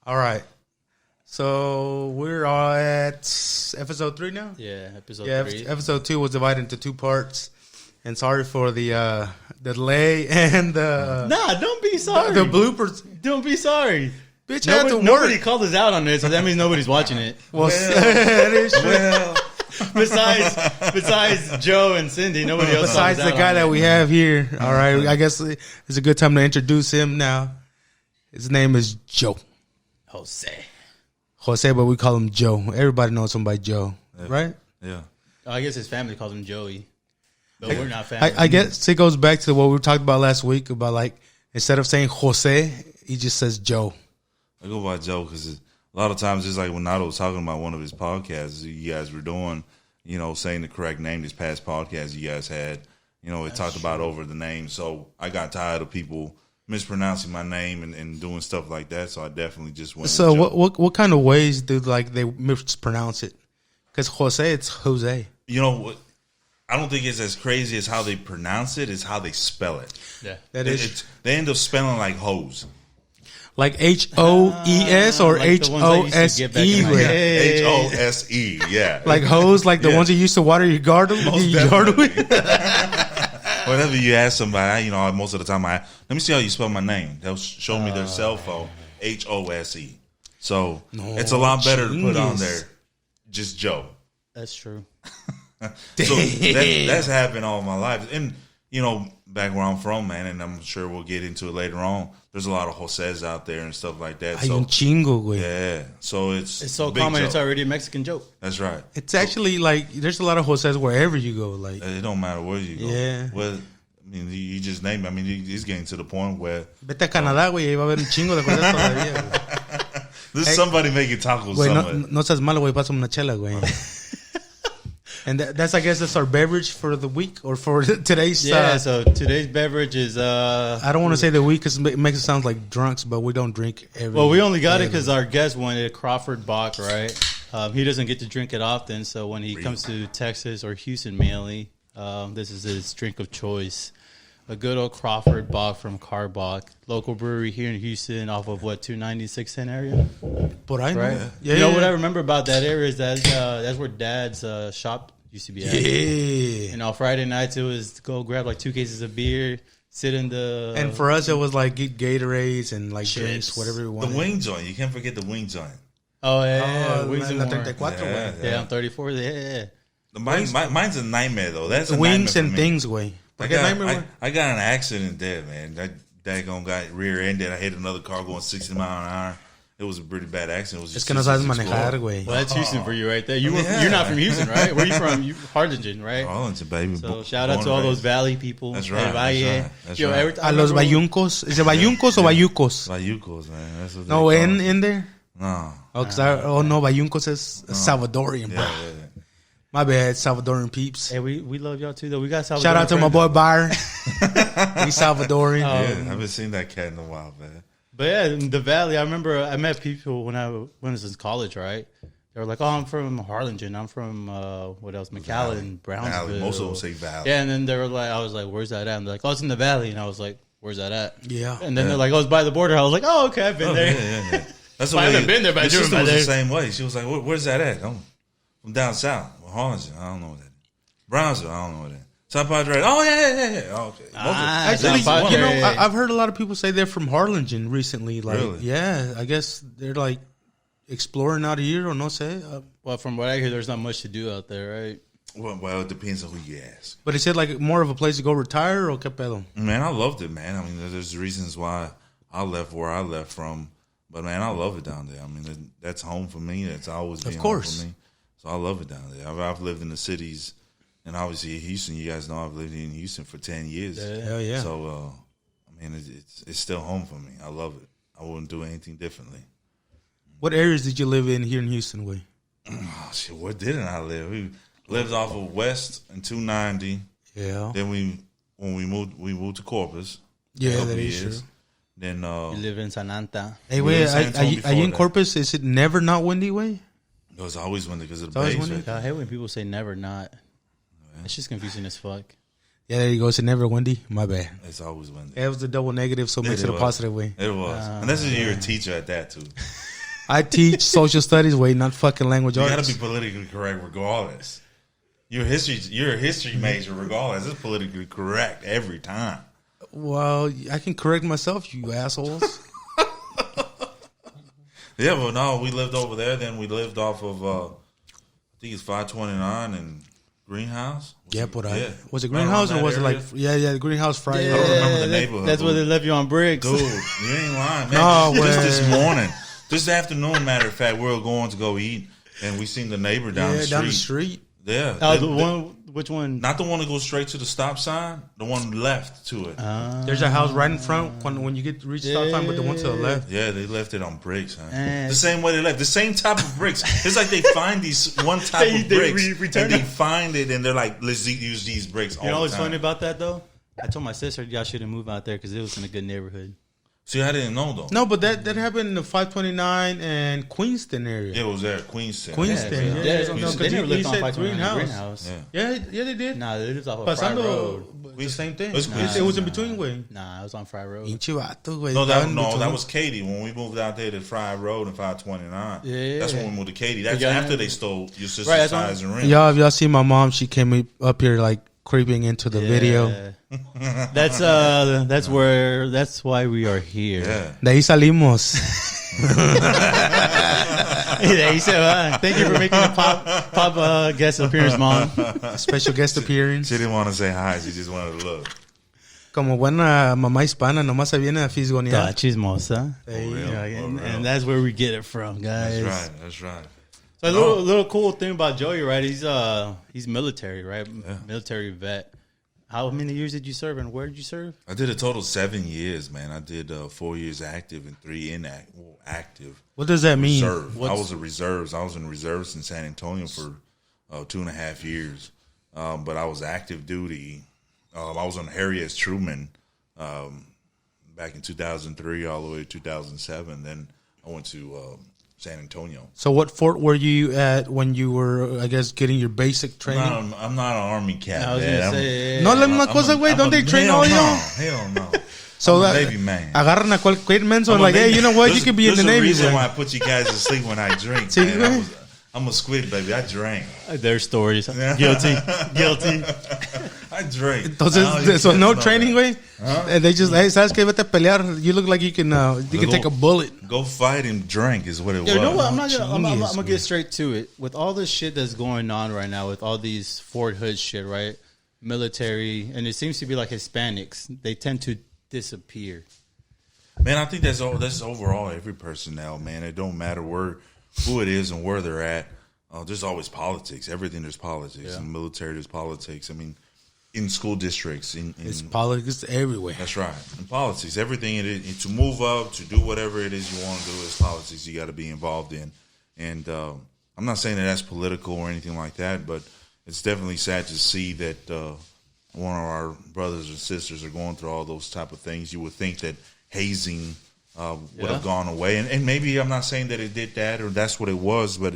All right. So we're all at episode 3 now? Yeah, episode 3. Episode 2 was divided into 2 parts. And sorry for the delay and the... Nah, don't be sorry. The bloopers. Don't be sorry. Bitch, I had to work. Nobody called us out on this, so that means nobody's watching it. Well, that is true. Well, Besides Joe and Cindy, nobody else. Besides the guy that we have here. All right. I guess it's a good time to introduce him now. His name is Joe. Jose, but we call him Joe. Everybody knows him by Joe, right? yeah. I guess his family calls him Joey, but we're not family. I guess it goes back to what we talked about last week about, like, instead of saying Jose, he just says Joe. I go by Joe because a lot of times, just like when Nato was talking about one of his podcasts you guys were doing, saying the correct name, this past podcast you guys had, it talked about over the name. So I got tired of people mispronouncing my name and doing stuff like that. So I definitely just went. So what kind of ways do they mispronounce it? Because Jose, it's Jose. You know what? I don't think it's as crazy as how they pronounce it. It's how they spell it. Yeah, They end up spelling like hose. Like HOES or like the ones I used to get back in my HOSE. HOSE, yeah. Like hose, like the ones you used to water your garden. Most with. Whenever you ask somebody, most of the time let me see how you spell my name. They'll show me their cell phone, HOSE. So it's a lot better to put on there, just Joe. that's true. So that's happened all my life. And, back where I'm from, man, and I'm sure we'll get into it later on, there's a lot of Jose's out there and stuff like that. Hay un chingo, güey. Yeah. So it's so Big common, Joe. it's already a Mexican joke. That's right. It's actually like there's a lot of Jose's wherever you go. Like It don't matter where you go. Yeah. Well, you just name it. I mean, it's getting to the point where vete a Canadá, güey, ahí va a haber un chingo de cosas todavía, güey. there's somebody making tacos Güey, somewhere. no seas malo, güey, pásame una chela, güey. And that's, I guess, that's our beverage for the week or for today's. Yeah, so today's beverage is. I don't want to say the week because it makes it sound like drunks, but we don't drink every. Well, we only got it because our guest wanted a Crawford Bock, right? He doesn't get to drink it often, so when he comes to Texas or Houston mainly, this is his drink of choice. A good old Crawford Bock from Carbach, local brewery here in Houston, off of 296 area, Por ahí, right? no? Yeah. What I remember about that area is that's where Dad's shop used to be at. Yeah. And on Friday nights it was to go grab like 2 cases of beer, sit in the. And for us, it was like get Gatorades and like Chips. drinks, whatever we The wanted. wing joint. You can't forget the wing joint. Oh yeah, Wings and la More. 34, güey. Yeah, I'm 34. Yeah. Mine's a nightmare, though. That's a Wings nightmare and for me. things, güey. I got an accident there, man. That daggone got rear-ended. I hit another car going 60 miles an hour. It was a pretty bad accident. It was Es just que no sabes 66 manejar, Explorer. güey. Well, that's Houston for you right there. You're not from Houston, right? Where you from? You Harlingen, right? Arlington, baby. So shout out to all those Valley people. That's right. El Valle. That's Yo, right. every time A I los remember- bayuncos. Is it bayuncos or bayucos? Bayucos, man. That's what No, they call in there? No. Oh, no, bayuncos is Salvadorian, bro. Yeah. My bad, Salvadorian peeps. Hey, we love y'all too, though. We got Salvador. Shout out to my boy Byron. He's Salvadorian. Yeah, I haven't seen that cat in a while, man. But yeah, in the Valley, I remember I met people when I was in college, right? They were like, "Oh, I'm from Harlingen. I'm from what else? McAllen, Brownsville." Valley. Most of them say Valley. Yeah, and then they were like, "I was like, where's that at?" And they're like, "Oh, it's in the Valley." And I was like, "Where's that at?" Yeah. And then they're like, "Oh, it's by the border." I was like, "Oh, okay, I've been there." Yeah. That's the I way. haven't been there, but I my do sister remember was the there. same way. She was like, "Where's that at?" I'm from down south, Harlingen. I don't know what that is. Brownsville. I don't know what that is. South Padre. Oh yeah. Oh, okay. Actually, South you know, Padre. I've heard a lot of people say they're from Harlingen recently. Like, Really? yeah, I guess they're like exploring out here or no sé. Well, from what I hear, there's not much to do out there, right? Well, it depends on who you ask. But is it like more of a place to go retire or qué pedo? Man, I loved it, man. I mean, there's reasons why I left where I left from, but man, I love it down there. I mean, that's home for me. That's always been home for me. So I love it down there. I've lived in the cities, and obviously Houston. You guys know I've lived in Houston for 10 years. Hell yeah. So I mean, it's still home for me. I love it. I wouldn't do anything differently. What areas did you live in here in Houston, way? Oh, shit, where didn't I live? We lived off of West and 290. Yeah. Then when we moved to Corpus. Yeah, a that couple is years. true. Then You live in San Anta. Hey, We wait, were in San Antonio are you in before Corpus? Is it never not windy, way? it was always windy because of the always base. windy? Right? I hate when people say never not. It's just confusing as fuck. Yeah, there you go. It's never windy. My bad. It's always windy. Yeah, it was the double negative, so it makes it a was. positive way. It was. And that's if you're a teacher at that, too. I teach social studies, not fucking language You arts. gotta be politically correct regardless. You're a history major regardless. It's politically correct every time. Well, I can correct myself, you assholes. Yeah, but no, we lived over there. Then we lived off of, I think it's 529 and Greenhouse. Yeah, but Yeah. was it Right Greenhouse around or was that it like area? the Greenhouse Friday? I don't remember the neighborhood. That's where they left you on bricks. Dude, you ain't lying, man. No just way. this morning, this afternoon, matter of fact, we were going to go eat, and we seen the neighbor down the street. down the street. Yeah. Oh, the one. Which one? Not the one that goes straight to the stop sign, the one left to it. There's a house right in front when you get to reach stop sign, but the one to the left. Yeah, they left it on bricks, huh? Eh. The same way they left. The same type of bricks. It's like they find these one type They of bricks, return and they them. find it, and they're like, let's use these bricks all You know the what's time. funny about that though? I told my sister y'all shouldn't move out there because it was in a good neighborhood. See, I didn't know, though. No, but that happened in the 529 and Queenston area. It was there, Queenston. Queenston, yeah. yeah, No, they 'cause never he lived on said 529 Greenhouse. Yeah. Yeah, they did. Nah, they lived off of Fry Pasando, Road. the same thing. It was Queenston. It was in between, güey. Nah, it was on Fry Road. Pinche vato, güey. No, Estaba en that between. was Katy. When we moved out there to Fry Road and 529. Yeah. That's when we moved to Katy. That's Yeah. after they stole your sister's Right, that's size and ring. Y'all see my mom? She came up here like creeping into the video. That's why we are here. Yeah. De ahí salimos. De ahí se va. Thank you for making a pop guest appearance, Mom. Special guest appearance. She didn't want to say hi. She just wanted to look. Como buena mamá hispana, nomás se viene a fisgonear. Da chismosa. Hey, Yeah, For real. and that's where we get it from, guys. That's right. So a little cool thing about Joey, right? He's military, right? Yeah. Military vet. How many years did you serve, and where did you serve? I did a total of 7 years, man. I did 4 years active and 3 active. What does that mean? Reserve. I was a reserves. I was in reserves in San Antonio for 2.5 years. But I was active duty. I was on Harry S. Truman back in 2003 all the way to 2007. Then I went to San Antonio. So what fort were you at when you were, I guess, getting your basic training? I'm not an Army cat, I was man. gonna say, No, la misma cosa, güey. Don't they train all y'all? Hell no. So I'm a Navy man. agarran a cualquier menso I'm a like, hey, Navy- you know what? You There's- could be in the there's a Navy. reason güey. why I put you guys to sleep when I drink. See, man. güey? I'm a squid, baby. I drank. their stories. Guilty. I drank. Entonces, so no training, güey? They just, hey, ¿sabes qué? Vete a pelear. You look like you can take a bullet. Go fight and drink is what it was. Yeah, you know what? I'm gonna Genius, get straight to it. With all this shit that's going on right now, with all these Fort Hood shit, right? Military, and it seems to be like Hispanics. They tend to disappear. Man, I think that's overall every personnel, man. It don't matter who it is and where they're at. There's always politics. Everything there's politics. Yeah. In the military, there's politics. I mean, in school districts, It's politics everywhere. that's right. In politics, everything it is to move up, to do whatever it is you want to do is politics. You got to be involved in. And I'm not saying that that's political or anything like that, but it's definitely sad to see that one of our brothers and sisters are going through all those type of things. You would think that hazing would have gone away, and maybe I'm not saying that it did that or that's what it was, but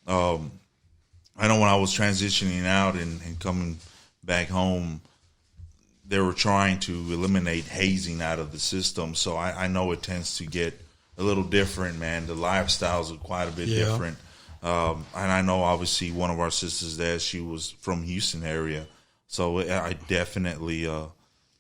I know when I was transitioning out and coming back home, they were trying to eliminate hazing out of the system. So I know it tends to get a little different, man. The lifestyles are quite a bit different. And I know, obviously, one of our sisters there, she was from Houston area. So I definitely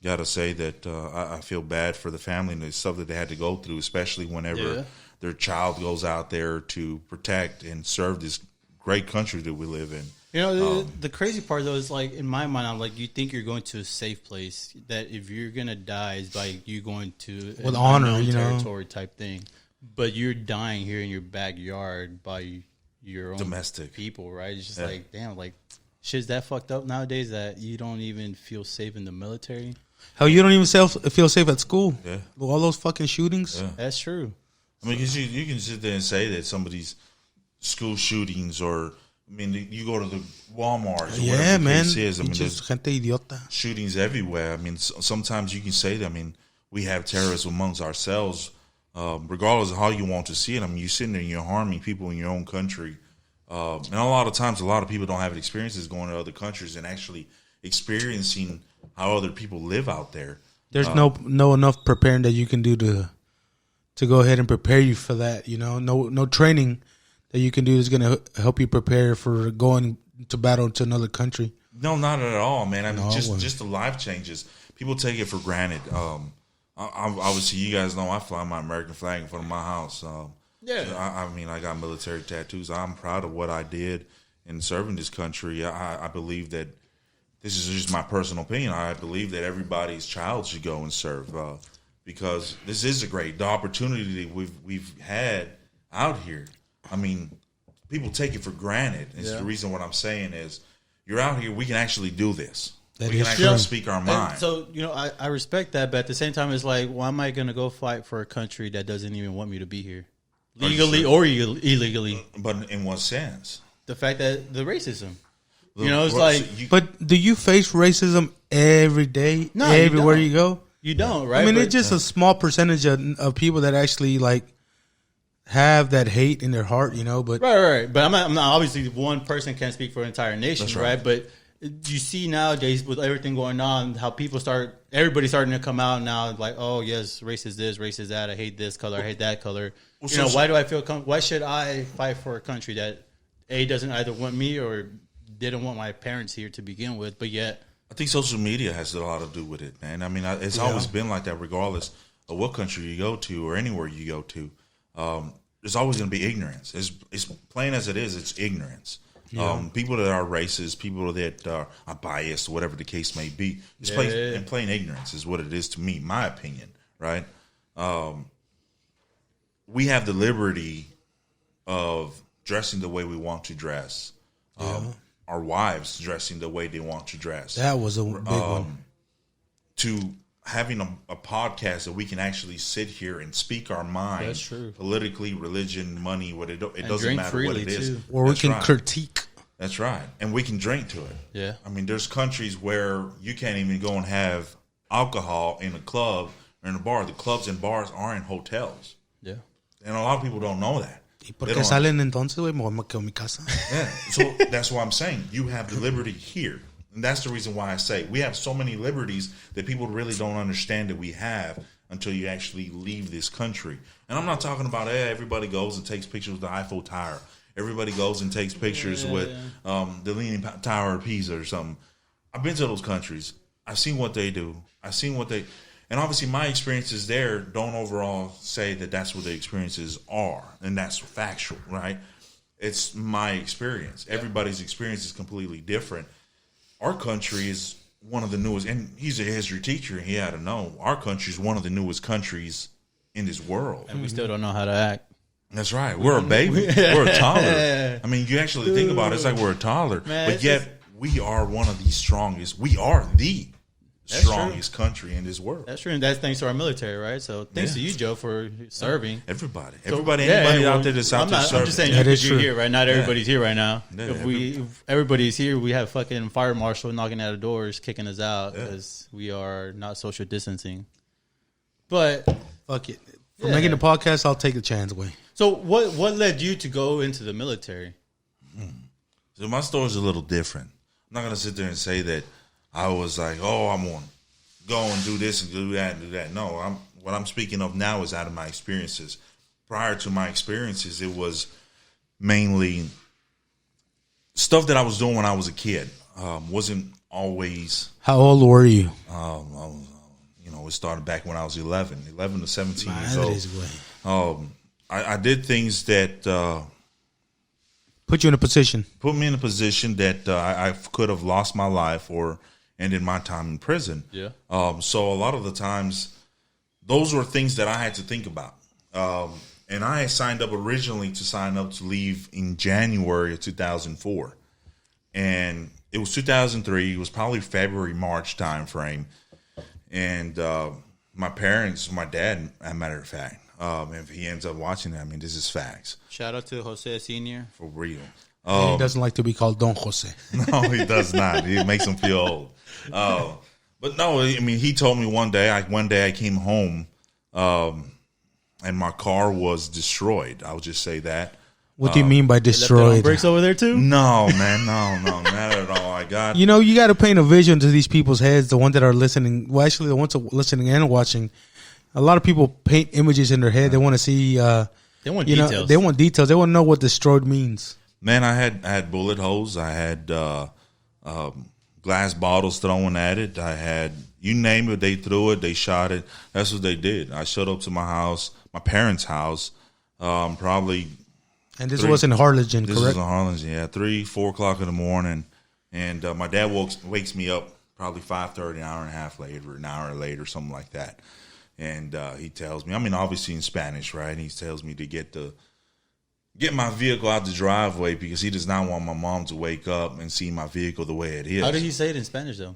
got to say that I feel bad for the family and the stuff that they had to go through, especially whenever their child goes out there to protect and serve this great country that we live in. You know, the crazy part though is like in my mind, I'm like, you think you're going to a safe place that if you're gonna die, is by you going to With an honor, unknown you know? territory type thing, but you're dying here in your backyard by your own Domestic people, right? It's just like, damn, like shit's that fucked up nowadays that you don't even feel safe in the military. Hell, you don't even feel safe at school. Yeah. With all those fucking shootings. Yeah. That's true. I mean, 'cause you can sit there and say that some of these school shootings, or I mean, you go to the Walmart. Or Yeah, whatever the man. case is. I mean, Just there's gente idiota. shootings everywhere. I mean, sometimes you can say that. I mean, we have terrorists amongst ourselves, regardless of how you want to see it. I mean, you're sitting there and you're harming people in your own country. And a lot of times, a lot of people don't have experiences going to other countries and actually experiencing how other people live out there. There's no enough preparing that you can do to go ahead and prepare you for that. You know, no training that you can do is going to help you prepare for going to battle to another country. No, not at all, man. I mean, No, just the life changes. People take it for granted. Obviously, you guys know I fly my American flag in front of my house. I mean, I got military tattoos. I'm proud of what I did in serving this country. I believe that this is just my personal opinion. I believe that everybody's child should go and serve because this is the opportunity that we've had out here. I mean, people take it for granted. It's the reason what I'm saying is you're out here, we can actually do this. We can actually speak our mind. And so, I respect that, but at the same time, it's like, why am I going to go fight for a country that doesn't even want me to be here? Legally or illegally. But in what sense? The fact that the racism. It's like... But do you face racism every day, No, everywhere you go? You don't, right? I mean, it's just a small percentage of people that actually, like, have that hate in their heart, but... Right. But I'm not obviously, one person can't speak for an entire nation, That's right? But you see nowadays with everything going on, how everybody's starting to come out now, like, oh, yes, race is this, race is that, I hate this color, I hate that color. Why do I feel why should I fight for a country that, A, doesn't either want me or didn't want my parents here to begin with, but yet... I think social media has a lot to do with it, man. I mean, it's always been like that regardless of what country you go to or anywhere you go to. There's always going to be ignorance. It's plain as it is. It's ignorance. Yeah. People that are racist, people that are biased, whatever the case may be, it's plain ignorance is what it is to me, my opinion, right? We have the liberty of dressing the way we want to dress. Our wives dressing the way they want to dress. That was a big one. To having a podcast that we can actually sit here and speak our mind. That's true. Politically, religion, money, it doesn't matter what it is. Or we can critique. That's right. And we can drink to it. Yeah. I mean, there's countries where you can't even go and have alcohol in a club or in a bar. The clubs and bars are in hotels. Yeah. And a lot of people don't know that. ¿Y por qué salen entonces, güey? Me quedo en mi casa. Yeah. So that's why I'm saying you have the liberty here. And that's the reason why I say we have so many liberties that people really don't understand that we have until you actually leave this country. And I'm not talking about everybody goes and takes pictures with the Eiffel Tower. Everybody goes and takes pictures with the Leaning Tower of Pisa or something. I've been to those countries. I've seen what they do. And obviously my experiences there don't overall say that that's what the experiences are. And that's factual, right? It's my experience. Everybody's experience is completely different. Our country is one of the newest, and he's a history teacher, and he had to know, our country is one of the newest countries in this world. And we still don't know how to act. That's right. We're a baby. We're a toddler. I mean, you actually think about it, it's like we're a toddler. Man, but yet, we are one of the strongest. We are the strongest country in this world. That's true, and that's thanks to our military, right? So thanks to you, Joe, for serving. Everybody out there that's out there serving. I'm just saying, you're here, right? Not everybody's here right now. Yeah, if everybody's here, we have fucking fire marshal knocking at our doors, kicking us out because we are not social distancing. But fuck it, for making the podcast, I'll take the chance away. So what led you to go into the military? So my story's a little different. I'm not gonna sit there and say that I was like, oh, I'm going to go and do this and do that and do that. No, what I'm speaking of now is out of my experiences. Prior to my experiences, it was mainly stuff that I was doing when I was a kid. Wasn't always. How old were you? It started back when I was 11 to 17 years old. I did things that put you in a position. Put me in a position that I could have lost my life or ended my time in prison. Yeah. So a lot of the times, those were things that I had to think about. And I had signed up originally to leave in January of 2004. And it was 2003. It was probably February, March time frame. And my dad, as a matter of fact, if he ends up watching that, I mean, this is facts. Shout out to Jose Sr. For real. He doesn't like to be called Don Jose. No, he does not. He makes him feel old. But no, I mean, he told me one day I came home and my car was destroyed. I'll just say that. What do you mean by destroyed? Brakes over there too? No, man, no, not at all. I got. You got to paint a vision to these people's heads. The ones that are listening, well, actually, the ones that are listening and watching. a lot of people paint images in their head. They want to see. They want details. They want details. They want to know what destroyed means. Man, I had bullet holes. I had glass bottles thrown at it. I had, you name it, they threw it, they shot it. That's what they did. I showed up to my house, my parents' house, probably. And this was in Harlingen, correct? This was in Harlingen, yeah, 3, 4 o'clock in the morning. And my dad wakes me up probably 5:30, an hour and a half later, an hour later, something like that. And he tells me, I mean, obviously in Spanish, right? And he tells me to get my vehicle out the driveway because he does not want my mom to wake up and see my vehicle the way it is. How did he say it in Spanish, though?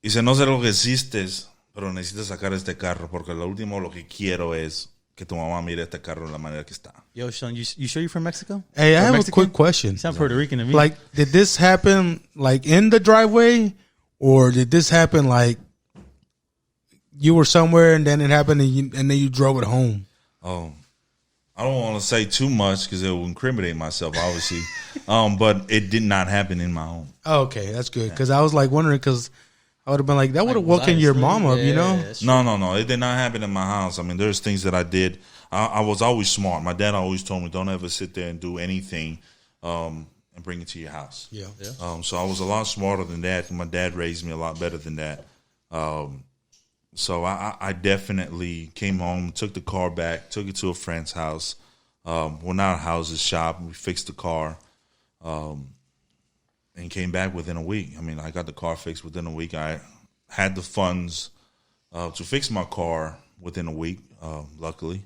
Dice, no sé lo que existes, pero necesitas sacar este carro porque lo último lo que quiero es que tu mamá mire este carro de la manera que está. Yo, Sean, you sure you're from Mexico? Hey, I Or have Mexican? a quick question. You sound Puerto Rican to me. Like, did this happen like in the driveway, or did this happen like you were somewhere and then it happened and then you drove it home? Oh, I don't want to say too much because it will incriminate myself, obviously. But it did not happen in my home. Oh, okay, that's good. Because I was like wondering, because I would have been like, that would have woken your mom up, you know? No. It did not happen in my house. I mean, there's things that I did. I was always smart. My dad always told me, don't ever sit there and do anything and bring it to your house. Yeah. So I was a lot smarter than that. My dad raised me a lot better than that. So I definitely came home, took the car back, took it to a friend's house. Well, not a house, a shop. We fixed the car and came back within a week. I mean, I got the car fixed within a week. I had the funds to fix my car within a week, luckily.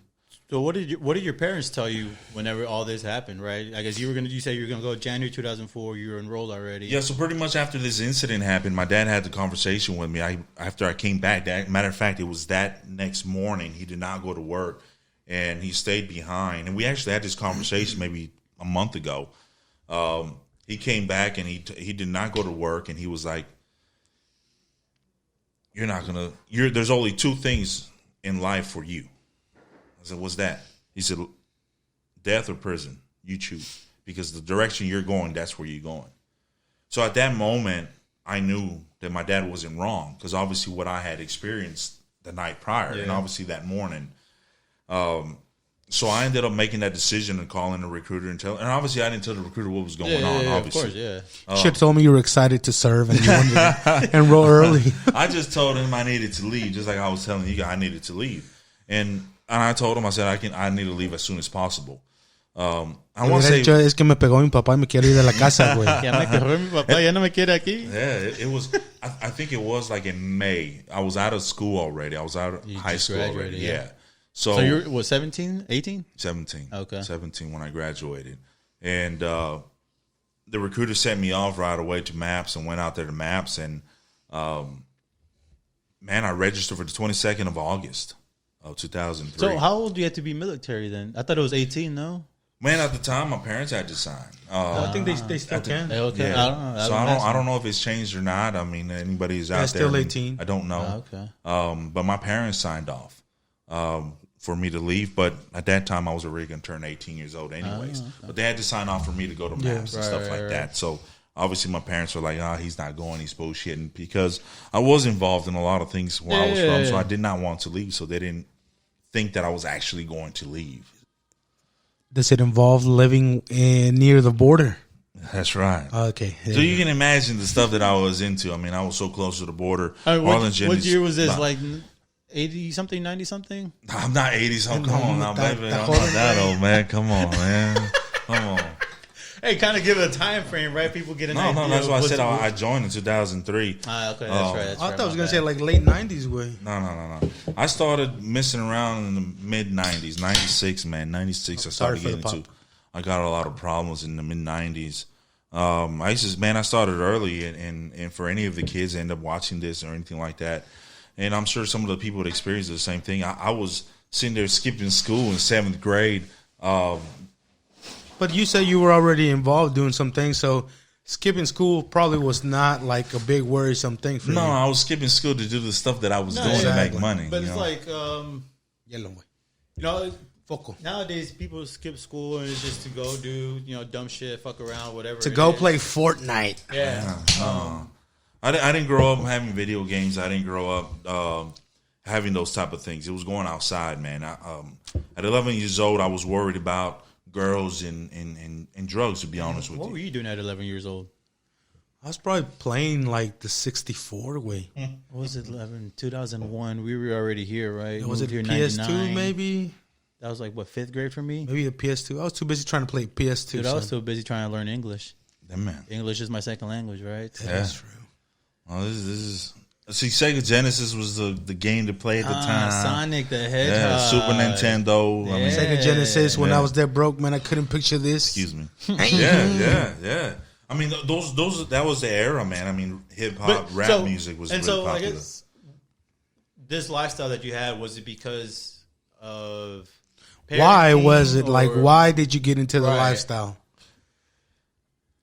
So what did your parents tell you whenever all this happened, right? I guess you said you were gonna go January 2004. You were enrolled already. Yeah, so pretty much after this incident happened, my dad had the conversation with me. After I came back, matter of fact, it was that next morning. He did not go to work, and he stayed behind. And we actually had this conversation maybe a month ago. He came back, and he did not go to work, and he was like, there's only two things in life for you. I said, what's that? He said, death or prison. You choose. Because the direction you're going, that's where you're going. So at that moment, I knew that my dad wasn't wrong. Because obviously what I had experienced the night prior and obviously that morning. So I ended up making that decision and calling the recruiter and obviously I didn't tell the recruiter what was going on. Obviously. Of course, yeah. You should have told me you were excited to serve and you wanted to enroll early. I just told him I needed to leave, just like I was telling you, I needed to leave. And I told him, I said, I need to leave as soon as possible. I want to say, es que me pegó mi papá y me quiero ir de la casa, güey. Ya me pegó mi papá, ya no me quiere aquí. Yeah, it was. I think it was like in May. I was out of school already. I was out of high school already. Yeah. So you were 17, 18? 17. Okay. 17 when I graduated, and the recruiter sent me off right away to MAPS and went out there to MAPS, and man, I registered for the 22nd of August. Oh, 2003. So how old do you have to be military then? I thought it was 18, no? Man, at the time, my parents had to sign. I think they still can. Okay. Yeah. I I don't know if it's changed or not. I mean, anybody who's out there. Still 18. I don't know. Okay. But my parents signed off for me to leave. But at that time, I was already going to turn 18 years old anyways. But they had to sign off for me to go to MAPS and stuff like that. So obviously, my parents were like, he's not going. He's bullshitting. Because I was involved in a lot of things where I was from. So I did not want to leave. So they didn't think that I was actually going to leave. Does it involve living near the border? That's right. Okay. So you can imagine the stuff that I was into. I mean, I was so close to the border. What year was this? Like 80 something, 90 something? I'm not 80 something. Come on now, baby. I'm not that old, man. Come on, man. Come on. Hey, kind of give it a time frame, right? People get an idea. No, that's why I said I joined in 2003. Okay, that's right. I thought I was going to say like late 90s way. No. I started messing around in the mid 90s, 96, man. 96, I started getting into. I got a lot of problems in the mid 90s. I started early, and for any of the kids that end up watching this or anything like that, and I'm sure some of the people that experienced the same thing. I was sitting there skipping school in 7th grade. But you said you were already involved doing some things, so skipping school probably was not like a big worrisome thing for you. No, I was skipping school to do the stuff that I was doing to make money. But it's like, Foco. Nowadays people skip school and it's just to go do, dumb shit, fuck around, whatever. To go play Fortnite. Yeah. I didn't grow up having video games. I didn't grow up having those type of things. It was going outside, man. At 11 years old, I was worried about girls and drugs, to be honest with What you. were you doing at 11 years old? I was probably playing like the 64 way. What was it? 2001. We were already here, right? Was it Moved here in PS2 99. maybe? That was like what, 5th grade for me. Maybe the PS2. I was too busy trying to play PS2. Dude, I was son. so busy trying to learn English. Yeah, man. English is my second language, right? That's true. Oh, this is. See, Sega Genesis was the game to play at the time. Sonic the Yeah, Hedgehog. Super Nintendo. I mean, Yeah. Sega Genesis. When Yeah. I was that broke, man, I couldn't picture this. excuse me. Yeah. I mean, those that was the era, man. I mean, hip hop, rap music was really popular. I guess this lifestyle that you had, was it because of Why parenting, was it like? or- Why did you get into the Right. lifestyle?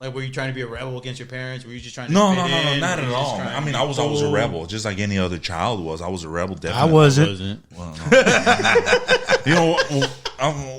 Like, were you trying to be a rebel against your parents? Were you just trying to No, fit in? not Were at you just all. trying to I mean, be I was always a cool? rebel, just like any other child was. I was a rebel, I definitely. wasn't. Well,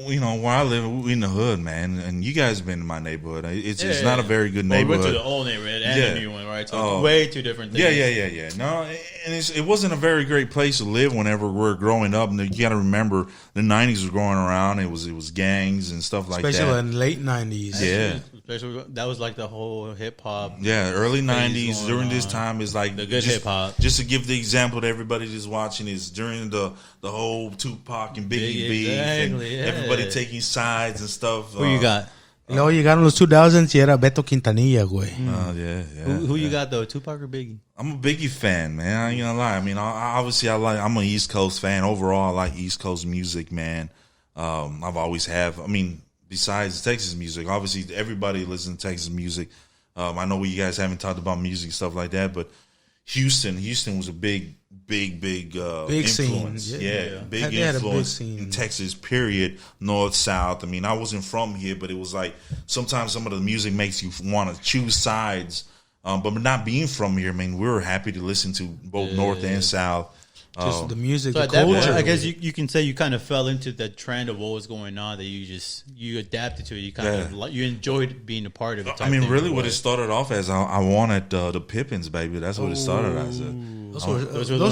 you know, where I live, we in the hood, man, and you guys have been in my neighborhood. It's not a very good Well, we neighborhood. went to the old neighborhood and Yeah. the new one, right? So Oh. it's way two different things. Yeah. No, and it wasn't a very great place to live whenever we're growing up. And you got to remember, the '90s was growing around. It was gangs and stuff like Especially that. in the late 90s. Yeah. Especially, that was like the whole hip hop. Yeah, early '90s. going During this on. time is like The good just- hip-hop. Just to give the example to everybody that's watching, is during the whole Tupac and Biggie beef, and Exactly, yeah. everybody taking sides and stuff. Who you got? Y luego llegaron los 2000s y era Beto Quintanilla, güey. Yeah. Who you got though? Tupac or Biggie? I'm a Biggie fan, man. I ain't gonna lie. I mean, I'm an East Coast fan. Overall, I like East Coast music, man. I've always have. I mean, besides Texas music, obviously everybody listens to Texas music. I know you guys haven't talked about music and stuff like that, but Houston was a big influence. scene. Yeah, Yeah. big They had a big influence scene. in Texas. Period. North, South. I mean, I wasn't from here, but it was like sometimes some of the music makes you want to choose sides. But not being from here, I mean, we were happy to listen to both North and South. Just the music, So the at that point, culture. I guess you can say you kind of fell into the trend of what was going on. That you adapted to it. You kind of you enjoyed being a part of it. I mean, really, what it started off as, I wanted the Pippins, baby. That's what it started as. Those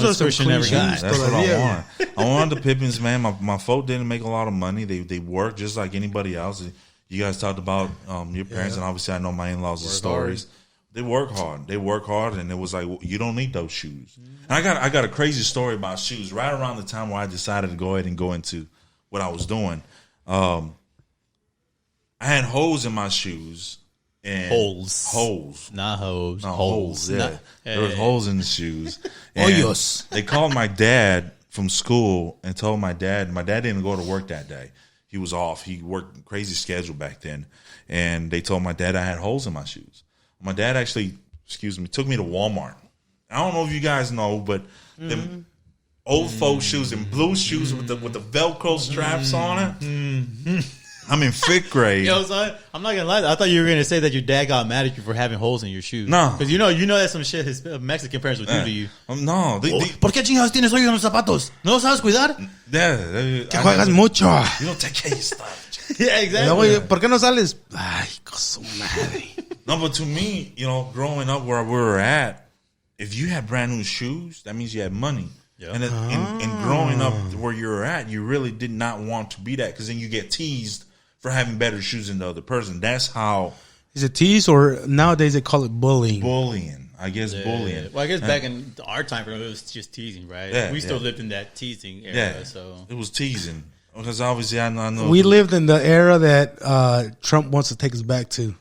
are are some Christian never cliches got. That's what I todavía. wanted. I wanted the Pippins, man. My folk didn't make a lot of money. They worked just like anybody else. You guys talked about your parents, and obviously I know my in-laws' stories. They work hard, and it was like, well, you don't need those shoes. And I got a crazy story about shoes. Right around the time where I decided to go ahead and go into what I was doing, I had holes in my shoes. And holes, not hoes, no, holes. Yeah, Not- there was holes in the shoes. Hoyos. And they called my dad from school and told my dad. My dad didn't go to work that day. He was off. He worked a crazy schedule back then. And they told my dad I had holes in my shoes. My dad actually, took me to Walmart. I don't know if you guys know, but them old folks shoes and blue shoes with the Velcro straps on it. I'm in 5th grade. Yo, son, I'm not gonna lie. I thought you were gonna say that your dad got mad at you for having holes in your shoes. No. because you know that's some shit his Mexican parents would do to you. No, ¿Por qué chingados tienes hoyos en los zapatos? ¿No los sabes cuidar? que Juegas mucho. You don't take care of your stuff. Yeah, Y exactly. luego, ¿por qué no sales? Ay, su madre. No, but to me, growing up where we were at, if you had brand new shoes, that means you had money. Yeah. And in growing up where you were at, you really did not want to be that, because then you get teased for having better shoes than the other person. That's how Is it tease, or nowadays they call it bullying? bullying. I guess bullying. Well, I guess back in our time frame, it was just teasing, right? Yeah, we still yeah. lived in that teasing era. Yeah, So it was teasing, because obviously I know We lived in the era that Trump wants to take us back to.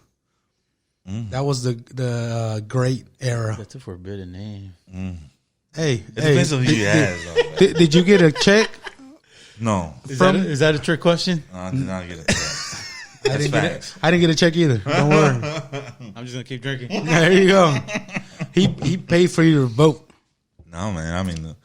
That was the great era. that's a forbidden name. Hey, It depends on who you ask. though. did you get a check? No, Is that a trick question? I did not get it. I didn't facts. I didn't get a check either. Don't worry. I'm just gonna keep drinking. There you go. He paid for you to vote. No, man. I mean,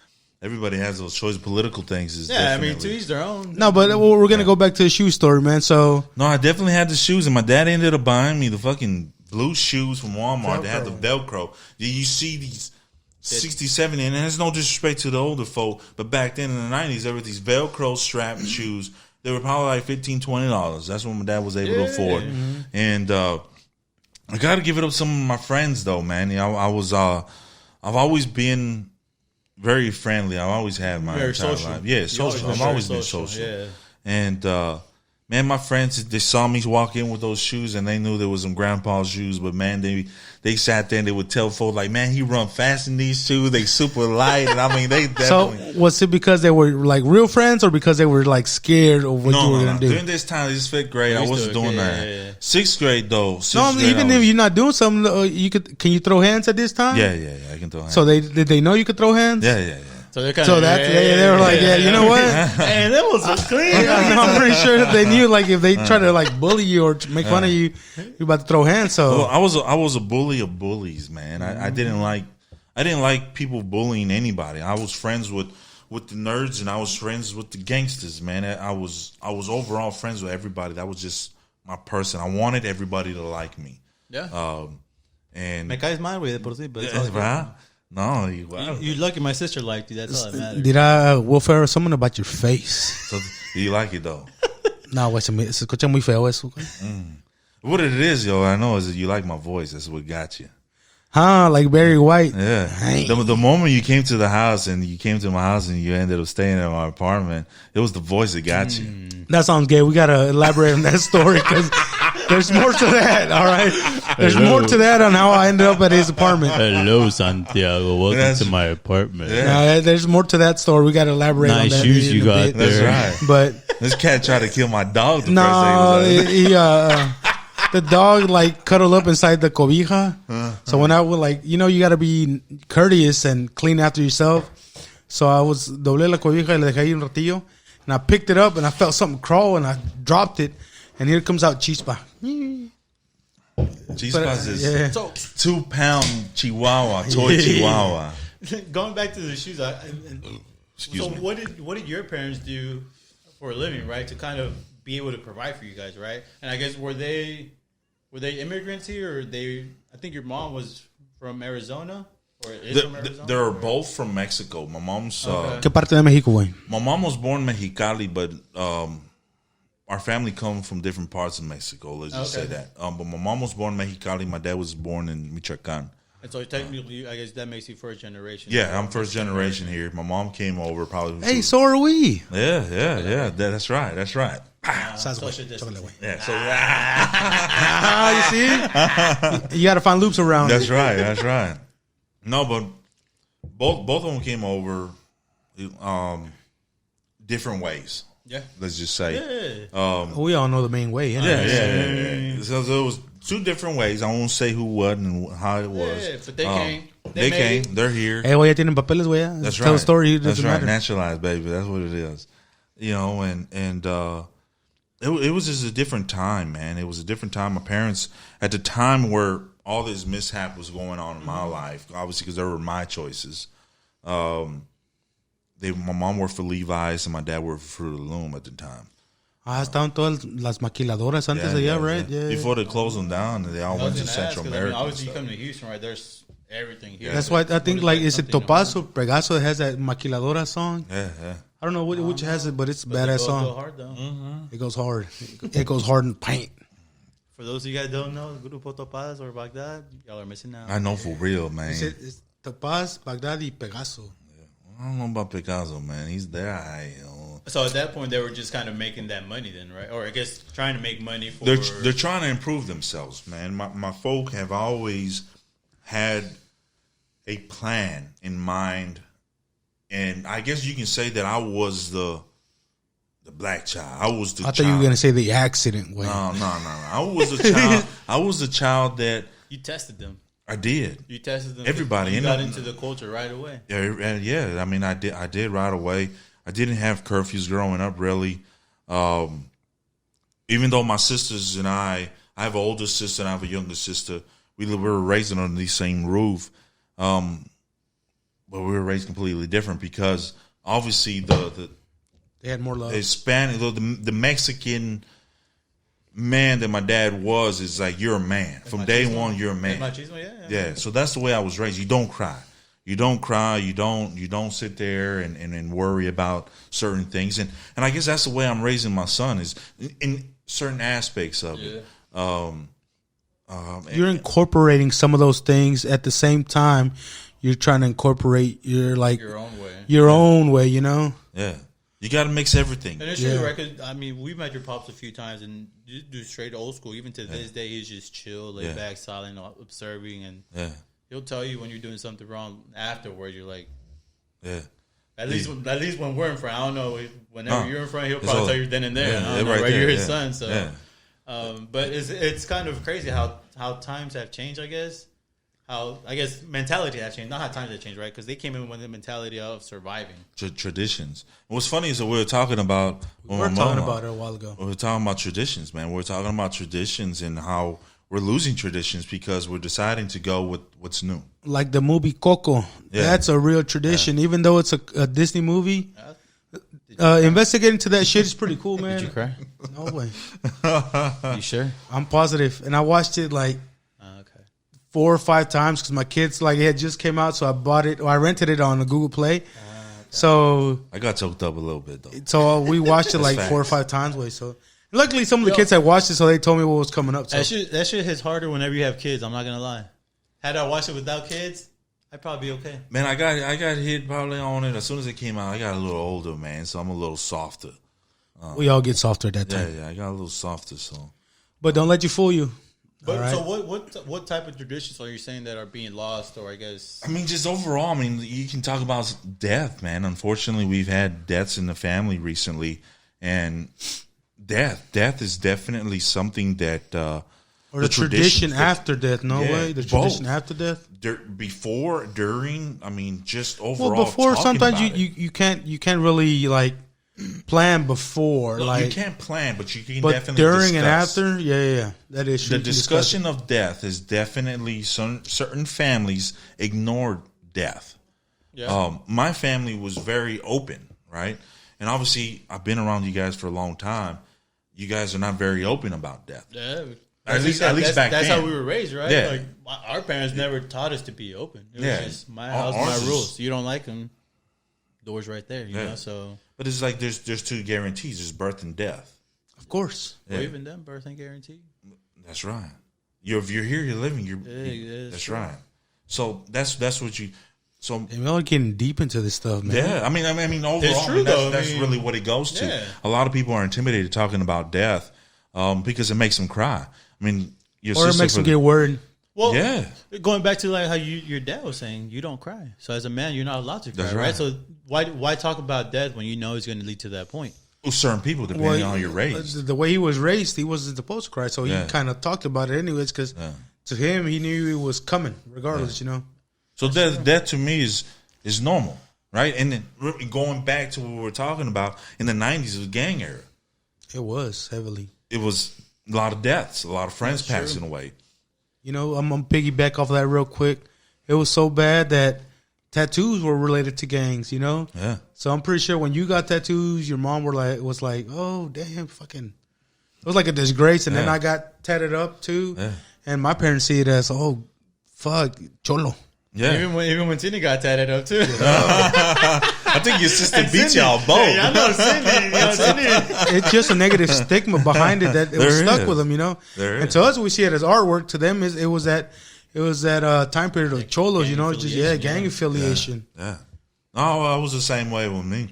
everybody has those choice. Political things is Yeah, I mean, definitely- to each their own. No, but we're gonna go back to the shoe story, man. So No, I definitely had the shoes, and my dad ended up buying me the fucking blue shoes from Walmart that had the Velcro. You see these 60, 70, and there's no disrespect to the older folk, but back then in the 90s, there were these Velcro strapped shoes. They were probably like $15, $20. That's what my dad was able to afford. And I got to give it up to some of my friends, though, man. I've always been very friendly. I always have my Very entire social. life. Yeah, You social. always I've been always very been social. Yeah. And man, my friends, they saw me walk in with those shoes, and they knew there was some grandpa's shoes. But man, they sat there and they would tell folks like, man, he run fast in these shoes. They super light, and I mean, they So definitely. was it because they were like real friends, or because they were like scared of what you were gonna do? During this time, this 5th grade, I used to wasn't it, doing yeah, that. yeah, yeah. 6th grade though. No, I mean, even if you're not doing something, you could. Can you throw hands at this time? yeah, I can throw hands. So did they know you could throw hands? yeah. So they're kind So that's they were like, yeah, you know what? Hey, that was a clean. I'm pretty sure that they knew, like, if they try to like bully you or make fun of you, you're about to throw hands. So Well, I was a bully of bullies, man. I didn't like people bullying anybody. I was friends with the nerds, and I was friends with the gangsters, man. I was overall friends with everybody. That was just my person. I wanted everybody to like me. Yeah. And Me caes mal, güey, de por sí, but it's all good. ¿verdad? No, igual. You're lucky my sister liked you. That's all that matters. did Will Ferrell something about your face? So, you like it though. No, güey, se escucha muy feo eso. What it is, yo, I know is that you like my voice. That's what got you. Huh? Like Barry White. Yeah. Dang. The moment you came to the house and you came to my house and you ended up staying in my apartment, it was the voice that got you. That sounds gay. We gotta elaborate on that story because there's more to that. All right, there's Hello. more to that on how I ended up at his apartment. Hello, Santiago. Welcome That's- to my apartment. Yeah. There's more to that story. We gotta elaborate on Nice that. shoes in you a got bit. That's there. right. But This cat tried to kill my dog the no, first day. He was like, the dog like cuddled up inside the cobija. So when I would like, you gotta be courteous and clean after yourself. So I was doblé la cobija y le dejé ahí un ratillo, and I picked it up and I felt something crawl and I dropped it, and here comes out Chispa. Chispas is Yeah. So 2-pound Chihuahua, toy Chihuahua. going back to the shoes, Excuse me. what did your parents do for a living, right? To kind of be able to provide for you guys, right? And I guess were they immigrants here, or they? I think your mom was from Arizona, or is from Arizona. They're both from Mexico. My mom's Okay. ¿Qué parte de México, güey? my mom was born in Mexicali, but our family come from different parts of Mexico. Let's just say Okay. that. But my mom was born in Mexicali. My dad was born in Michoacan. And so technically, I guess that makes you first generation. Yeah, I'm first generation here. My mom came over probably. when she Hey, was- so are we. yeah. That's right. That's right. Social distancing. Yeah. So Ah, you see? You gotta find loops around that's it. right. That's right. No, but both of them came over different ways. Yeah. Let's just say. Yeah. We all know the main way. Yeah. So it was two different ways. I won't say who, what, and how it was. Yeah, but they came. They made came. it. They're here. Hey, güey, ya tienen papeles, güey. ya. That's Tell right. the story. It That's doesn't right. matter. Naturalized, baby. That's what it is. And it was just a different time, man. It was a different time. My parents, at the time where all this mishap was going on in my life, obviously because they were my choices. My mom worked for Levi's and my dad worked for Fruit of the Loom at the time. Estaban todas las maquiladoras antes de allá, right? Yeah. Before they closed them down, they all I went was to gonna ask, Central 'cause, America. obviously, you and come to Houston, right? There's everything here. That's why I think, What like, that is it something Topaz or Pegaso that has that maquiladora song? stuff. Yeah. I don't know which has it, but it's a But badass they go song. hard, though. It goes hard. It goes hard in paint. For those of you guys who don't know, Grupo Topaz or Baghdad, y'all are missing out. I know for real, man. It's Topaz, Baghdad, y Pegaso. I don't know about Picasso, man. He's there. So at that point, they were just kind of making that money then, right? Or I guess trying to make money for... They're trying to improve themselves, man. My folk have always had a plan in mind, and I guess you can say that I was the black child. I was the I child. thought you were gonna say the accident way. No. I was a child. I was a child that You tested them. I did. You tested them. Everybody, You you got know- into the culture right away. Yeah. I mean, I did right away. I didn't have curfews growing up, really. Even though my sisters and I have an older sister and I have a younger sister. We were raised under the same roof, but we were raised completely different because obviously the They had more love. Hispanic, the Mexican man that my dad was is like, you're a man. From day one, you're a man. Machismo, yeah. Yeah, so that's the way I was raised. You don't cry. You don't cry. You don't sit there and worry about certain things. And I guess that's the way I'm raising my son is in certain aspects of it. You're incorporating some of those things at the same time. you're trying to incorporate your your own way. you know. Yeah. You got to mix everything. And it's true, right? 'Cause, I mean, we've met your pops a few times, and you do straight old school. Even to this day, he's just chill, laid back, silent, observing, and he'll tell you when you're doing something wrong. Afterwards, you're like, At least when we're in front, I don't know. Whenever you're in front, he'll probably tell you then and there. I don't know, right? You're his son, so. But it's kind of crazy how times have changed. I guess mentality has changed. Not how times have changed, right? Because they came in with the mentality of surviving. Traditions. What's funny is that we were talking about. We were talking about it a while ago. We were talking about traditions, man. We're talking about traditions and how we're losing traditions because we're deciding to go with what's new. Like the movie Coco. That's a real tradition. Even though it's a Disney movie, investigating to that shit is pretty cool, man. Did you cry? No way. You sure? I'm positive. And I watched it like 4 or 5 times because my kids, like, it had just came out, so I bought it, or I rented it on the Google Play. So I got choked up a little bit, though. So we watched it like 4 or 5 times. So luckily, some of the kids had watched it, so they told me what was coming up. So. That shit hits harder whenever you have kids. I'm not gonna lie. Had I watched it without kids, I'd probably be okay. Man, I got hit probably on it as soon as it came out. I got a little older, man, so I'm a little softer. We all get softer at that time. Yeah, I got a little softer. So, but don't let you fool you. But right. So what type of traditions are you saying that are being lost, or I guess? I mean, just overall. I mean, you can talk about death, man. Unfortunately, we've had deaths in the family recently, and death is definitely something that. Or the tradition after death. No way. The tradition after death. Before, during. I mean, just overall. Well, before sometimes you can't really like. Plan before, well, like you can't plan, but you can but definitely during discuss. and after, yeah, that is true. The discussion of death is definitely certain families ignored death. Yeah. My family was very open, right? And obviously, I've been around you guys for a long time. You guys are not very open about death. Yeah. At least back then. That's how we were raised, right? Yeah. Like our parents never taught us to be open. It was just my house, my rules. You don't like them, doors right there. You know, so. But it's like there's 2 guarantees: there's birth and death. Of course, or even then, birth ain't guaranteed. That's right. If you're here, you're living. That's true. Right. So that's what you. So we're all getting deep into this stuff, man. Yeah, I mean, overall, it's true, that's really what it goes to. Yeah. A lot of people are intimidated talking about death because it makes them cry. I mean, or it makes them get worried. Well, going back to like how your dad was saying, you don't cry. So as a man, you're not allowed to cry, That's right? So why talk about death when you know it's going to lead to that point? Well, certain people, depending on how you're raised. The way he was raised, he wasn't supposed to cry. So he kind of talked about it anyways because to him, he knew it was coming regardless, you know? So that to me is normal, right? And then going back to what we were talking about, in the 90s, it was gang era. It was heavily. It was a lot of deaths, a lot of friends passing away. You know, I'm going to piggyback off of that real quick. It was so bad that tattoos were related to gangs, you know? Yeah. So I'm pretty sure when you got tattoos, your mom was like, oh, damn, fucking. It was like a disgrace. And then I got tatted up too. Yeah. And my parents see it as, oh, fuck, cholo. Yeah. Even when Cindy got tatted up too. I think your sister beat y'all both. Yeah, I know Cindy. It's just a negative stigma behind it that it was stuck with them, you know. And to us, we see it as artwork. To them, it was that time period of cholos, you know. It's just gang affiliation. Yeah. Oh, I was the same way with me.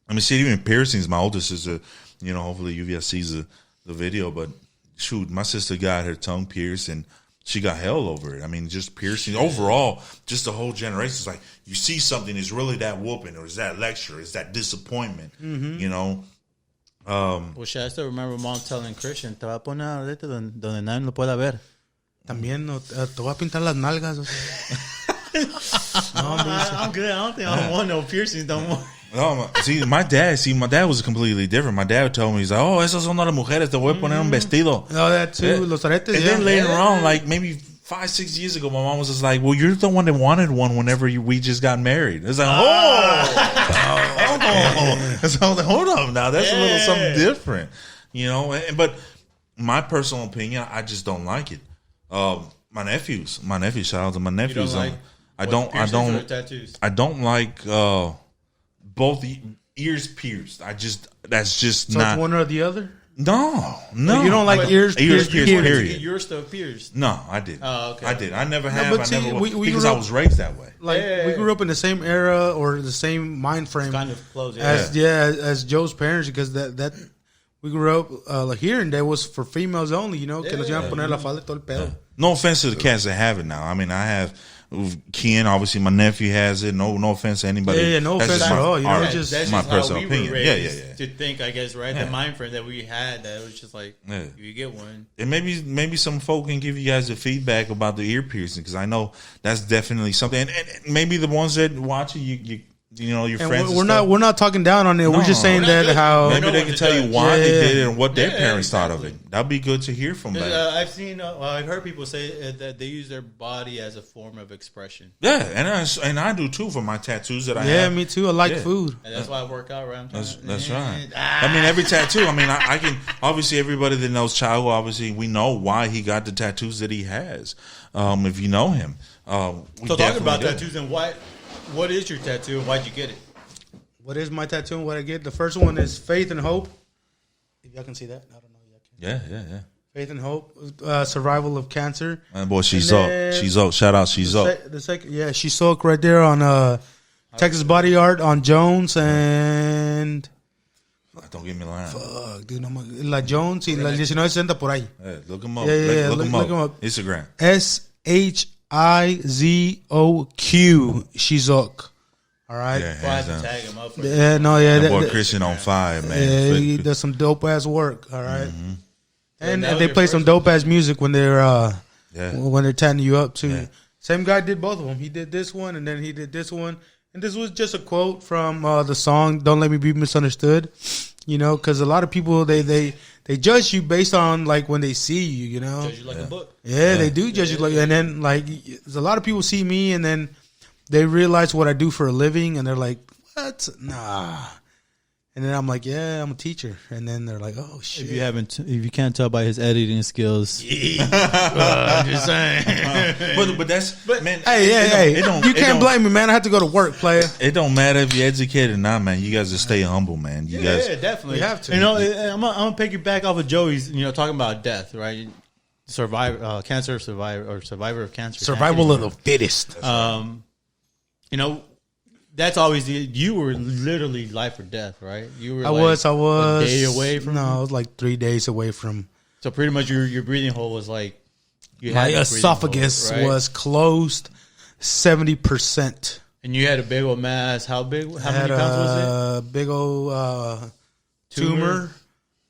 I mean, see, even piercings. My older sister, you know, hopefully UVS sees the video, but shoot, my sister got her tongue pierced and she got hell over it. I mean, just piercing. Overall, just the whole generation is like, you see something, is really that whooping, or is that lecture, is that disappointment, you know? Well, shit, I still remember mom telling Christian, te va a poner ahorita donde nadie lo pueda ver. También te voy a pintar las nalgas. O sea. No, I'm good. I don't think I want no piercings no more. No, my dad was completely different. My dad told me, he's like, oh, esas son las mujeres, te voy a poner un vestido. Oh, that too, los aretes. And then later on, like maybe 5-6 years ago, my mom was just like, well, you're the one that wanted one whenever we just got married. It's like, So I was like, hold up now, that's a little something different, you know. But my personal opinion, I just don't like it. My nephews, shout out to my nephews. I don't like both ears pierced. That's just so not it's one or the other. No. You don't like ears pierced, period. Your stuff pierced. No, I didn't. Oh, okay. I did. I never have. but I see, never we because grew I up- was raised that way. Like Yeah. we grew up in the same era or the same mind frame Kind of close. as Joe's parents, because that we grew up like here, and that was for females only. You know, que nos iban a poner la falda y todo el pedo. No offense to the cats that have it now. I mean, I have Ken. Obviously, my nephew has it. No offense to anybody. Yeah, no That's offense just at my- all. You know, our- it's just- that's my just how personal we were opinion. raised Yeah. to think, I guess, right? Yeah. The mind frame that we had, that was just like, Yeah. you get one. And maybe some folk can give you guys the feedback about the ear piercing, because I know that's definitely something. And maybe the ones that watch it, you know, your And friends. we're not talking down on it. We're just saying We're not that judging. how Maybe no they one can to tell you judge. why they Yeah. did it and what their Yeah, parents thought of exactly. it. That'd be good to hear from that. I've seen, I've heard people say that they use their body as a form of expression. Yeah, and I do too for my tattoos that I yeah, have. me too. I like Yeah. food. And that's why I work out, right? That's right. I mean, every tattoo. I mean, I can obviously everybody that knows Chago, obviously we know why he got the tattoos that he has. If you know him, we So talking definitely about do. tattoos, and what is your tattoo and why'd you get it? What is my tattoo and what I get? The first one is faith and hope. If y'all can see that, I don't know. Y'all can. Yeah. Faith and hope. Survival of cancer. Man, boy, she's And up. then She's up. Shout out, she's up. The second, yeah, she's soaked right there on Texas Body Art on Jones and Don't give me a line. dude, no, La Jones y la 1960 por ahí. Hey, look him up. Yeah, look him look him up. up. Instagram. SHIZOQ. Shizok. All right. Yeah, Well, I have hands to down. tag him up for Yeah, no, yeah. That boy Christian on fire, man. Yeah, he does some dope ass work. All right. And that was they your play first some dope ass music when they're Yeah. when they're tatting you up too. Yeah. Same guy did both of them. He did this one and then he did this one. And this was just a quote from the song "Don't Let Me Be Misunderstood." You know, because a lot of people they judge you based on like when they see you. You know, Judge you like a book. yeah, they do judge you like, and then like there's a lot of people see me and then they realize what I do for a living and they're like, "What? Nah." And then I'm like, "Yeah, I'm a teacher." And then they're like, "Oh shit." If you can't tell by his editing skills, I'm just saying. But that's man. Hey, it don't- you it can't don't- blame me, man. I have to go to work, player. It don't matter if you're educated or not, man. You guys just stay humble, man. You guys. yeah, definitely We have to. You know, I'm gonna pick you back off of Joey's. You know, talking about death, right? Cancer survivor of cancer. Survival of the fittest. You know, that's always you were literally life or death, right? You were. I was a day away from. No, I was like 3 days away from. So pretty much your breathing hole was like. You My had a breathing esophagus hole, right? was closed 70%. And you had a big old mass. How big? How I many had pounds was a big old tumor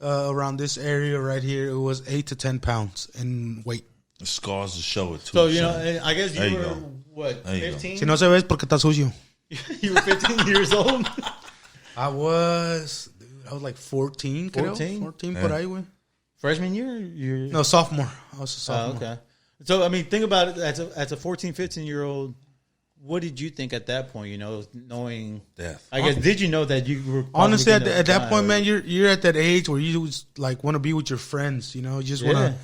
around this area right here. It was 8 to 10 pounds in weight. The scars to show it too. So you know, I guess There you you were go. what, There you go. 15? Si no se ves porque está sucio. You were 15 years old. I was like 14, creo. 14? 14 por ahí, güey. Freshman year? You're, No, sophomore. I was a Oh, sophomore. okay. So I mean, think about it. As a 14, 15-year-old, what did you think at that point? You know, knowing Death. I guess did you know that you were probably Honestly, gonna at that die? point, man, you're at that age where you just like want to be with your friends. You know, you just want Yeah. to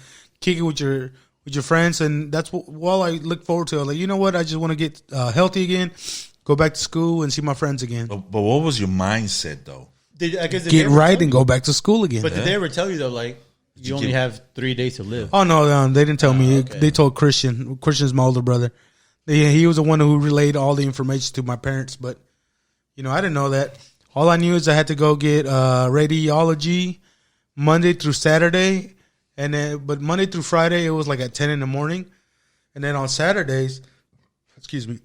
kick it with your friends, and that's what I look forward to. Like, you know what? I just want to get healthy again, go back to school, and see my friends again. But what was your mindset though? Did they Get ever right tell and you? go back to school again. But did they ever tell you though, like you only have 3 days to live? Oh no, they didn't tell me. okay. They told Christian. Christian's my older brother. He was the one who relayed all the information to my parents. But you know, I didn't know that. All I knew is I had to go get radiology Monday through Saturday, and then but Monday through Friday it was like at 10 in the morning, and then on Saturdays, excuse me,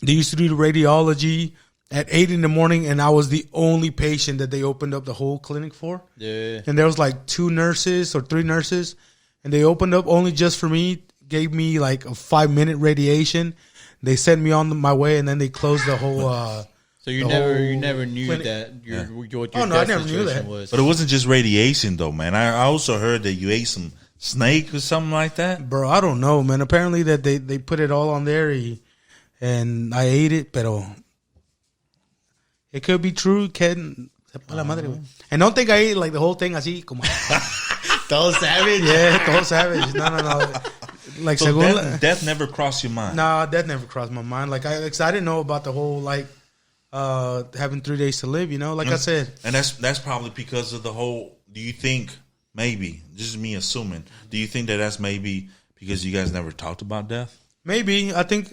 they used to do the radiology at 8 in the morning, and I was the only patient that they opened up the whole clinic for. Yeah. And there was like 2 nurses or 3 nurses, and they opened up only just for me, gave me like a 5-minute radiation. They sent me on my way, and then they closed the whole. So you the never whole knew clinic. that what your Oh, no, I death never knew situation that. was. But it wasn't just radiation though, man. I also heard that you ate some snake or something like that. Bro, I don't know, man. Apparently that they put it all on there, and I ate it, pero it could be true. Can la madre, güey. And don't think I ate like the whole thing así como. Todo savage. Yeah, todo savage. No. Like So según death never crossed your mind. nah, that never crossed my mind. Like I didn't know about the whole having 3 days to live. You know, like I said, And that's probably because of the whole do you think maybe, this is me assuming, do you think that that's maybe because you guys never talked about death? Maybe. I think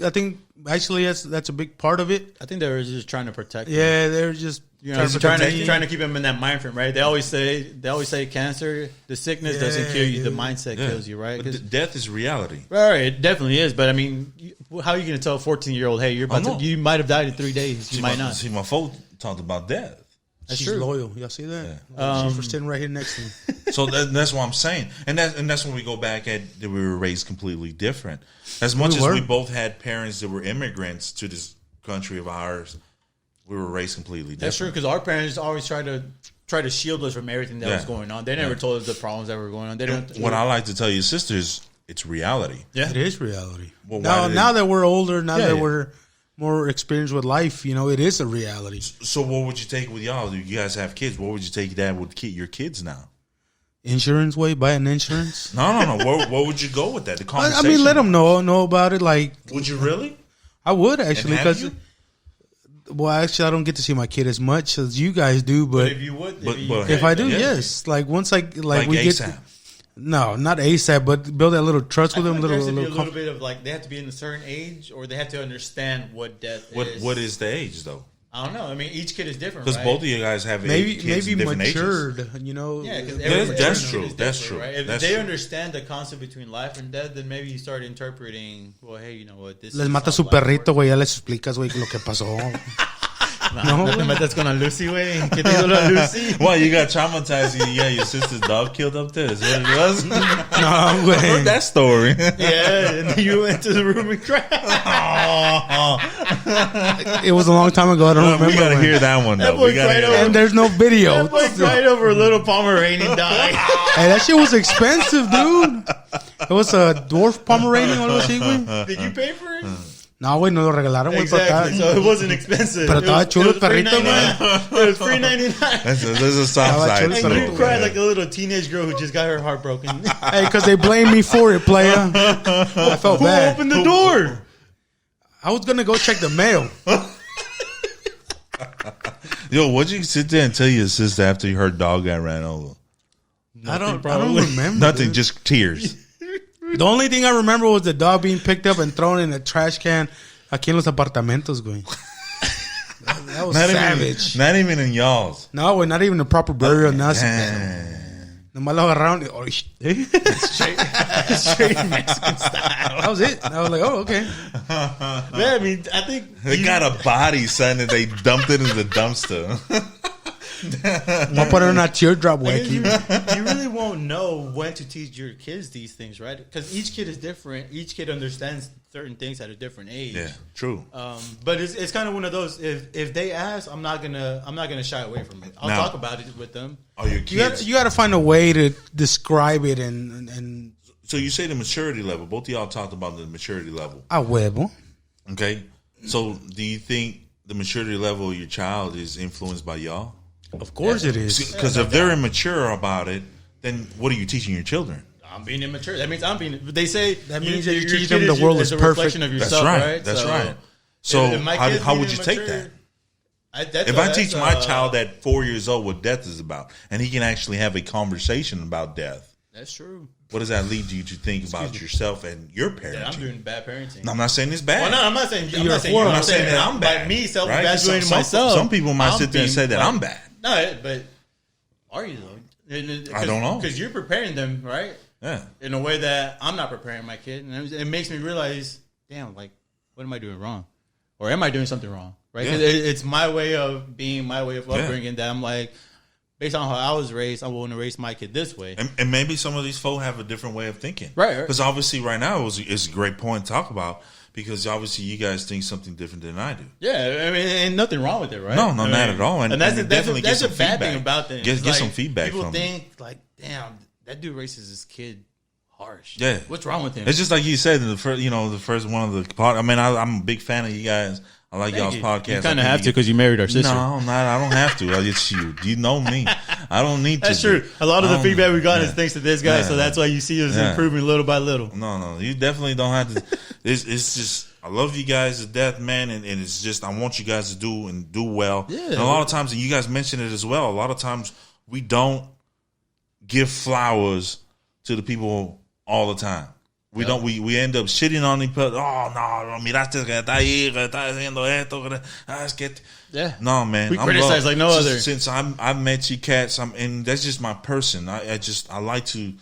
actually that's a big part of it. I think they were just trying to protect him. Yeah, they're just trying to keep him in that mind frame, right? They always say cancer, the sickness doesn't kill you, the mindset kills you, right? But death is reality. Right, it definitely is. But I mean, how are you going to tell a 14-year-old, hey, you might have died in 3 days, you might not? See, my folks talked about death. She's true. loyal. Y'all see that? She's sitting right here next to me. So that's what I'm saying, and that's when we go back at that we were raised completely different. As much as we both had parents that were immigrants to this country of ours, we were raised completely different. That's true, because our parents always try to shield us from everything that was going on. They never told us the problems that were going on. They don't. What I like to tell your sisters, it's reality. Yeah, it is reality. Well, now that we're older, that we're more experienced with life, it is a reality. So what would you take with y'all? Do you guys have kids? What would you take that with your kids now? Insurance way, buy an insurance. No. What would you go with that? The conversation. I mean, let them know about it. Like, would you really? I would actually, because actually, I don't get to see my kid as much as you guys do. But if you would, if I do, yes. Like once we ASAP. get. No, not ASAP, but build that little trust with them. There has to be a little bit of they have to be in a certain age, or they have to understand what death is. What is the age though? I don't know. I mean, each kid is different. Because both of you guys have maybe different matured. Ages. Yeah, because that's true. That's true. Right? If that's they true. understand the concept between life and death, then maybe you start interpreting. Well, hey, you know what? This les mata su perrito, güey. Ya les explicas, güey, lo que pasó. No te metas con a Lucy, güey. ¿Qué te hizo la Lucy? What, you got traumatized? Your sister's dog killed up there. Is what it was? No, I güey. heard that story. Yeah, and then you went to the room and cried. It was a long time ago. I don't remember. We gotta hear that one though. We gotta hear that. And there's no video. That boy cried over a little Pomeranian dying. Hey, that shit was expensive, dude. It was a dwarf Pomeranian or algo así, güey. Did you pay for it? No, güey, nos lo regalaron, güey. Exactly, so it wasn't expensive. Pero estaba chulo el perrito, güey. It was $3.99. That's a soft side. chulo el And perrito. you cried like a little teenage girl who just got her heart broken. Hey, because they blamed me for it, playa. I felt Who bad. opened the door? I was going to go check the mail. Yo, what'd you sit there and tell your sister after her dog got ran over? I don't probably. remember. Nothing, dude. just tears. The only thing I remember was the dog being picked up and thrown in a trash can aquí en los apartamentos, güey. That was savage. Not even in y'all's. No, güey, not even a proper burial. Nothing. Damn. Nomás lo agarraron. Oh, Straight Mexican style. that was it. I was like, oh, okay. Yeah, I mean, I think They got a body, son, and they dumped it in the dumpster. I'll put it on a teardrop, you wacky. really won't know when to teach your kids these things, right? Because each kid is different. Each kid understands certain things at a different age. Yeah, true. But it's kind of one of those. If they ask, I'm not gonna shy away from it. I'll talk about it with them. Oh, your kids. You got to find a way to describe it and So you say the maturity level. Both of y'all talked about the maturity level. a huevo. Okay. So do you think the maturity level of your child is influenced by y'all? Of course it is. Because if they're immature about it, then what are you teaching your children? I'm being immature. That means I'm being. They say That means that you your teach kid them the world is a perfect. reflection of That's yourself, right. That's right. So if my kid's how being would you take immature, that? If I teach my child at 4 years old what death is about, and he can actually have a conversation about death, that's true. what does that lead you to think about yourself and your parenting? Yeah, I'm doing bad parenting. No, I'm not saying it's bad. Well, no, I'm not saying You're I'm not saying a you. fool. I'm saying that I'm bad. By me Right? self-evaluating myself. Some people might I'm sit there and say that being- I'm bad. No, but are you though? I don't know. Because you're preparing them, right? Yeah. In a way that I'm not preparing my kid, and it makes me realize, damn, like, what am I doing wrong, or am I doing something wrong? Right? 'Cause it's my way of being, my way of upbringing. That I'm like, based on how I was raised, I want to raise my kid this way. And maybe some of these folk have a different way of thinking. Right. Because obviously right now it's a great point to talk about because obviously you guys think something different than I do. Yeah, I mean, ain't nothing wrong with it, right? No, not at all. And that's and that's definitely that's get a some bad feedback. thing about things. Get Like, some feedback people from think like, damn, that dude raises his kid harsh. Yeah. What's wrong with him? It's just like you said in the first one of the pod. I mean, I'm a big fan of you guys. I like y'all's podcast. You kind I of think have to because you married our sister. No, I'm not. I don't have to. It's you. You know me. I don't need to. That's true. A lot of the feedback we got is Yeah. thanks to this guy, so that's why you see us improving little by little. No. You definitely don't have to. It's just I love you guys to death, man, and it's just I want you guys to do well. Yeah. And a lot of times, and you guys mentioned it as well. A lot of times we don't give flowers to the people all the time. We don't. We end up shitting on each other. Oh no, miraste que está ahí, que está haciendo esto. Es que no, man. We criticize like no other. Since I've met you cats, and that's just my person. I like to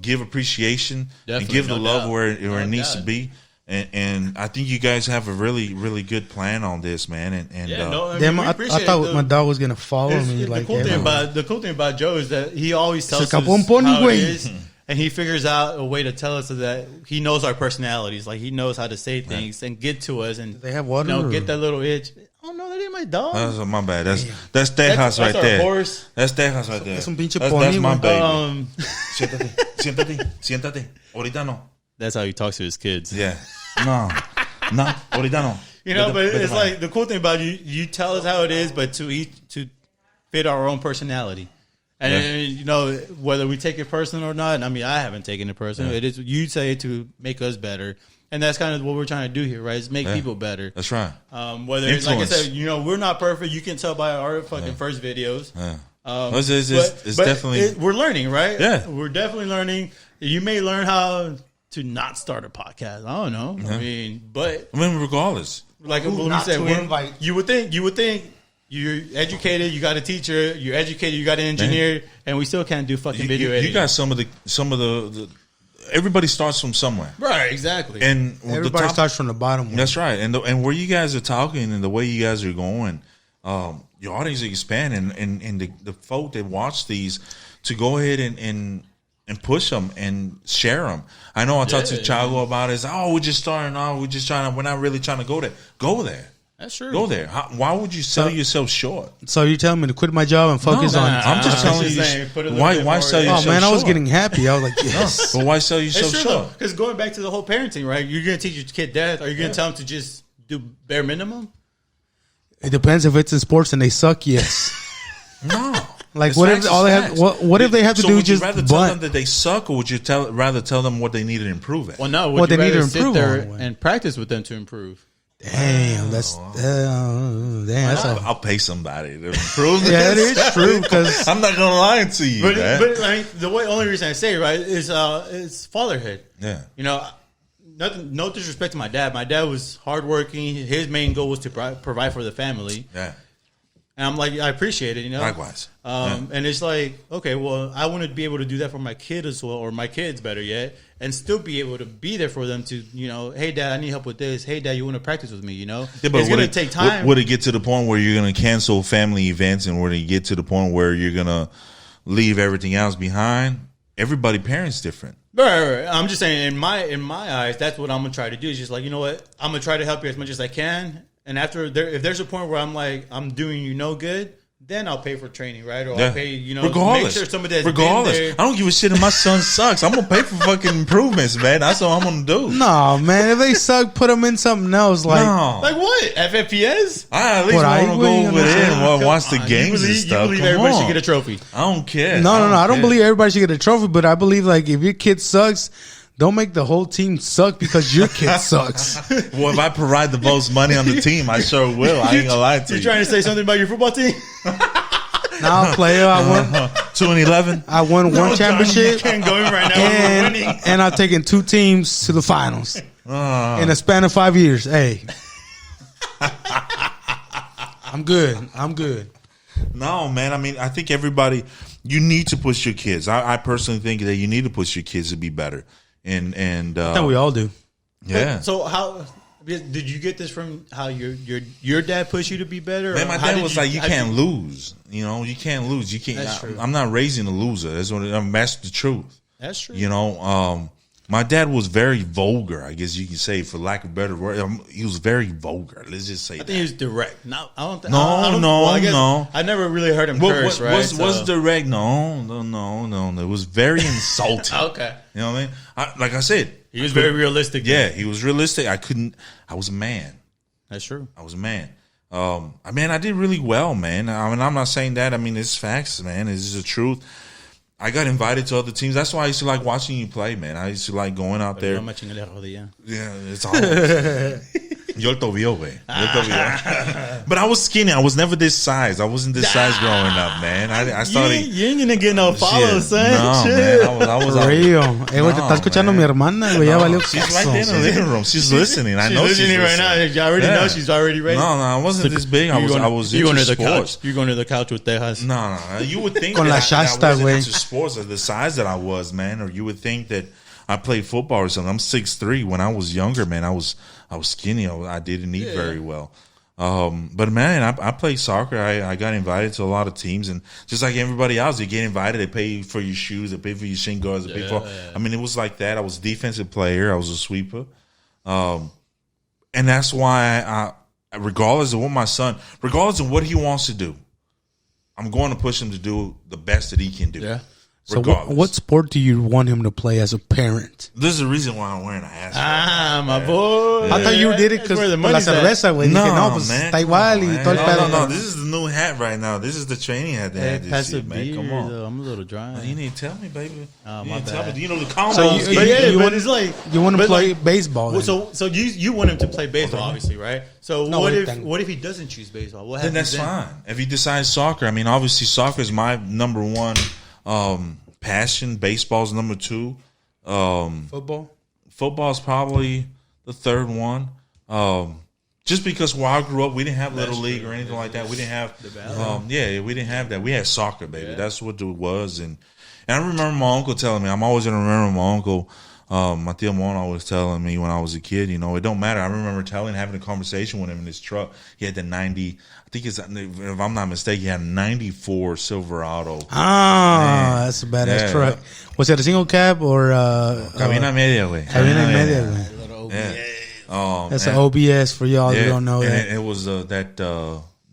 give appreciation and give the love where it needs to be. And I think you guys have a really, really good plan on this, man. I thought my dog was gonna follow me. The cool thing about Joe is that he always tells us how it is, and he figures out a way to tell us so that he knows our personalities. Like he knows how to say things and get to us, and they have water. Get that little itch. Oh no, that ain't my dog. That's my bad. That's Tejas right there. Horse. That's Tejas right there. That's un pinche that's my pony. Baby. Siéntate. Ahorita no. That's how he talks to his kids. Yeah. No. Ahorita no. You know, but it's like the cool thing about you tell us how it is, but to fit our own personality. And you know, whether we take it personal or not, I mean, I haven't taken it personal. It is you say to make us better. And that's kind of what we're trying to do here, right? Is make people better. That's right. Whether it's, like I said, you know, we're not perfect. You can tell by our fucking first videos. Yeah. It's definitely we're learning, right? Yeah, we're definitely learning. You may learn how to not start a podcast. I don't know. Yeah. I mean, regardless, like what we said, you would think you're educated. You got a teacher. You're educated. You got an engineer, and we still can't do fucking video editing. You got some of the everybody starts from somewhere, right? Exactly, and everybody starts from the bottom. That's right, and where you guys are talking and the way you guys are going, your audience is expanding, and the folk that watch these to go ahead and push them and share them. I know I talked to Chago about it. We're just starting off. We're not really trying to go there. Go there. That's true. Go there. Why would you sell yourself short? So you're telling me to quit my job and focus on? I'm just telling you. Why sell yourself short? Oh man, I was getting happy. I was like, yes. But why sell yourself short? Because going back to the whole parenting, right? You're going to teach your kid that. Are you going to tell them to just do bare minimum? It depends if it's in sports and they suck. Yes. No. Like what if all they have? What if they have to do is just would you rather tell them that they suck, or would you rather tell them what they need to improve at? Well, no. What they need to improve there and practice with them to improve. Damn, I'll pay somebody to improve. Yeah, it is true because I'm not gonna lie to you. But like the only reason I say it, right is fatherhood. Yeah, you know, no disrespect to my dad. My dad was hardworking. His main goal was to provide for the family. Yeah. And I'm like, I appreciate it, you know. Likewise. And it's like, okay, well, I want to be able to do that for my kid as well, or my kids, better yet, and still be able to be there for them to, you know, hey, Dad, I need help with this. Hey, Dad, you want to practice with me, you know? Yeah, but it's going to take time. Would it get to the point where you're going to cancel family events, and would it get to the point where you're going to leave everything else behind? Everybody parents different. Right. I'm just saying, in my eyes, that's what I'm going to try to do. Is just like, you know what? I'm going to try to help you as much as I can. And after if there's a point where I'm like, I'm doing you no good, then I'll pay for training, right? Or I'll pay, you know, regardless. Make sure somebody that's been there. I don't give a shit if my son sucks. I'm gonna pay for fucking improvements, man. That's what I'm gonna do. No, man. If they suck, put them in something else. Like what? FFPS? I at least want to go over there and watch the games and stuff. You believe everybody should get a trophy? I don't care. No. I don't believe everybody should get a trophy, but I believe like if your kid sucks, don't make the whole team suck because your kid sucks. Well, if I provide the most money on the team, I sure will. I ain't gonna lie to you. You trying to say something about your football team? Now, player, I won 2-11. I won one championship. You can't go in right now. We're winning. And I've taken 2 teams to the finals in a span of 5 years. Hey, I'm good. No, man. I mean, I think everybody. You need to push your kids. I personally think that you need to push your kids to be better. And I think we all do. Yeah. So how did you get this from? How your dad pushed you to be better? Man, my dad was like, you can't lose. You know, you can't lose. You can't. That's true. I'm not raising a loser. That's the truth. That's true. You know, my dad was very vulgar. I guess you can say, for lack of a better word, he was very vulgar. Let's just say. I think he was direct. No. I never really heard him curse. Was direct? No. It was very insulting. Okay. You know what I mean? Like I said, he was very realistic. Yeah, he was realistic. I was a man. That's true. I was a man. I did really well, man. I mean, I'm not saying that. I mean, it's facts, man. It's the truth. I got invited to other teams. That's why I used to like watching you play, man. I used to like going out there. Yeah, it's all. Yo el tobillo, güey. Yo el tobillo. But I was skinny. I was never this size. I wasn't this size growing up, man. I started. You ain't gonna get no follows, son. No, Shit. man. I was For real. Güey, te No, está escuchando man. mi hermana, güey. Ya valió She's queso. right there in the living room. She's listening. I She's know she's listening right listening. now. You already Yeah. know she's already ready. No, I wasn't this big. I was you into under the sports. couch. You going to the couch with Tejas. No. You would think Con la that I Shasta, wasn't güey. into sports at the size that I was, man. Or you would think that I played football or something. I'm 6'3". When I was younger, man, I was skinny. I didn't eat very well. But man, I played soccer. I got invited to a lot of teams, and just like everybody else, you get invited. They pay for your shoes, they pay for your shin guards, they pay for. I mean, it was like that. I was a defensive player. I was a sweeper, and that's why regardless of what my son, regardless of what he wants to do, I'm going to push him to do the best that he can do. Yeah. So what sport do you want him to play as a parent? This is the reason why I'm wearing a hat. My boy. I thought you did it That's because where the la money's at. cerveza, güey. Dije, no, pues man, está igual y todo el pedo. no. This is the new hat right now. This is the training hat they Hey, had this pass year, the man. beer, Come on. though. I'm a little dry. You need to tell me, baby. Oh, You my need to tell bad. me. You know the combos. So you- But yeah, you but want- it's like You want to but play like- baseball? Well, then. so you want him to play baseball, obviously, right? So No, what ahorita. if he doesn't choose baseball? What Then happens that's fine. If he decides soccer, I mean, obviously soccer is my number one passion. Baseball's number two. Football? Football's probably the third one. Just because where I grew up, we didn't have little league or anything like that. We didn't have, we didn't have that. We had soccer, baby. Yeah. That's what it was. And I remember my uncle telling me. I'm always gonna remember my uncle. My tío Mon always telling me when I was a kid, you know, it don't matter. I remember having a conversation with him in his truck. He had the 90, I think it's, if I'm not mistaken, he had a 94 Silverado. That's a badass Yeah. truck. Was it a single cab or Cabina media, güey. cabina y media, güey? Yeah. That's an OBS for y'all who don't know and that. it was that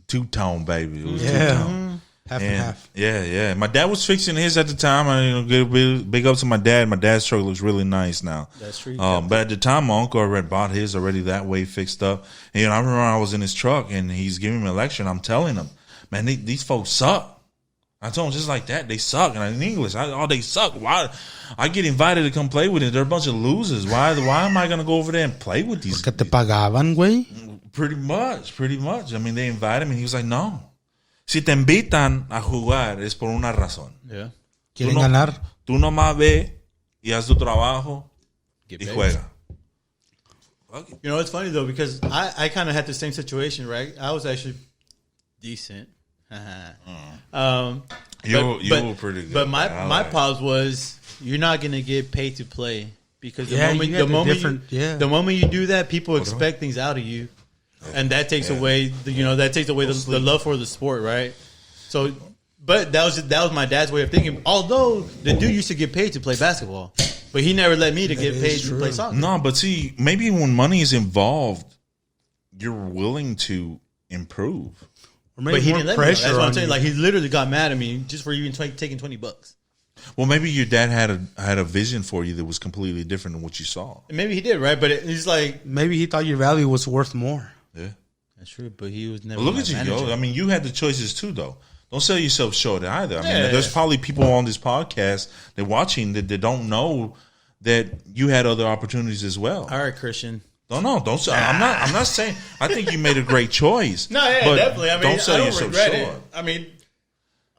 two-tone, baby. It was Yeah. two-tone. Half and half. Yeah. My dad was fixing his at the time. I give big up to my dad. My dad's truck looks really nice now. That's true. But at the time, my uncle already bought his already that way fixed up. And I remember I was in his truck and he's giving me a lecture. And I'm telling him, man, these folks suck. I told him just like that, they suck. And in English, they suck. Why? I get invited to come play with them. They're a bunch of losers. Why am I going to go over there and play with these? Que te pagaban, güey. Pretty much. I mean, they invited me. He was like, no. Si te invitan a jugar es por una razón. Yeah. Quieren ganar. Tú nomás ve y haz tu trabajo Get y paid. juega. You know, it's funny though because I kind of had the same situation, right? I was actually decent. You were pretty good. But my I like pause was you're not gonna get paid to play because Yeah, you got the moment you do that, people expect things out of you, and that takes away the love for the sport, right? So, but that was my dad's way of thinking. Although the dude used to get paid to play basketball, but he never let me to get paid to play soccer. No, but see, maybe when money is involved, you're willing to improve. Or But maybe he more didn't let me. pressure That's what I'm on saying. you. Like he literally got mad at me just for even taking $20. Well, maybe your dad had a vision for you that was completely different than what you saw. And maybe he did, right? But he's like, Maybe he thought your value was worth more. Yeah. that's true. But he was never. Well, look my at you, manager. yo. I mean, you had the choices too, though. Don't sell yourself short either. I mean, Yeah. there's probably people on this podcast that watching that don't know that you had other opportunities as well. All right, Christian. Don't sell. I'm not saying. I think you made a great choice. No, yeah, but definitely. I mean, don't sell I don't yourself regret short. it. I mean,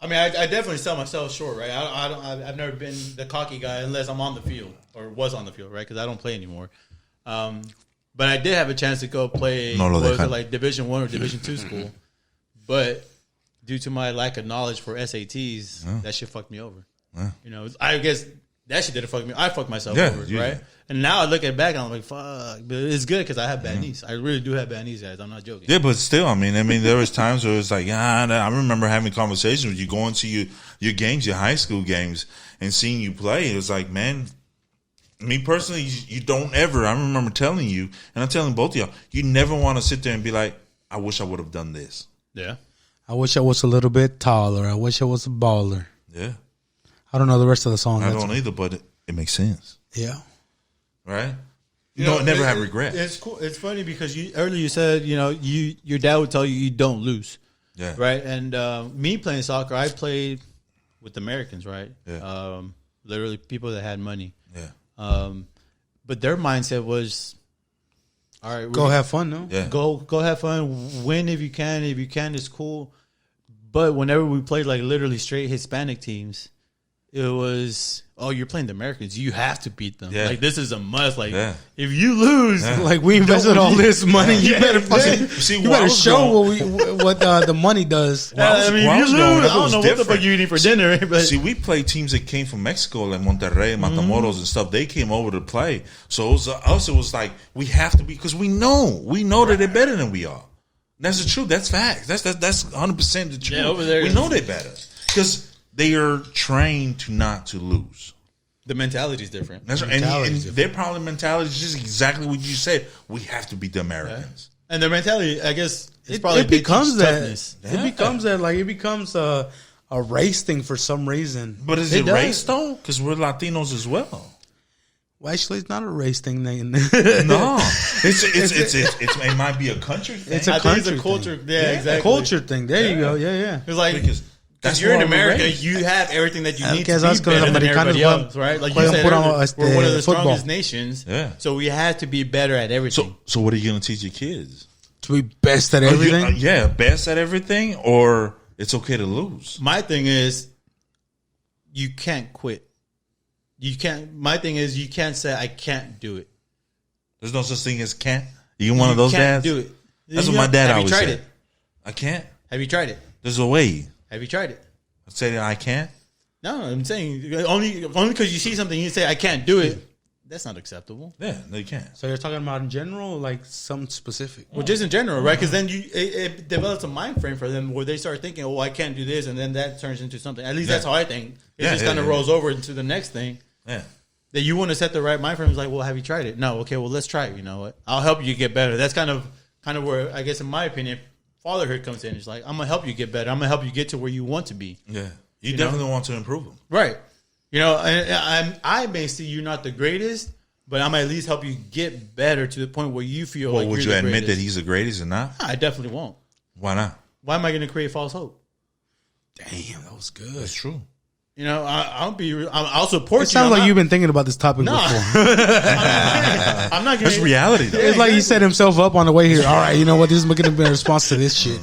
I definitely sell myself short, right? I've never been the cocky guy unless I'm on the field or was on the field, right? Because I don't play anymore. But I did have a chance to go play like Division 1 or Division 2 school, but due to my lack of knowledge for SATs, that shit fucked me over. You know, I guess that shit didn't fuck me. I fucked myself over, right? And now I look at it back and I'm like, fuck. But it's good because I have bad knees. I really do have bad knees, guys. I'm not joking. Yeah, but still, I mean, there was times where it's like, I remember having conversations with you, going to your games, your high school games, and seeing you play. It was like, man, me personally, you don't ever. I remember telling you, and I'm telling both of y'all, you never want to sit there and be like, I wish I would have done this. Yeah. I wish I was a little bit taller. I wish I was a baller. Yeah, I don't know the rest of the song. I don't either, but it makes sense, Yeah. right? You don't never have regret. It's cool. It's funny because earlier you said your dad would tell you don't lose, Yeah, right? And me playing soccer, I played with Americans, right? Yeah. Literally people that had money. Yeah. But their mindset was, all right, Go have fun, no? Yeah. go have fun, win if you can. If you can, it's cool. But whenever we played like literally straight Hispanic teams, it was, oh, you're playing the Americans. You have to beat them. Yeah. Like, this is a must. Like, Yeah. if you lose, Like, we invested all this money. You better fucking, See, you where I better was show going- what the money does. Where I was- I mean, where I if was you going, lose, that I don't was know what the fuck different. you're eating for dinner. But See, we played teams that came from Mexico, like Monterrey, Matamoros, and stuff. They came over to play. So it was, us, it was like we have to be, because we know that they're better than we are. That's the truth. That's facts. That's 100% the truth. Yeah, over there we is- know they're better because they are trained not to lose. the mentality is different. That's right. And their probably mentality is just exactly what you said. We have to beat the Americans. And their mentality, I guess, it's probably It becomes they teach that. toughness. It becomes that. Like, it becomes a race thing for some reason. But is It it does. race though? Because we're Latinos as well. Well, actually, it's not a race thing. Then. No, it might be a country thing. It's a I think it's a country culture. thing. Yeah, exactly. Culture thing. There you go. Yeah, yeah. It's like, Because because you're in why we're America, raised. you have everything that you need que to sabes be que los better than americanos everybody juegan- else, right? Like you juegan said puro, earlier, we're one of the football. strongest nations. Yeah. So we had to be better at everything. So what are you going to teach your kids? To be best at Are you- everything. yeah, best at everything, or it's okay to lose. My thing is, you can't quit. You can't. My thing is, you can't say I can't do it. There's no such thing as can't. You one of those can't dads? do it. That's what my dad Have always you tried said. it? I can't. Have you tried it? There's a way. Have you tried it? I say that I can't. No, I'm saying only because you see something you say I can't do it. That's not acceptable. Yeah, no, you can't. So you're talking about in general, or like something specific. Well, just in general, right? Because then it develops a mind frame for them where they start thinking, "Oh, I can't do this," and then that turns into something. At least that's how I think. It just kind of rolls over into the next thing. Yeah. That you want to set the right mind frame. It's like, well, have you tried it? No. Okay, well, let's try it. You know what? I'll help you get better. That's kind of where I guess, in my opinion, fatherhood comes in. It's like, I'm gonna help you get better. I'm gonna help you get to where you want to be. Yeah. You definitely want to improve them. Right. You know, and I may see you're not the greatest, but I'm at least help you get better to the point where you feel Well, like would you're you the admit greatest. that he's the greatest or not? I definitely won't. Why not? Why am I going to create false hope? Damn, that was good. That's true. You know, I'll support you. It sounds I'm like not- you've been thinking about this topic No. before. I'm not That's going reality, though. It's like he set himself up on the way here. All right, you know what? This is going to be a response to this shit.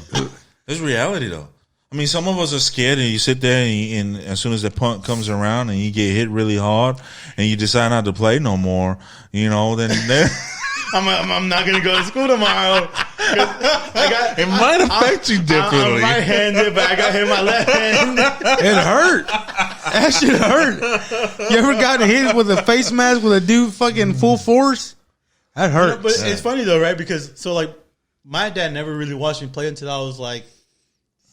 It's reality, though. I mean, some of us are scared, and you sit there, and as soon as the punt comes around, and you get hit really hard, and you decide not to play no more, you know, then I'm not going to go to school tomorrow. it might affect you I'm differently. right-handed, but I got hit in my left hand. It hurt. That shit hurt. You ever gotten hit with a face mask with a dude fucking full force? That hurt. But it's funny though, right? Because my dad never really watched me play until I was like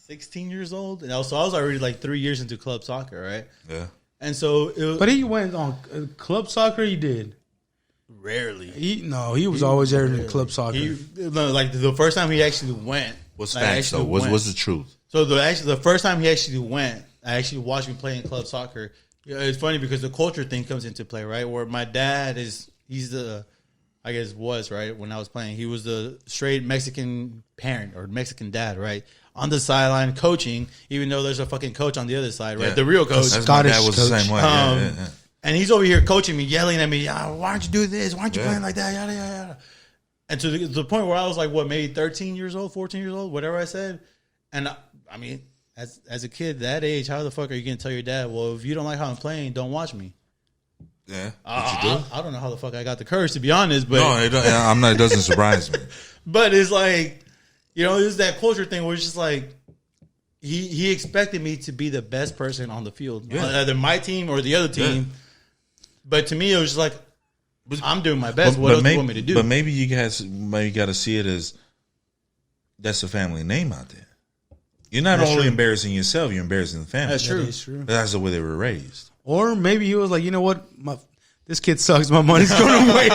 16 years old, and so I was already like 3 years into club soccer, right? Yeah. And so it was But he went on club soccer. He did. rarely. He was always there in club soccer. Like the first time he actually went. What's like, facts, though? actually What's went. the truth? So the first time he actually went, I actually watched him play in club soccer. Yeah, it's funny because the culture thing comes into play, right? Where my dad he's the, I guess was, right, when I was playing. He was the straight Mexican parent or Mexican dad, right? On the sideline coaching, even though there's a fucking coach on the other side, right? Yeah. The real coach. That's my dad Scottish was the same way. Um, And he's over here coaching me, yelling at me, why don't you do this? Why aren't you playing like that? Yada, yada, yada. And to the point where I was like, what, maybe 13 years old, 14 years old, whatever I said. And I mean, as a kid that age, how the fuck are you going to tell your dad, well, if you don't like how I'm playing, don't watch me? Yeah. What you do? I don't know how the fuck I got the courage, to be honest. But No, I'm not. It doesn't surprise me. but it's like, you know, it's that culture thing where it's just like, he expected me to be the best person on the field, either my team or the other team. Yeah. But to me, it was just like, I'm doing my best. What else do you want me to do? But maybe you guys got to see it as that's a family name out there. You're not only embarrassing yourself, you're embarrassing the family. That's true. That is true. That's the way they were raised. Or maybe he was like, you know what? This kid sucks. My money's going to waste.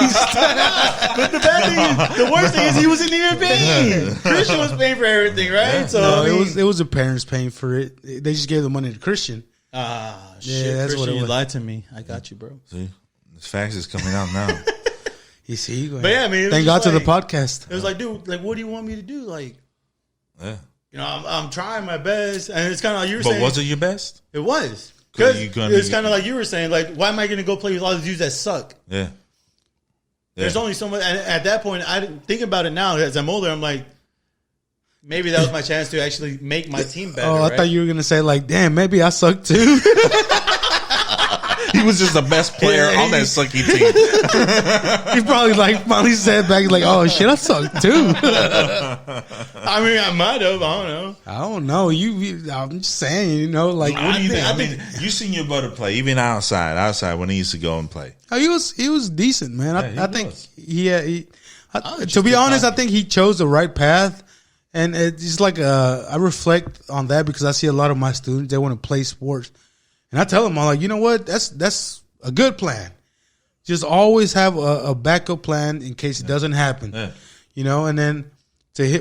But the bad thing is, the worst thing is he wasn't even paying. Christian was paying for everything, right? So No, I mean, it was the parents paying for it. They just gave the money to Christian. shit, that's Christian, what it you was. lied to me. I got you, bro. See, the facts is coming out now. You see? But yeah, I mean, it was thank God just to the like- podcast. It was like, dude, like, what do you want me to do? Like, Yeah. you know, I'm trying my best, and it's kind of like you were But saying. was it your best? It was. 'Cause Because you gonna it's be- kind of like you were saying, like, why am I going to go play with all the dudes that suck? Yeah. There's only so much. And at that point, I didn't think about it now. As I'm older, I'm like, maybe that was my chance to actually make my team better. I thought you were gonna say like, damn, maybe I suck too. He was just the best player on that sucky team. He probably like finally said back like, oh shit, I suck too. I mean, I might have. I don't know. I don't know. I'm just saying, you know, like What do you think? I mean, you seen your brother play, even outside when he used to go and play. he was decent, man. I think was. to be honest, I think he chose the right path. And it's just like I reflect on that because I see a lot of my students, they want to play sports. And I tell them, I'm like, you know what? That's a good plan. Just always have a backup plan in case it doesn't happen. Yeah. You know, and then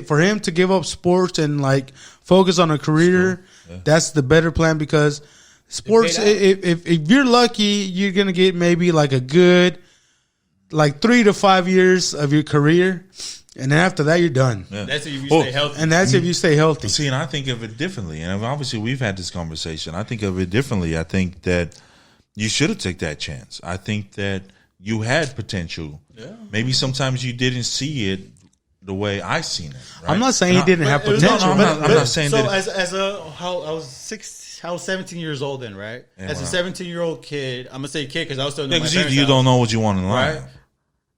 for him to give up sports and like focus on a career, that's the better plan because sports, if you're lucky, you're going to get maybe like a good like 3 to 5 years of your career. And then after that, you're done. Yeah. That's if you stay healthy. And that's if you stay healthy. See, and I think of it differently. And obviously, we've had this conversation. I think of it differently. I think that you should have taken that chance. I think that you had potential. Yeah. Maybe sometimes you didn't see it the way I seen it. Right? I'm not saying he didn't have potential. I'm not saying so that. I was 17 years old then, right? As a 17-year-old kid, I'm gonna say kid because I was still in my Because parents' you house, don't know what you want in life. right?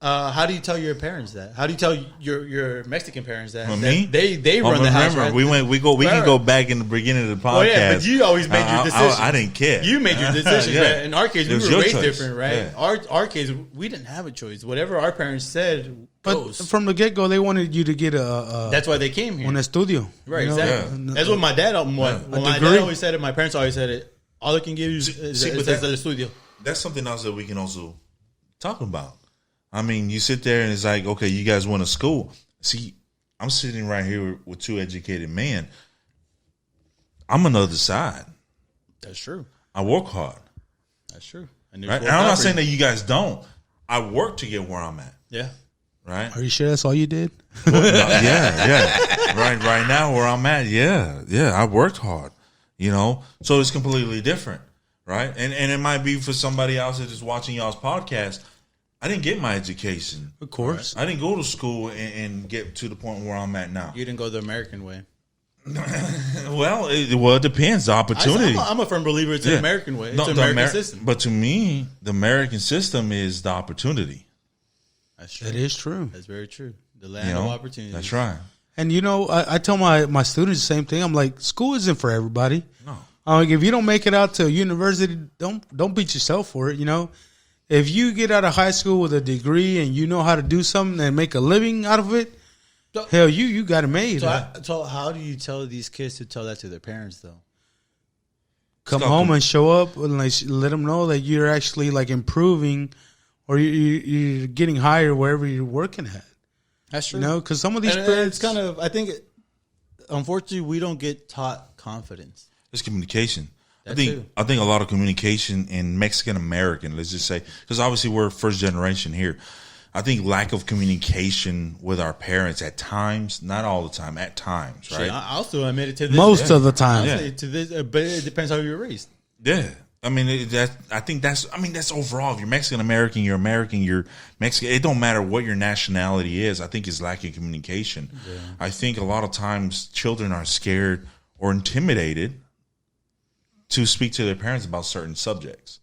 How do you tell your parents that? How do you tell your Mexican parents that? Well, that me? They run the house. Right? We can go back in the beginning of the podcast. Oh yeah, but you always made your decisions. I didn't care. You made your decisions. Yeah. Right? In our case, It we was were your raised choice. different, right? Yeah. Our case, we didn't have a choice. Whatever our parents said But goes. from the get go, they wanted you to get a That's why they came here. un estudio. Right, you know? exactly. Yeah. That's what my dad. My degree. dad always said it. My parents always said it. All they can give you is but the studio. That's something else that we can also talk about. I mean, you sit there and it's like, okay, you guys went to school. See, I'm sitting right here with two educated men. I'm on the other side. That's true. I work hard. That's true. Right? And I'm not saying that you guys don't. I work to get where I'm at. Yeah. Right? Are you sure that's all you did? Yeah. Right now where I'm at, yeah. I worked hard. You know? So it's completely different. Right? And it might be for somebody else that is watching y'all's podcast. I didn't get my education. Of course. Right? I didn't go to school and get to the point where I'm at now. You didn't go the American way. Well, it depends. The opportunity. I'm a firm believer it's an American way. It's No, an the American system. But to me, the American system is the opportunity. That's true. That is true. That's very true. The land You know? of opportunity. That's right. And you know, I tell my students the same thing. I'm like, school isn't for everybody. No. Like, if you don't make it out to university, don't beat yourself for it. You know, if you get out of high school with a degree and you know how to do something and make a living out of it, hell, you got it made. So how do you tell these kids to tell that to their parents, though? Come home and show up and like let them know that you're actually like improving, or you're getting higher wherever you're working at. That's true. You know, because some of these And parents, it's kind of, I think, unfortunately, we don't get taught confidence. It's communication. That too. I think a lot of communication in Mexican American, let's just say, because obviously we're first generation here. I think lack of communication with our parents at times, not all the time, at times, right? Shit, I'll still admit it to this. most of the time. I'll say to this, but it depends how you were raised. Yeah. I mean, that's overall. If you're Mexican American, you're American, you're Mexican. It don't matter what your nationality is. I think it's lacking communication. Yeah. I think a lot of times children are scared or intimidated to speak to their parents about certain subjects.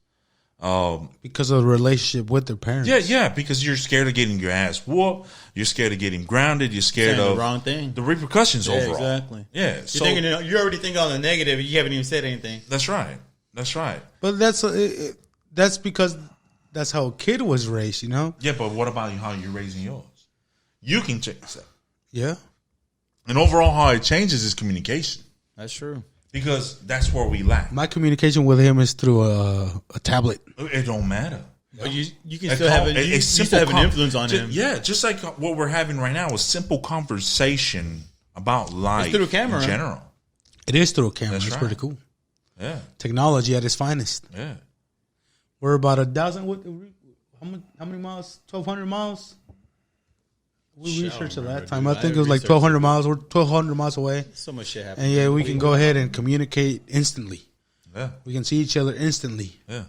Because of the relationship with their parents. Yeah, because you're scared of getting your ass whooped. You're scared of getting grounded. You're scared Saying of the wrong thing. the repercussions overall. Exactly. Yeah, You're already thinking on the negative. You haven't even said anything. That's right. That's right. But that's because that's how a kid was raised, you know? Yeah, but what about how you're raising yours? You can change that. Yeah. And overall, how it changes is communication. That's true. Because that's where we lack. My communication with him is through a tablet. It don't matter. But you can still have an influence on him. Yeah, just like what we're having right now, a simple conversation about life It's through a camera. in general. It is through a camera. That's It's right. pretty cool. Yeah, Technology at its finest. yeah. We're about 1,000. How many miles? 1,200 miles. We researched it last time. I think it was like 1,200 miles. We're 1,200 miles away. So much shit happens. And yeah, we can go ahead and communicate instantly. Yeah, We can see each other instantly. yeah.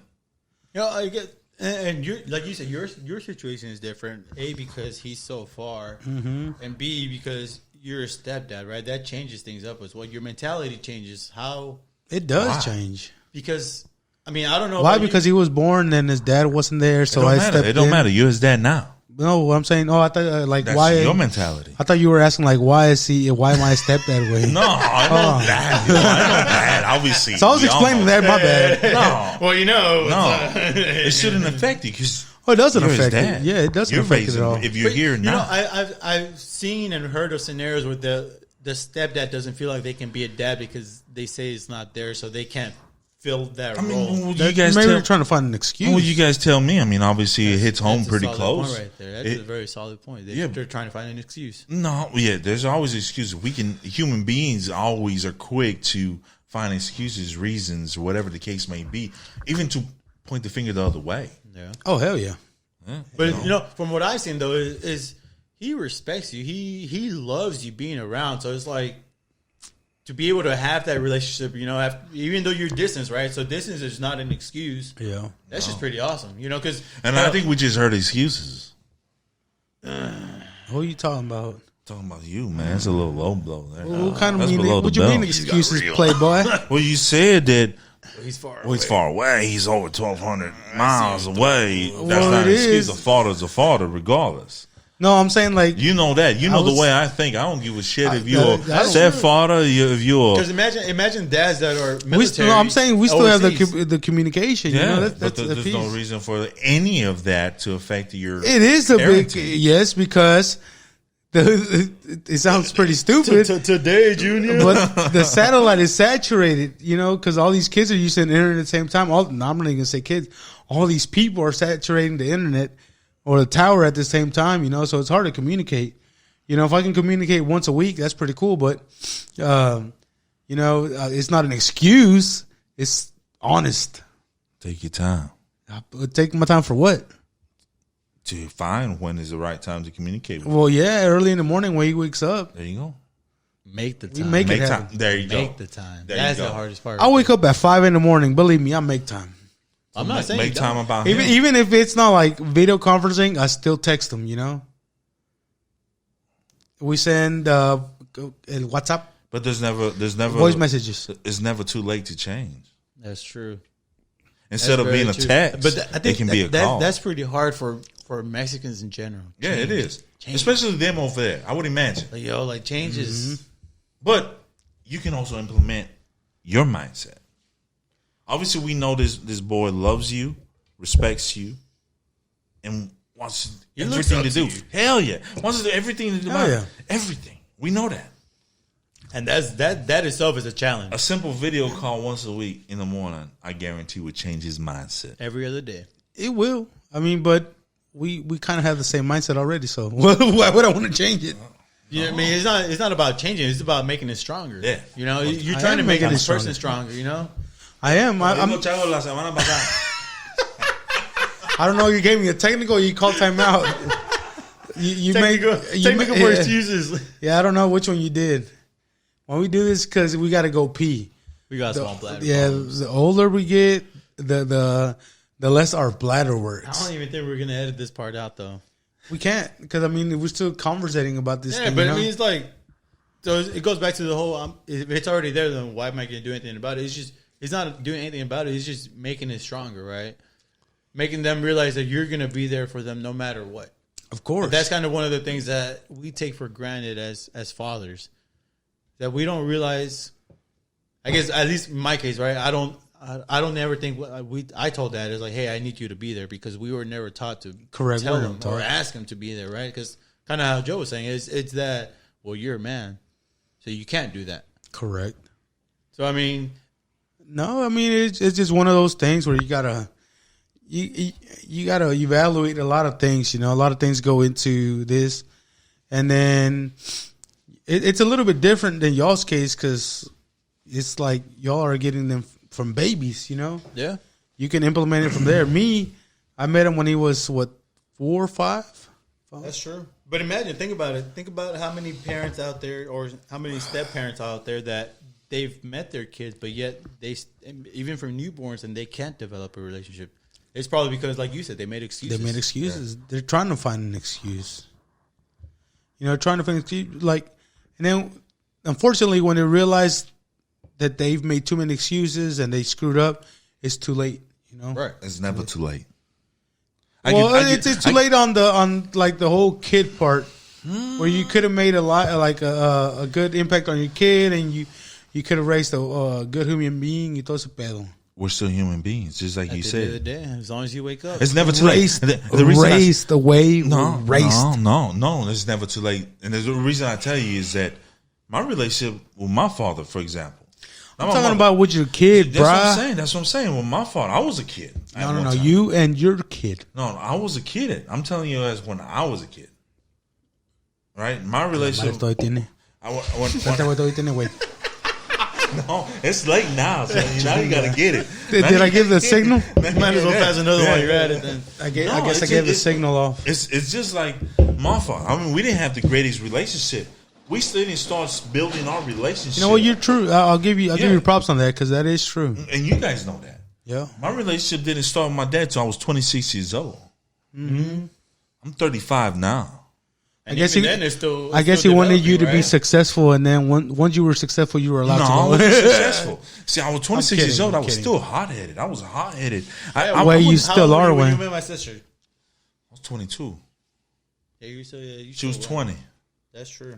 You know, I get And you're, like you said, your situation is different. A, because he's so far, and B, because you're a stepdad, right? That changes things up as well. Your mentality changes. How It does change. because I mean I don't know Why? about you. Because he was born and his dad wasn't there, so I stepped It don't in. matter. You're his dad now. No, what I'm saying. Oh, I thought like That's why? your mentality. I thought you were asking like why is he? Why am I a stepdad way? No, I know that. You know, I know that. Obviously, So I was we all explaining know that. My bad. No, Well, you know, no, it shouldn't affect you because Oh, it doesn't you're his affect dad. it. Yeah, it doesn't You're affect it raising at all. him. If you're here you know, now, I've seen and heard of scenarios where the stepdad doesn't feel like they can be a dad because they say it's not there, so they can't fill that I role. mean, what That- you guys maybe tell? they're trying to find an excuse. What would you guys tell me? I mean, obviously, it hits home That's a pretty solid close. point right there. That's a very solid point. They're trying to find an excuse. No, yeah, there's always excuses. Human beings always are quick to find excuses, reasons, whatever the case may be, even to point the finger the other way. Yeah. Oh hell yeah. But you know, from what I've seen though, is he respects you. He loves you being around. So it's like to be able to have that relationship. You know, even though you're distance, right? So distance is not an excuse. Yeah. That's just pretty awesome. You know, because I think we just heard excuses. Who are you talking about? Talking about you, man. It's a little low blow there. What kind of That's mean? below the What you mean belt. excuses, Playboy? Well, you said that he's far. he's far away. He's over 1,200 miles away. That's Well, not it an excuse. is. A father's a father, regardless. No, I'm saying like You know that. You know was- the way I think. I don't give a shit if I you're don't- a stepfather, if you're Because imagine dads that are we military. still. No, I'm saying we still have overseas. the communication. yeah, You know, but that's a there's piece. no reason for any of that to affect your. It is a big parenting. yes because it sounds pretty stupid. Today, Junior. But the satellite is saturated, you know, because all these kids are using the internet at the same time. I'm not even gonna say kids. All these people are saturating the internet or the tower at the same time, you know. So it's hard to communicate. You know, if I can communicate once a week, that's pretty cool. But you know, it's not an excuse. It's honest. Take your time I take my time for what? to find when is the right time to communicate with. Well, yeah, early in the morning when he wakes up. There you go. Make the We time. make it Make happen. time. There you go. Make the time. There you That's go. the hardest part. I wake up at 5 in the morning. Believe me, I make time. I'm not saying Make you time don't. about Even him. even if it's not like video conferencing, I still text them. You know, we send WhatsApp But there's never voice messages. It's never too late to change. That's true. Instead That's of being very a true. text, but I think it can be a call. That's pretty hard for Mexicans in general. Yeah, it is. Change. Especially them over there. I would imagine. Like changes. But you can also implement your mindset. Obviously, we know this boy loves you, respects you, and wants He looks everything up to do. to you. Hell yeah. Wants to do everything to do. Hell yeah. Everything. We know that. And that itself is a challenge. A simple video call once a week in the morning, I guarantee would change his mindset. Every other day. It will. I mean, but we kind of have the same mindset already. So why would I want to change it? You know what I mean? It's not about changing. It's about making it stronger. Yeah. You know, you're I trying to am make making this it person stronger. You know. I am. I don't know. You gave me a technical. You called timeout. You Technical make for excuses. Yeah, I don't know which one you did. When we do this, because we got to go pee. We got small bladder. Yeah, problems. the older we get, the less our bladder I works. don't even think we're gonna edit this part out though. We can't because I mean we're still conversating about this. Yeah, thing, but you know? I mean, it's like, so it goes back to the whole. If it's already there, then why am I going to do anything about it? It's not doing anything about it. It's just making it stronger, right? Making them realize that you're going to be there for them no matter what. of course, But that's kind of one of the things that we take for granted as fathers, that we don't realize. I guess at least in my case, right? I don't ever think I told Dad is like, hey, I need you to be there because we were never taught to Correct, tell we're him not taught. or ask him to be there, right? Because kind of how Joe was saying, it's that, well, you're a man, so you can't do that. correct. So I No, it's just one of those things where you gotta evaluate a lot of things. You know, a lot of things go into this, and then it's a little bit different than y'all's case because it's like y'all are getting them from babies. You know, yeah, you can implement it from there. Me, I met him when he was 4 or 5. that's true. But imagine, think about it. Think about how many parents out there, or how many step parents out there that they've met their kids, but yet they even from newborns, and they can't develop a relationship. It's probably because, like you said, they made excuses. They made excuses. Yeah. They're trying to find an excuse. You know, trying to find an excuse. Like, and then, unfortunately, when they realize that they've made too many excuses and they screwed up, it's too late. You know, right? It's never too late. It's too late on the whole kid part, where you could have made a good impact on your kid, and you could have raised a good human being. Y todo ese pedo. We're still human beings, just like you said. At the end of the day, as long as you wake up, it's never too late. No, it's never too late. And the reason I tell you is that my relationship with my father, for example. I'm talking about with your kid, bro. That's what I'm saying. With my father, I was a kid. No. You and your kid. No, I was a kid. I'm telling you, as when I was a kid. Right? My relationship. No, it's late now, so now you gotta get it. Did I give the signal? Might as well pass another one. You're at it then. I guess I gave the signal off. It's just like my father. I mean, we didn't have the greatest relationship. We still didn't start building our relationship. You know what? You're true. I'll give you props on that because that is true. And you guys know that. Yeah. My relationship didn't start with my dad until I was 26 years old. Mm-hmm. I'm 35 now. I guess he wanted you to be successful, and then once you were successful, you were allowed to go. I wasn't successful. See, I was 26 years old. I was still hot-headed. I was hot-headed. You still are, when you met my sister? I was 22. Yeah, she was 20. That's true.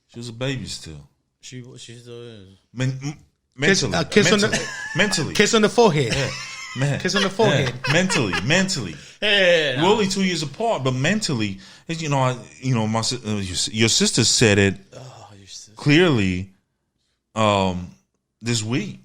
She was a baby still. She still is. Mentally. Mentally. Kiss on the forehead. Yeah. Man. Kiss on the forehead. Yeah. Mentally. Hey, we're only 2 years apart, but mentally, your sister said it clearly this week.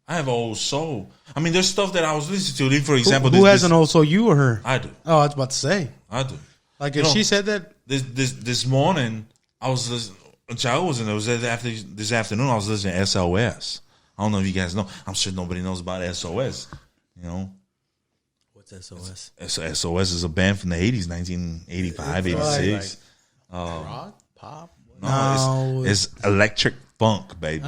I have an old soul. I mean, there's stuff that I was listening to. For example, who has an old soul? You or her? I do. Oh, I was about to say. I do. Like if she said that this morning, I was listening. Child wasn't. It was after this afternoon. I was listening to SOS. I don't know if you guys know. I'm sure nobody knows about SOS. You know. What's SOS? SOS is a band from the 80s, 1985, 86. Rock? Pop? No, it's electric funk, baby.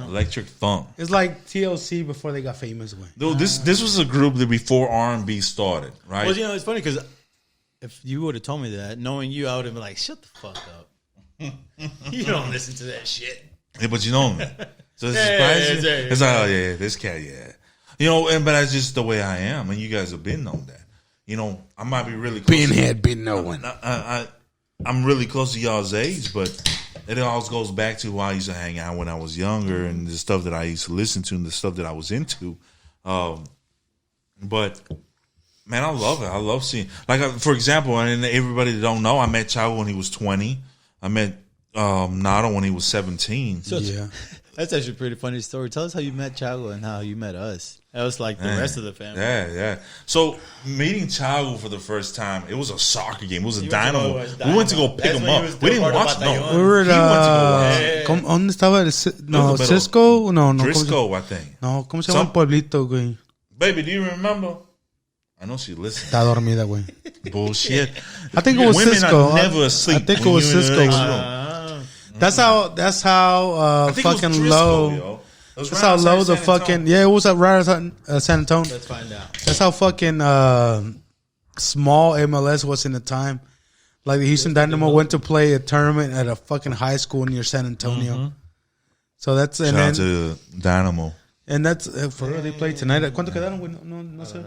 Electric funk. It's like TLC before they got famous. Dude, this was a group that before R&B started, right? Well, it's funny because if you would have told me that, knowing you, I would have been like, shut the fuck up. You don't listen to that shit. Yeah, but you know me. So it's surprising. It's like, oh, yeah, this cat, yeah. You know, but that's just the way I am, and you guys have been on that. You know, I might be really close. Been knowing. I'm really close to y'all's age, but it always goes back to why I used to hang out when I was younger and the stuff that I used to listen to and the stuff that I was into. But man, I love it. I love seeing, like, for example, and everybody that don't know, I met Chavo when he was 20. I met Nato when he was 17. So yeah. That's actually a pretty funny story. Tell us how you met Chavo and how you met us. That was like the rest of the family. Yeah. So meeting Chavo for the first time, it was a soccer game. It was a Dynamo. We went to go pick him up. We didn't watch. No, we were at. ¿Dónde estaba? No, Cisco. No. Driscoll, I think. No, ¿cómo se llama el pueblito, güey? Baby, do you remember? I know she listened. Está dormida, güey. Bullshit. I think it was Women Cisco. Are never asleep. I think it was Cisco. That's how fucking low. That's how low the fucking it was right at San Antonio. Let's find out. That's how fucking small MLS was in the time. Like the Houston Dynamo went to play a tournament at a fucking high school near San Antonio. Mm-hmm. So that's shout out to Dynamo. And that's for real. They play tonight. ¿Cuánto quedaron? No sé. I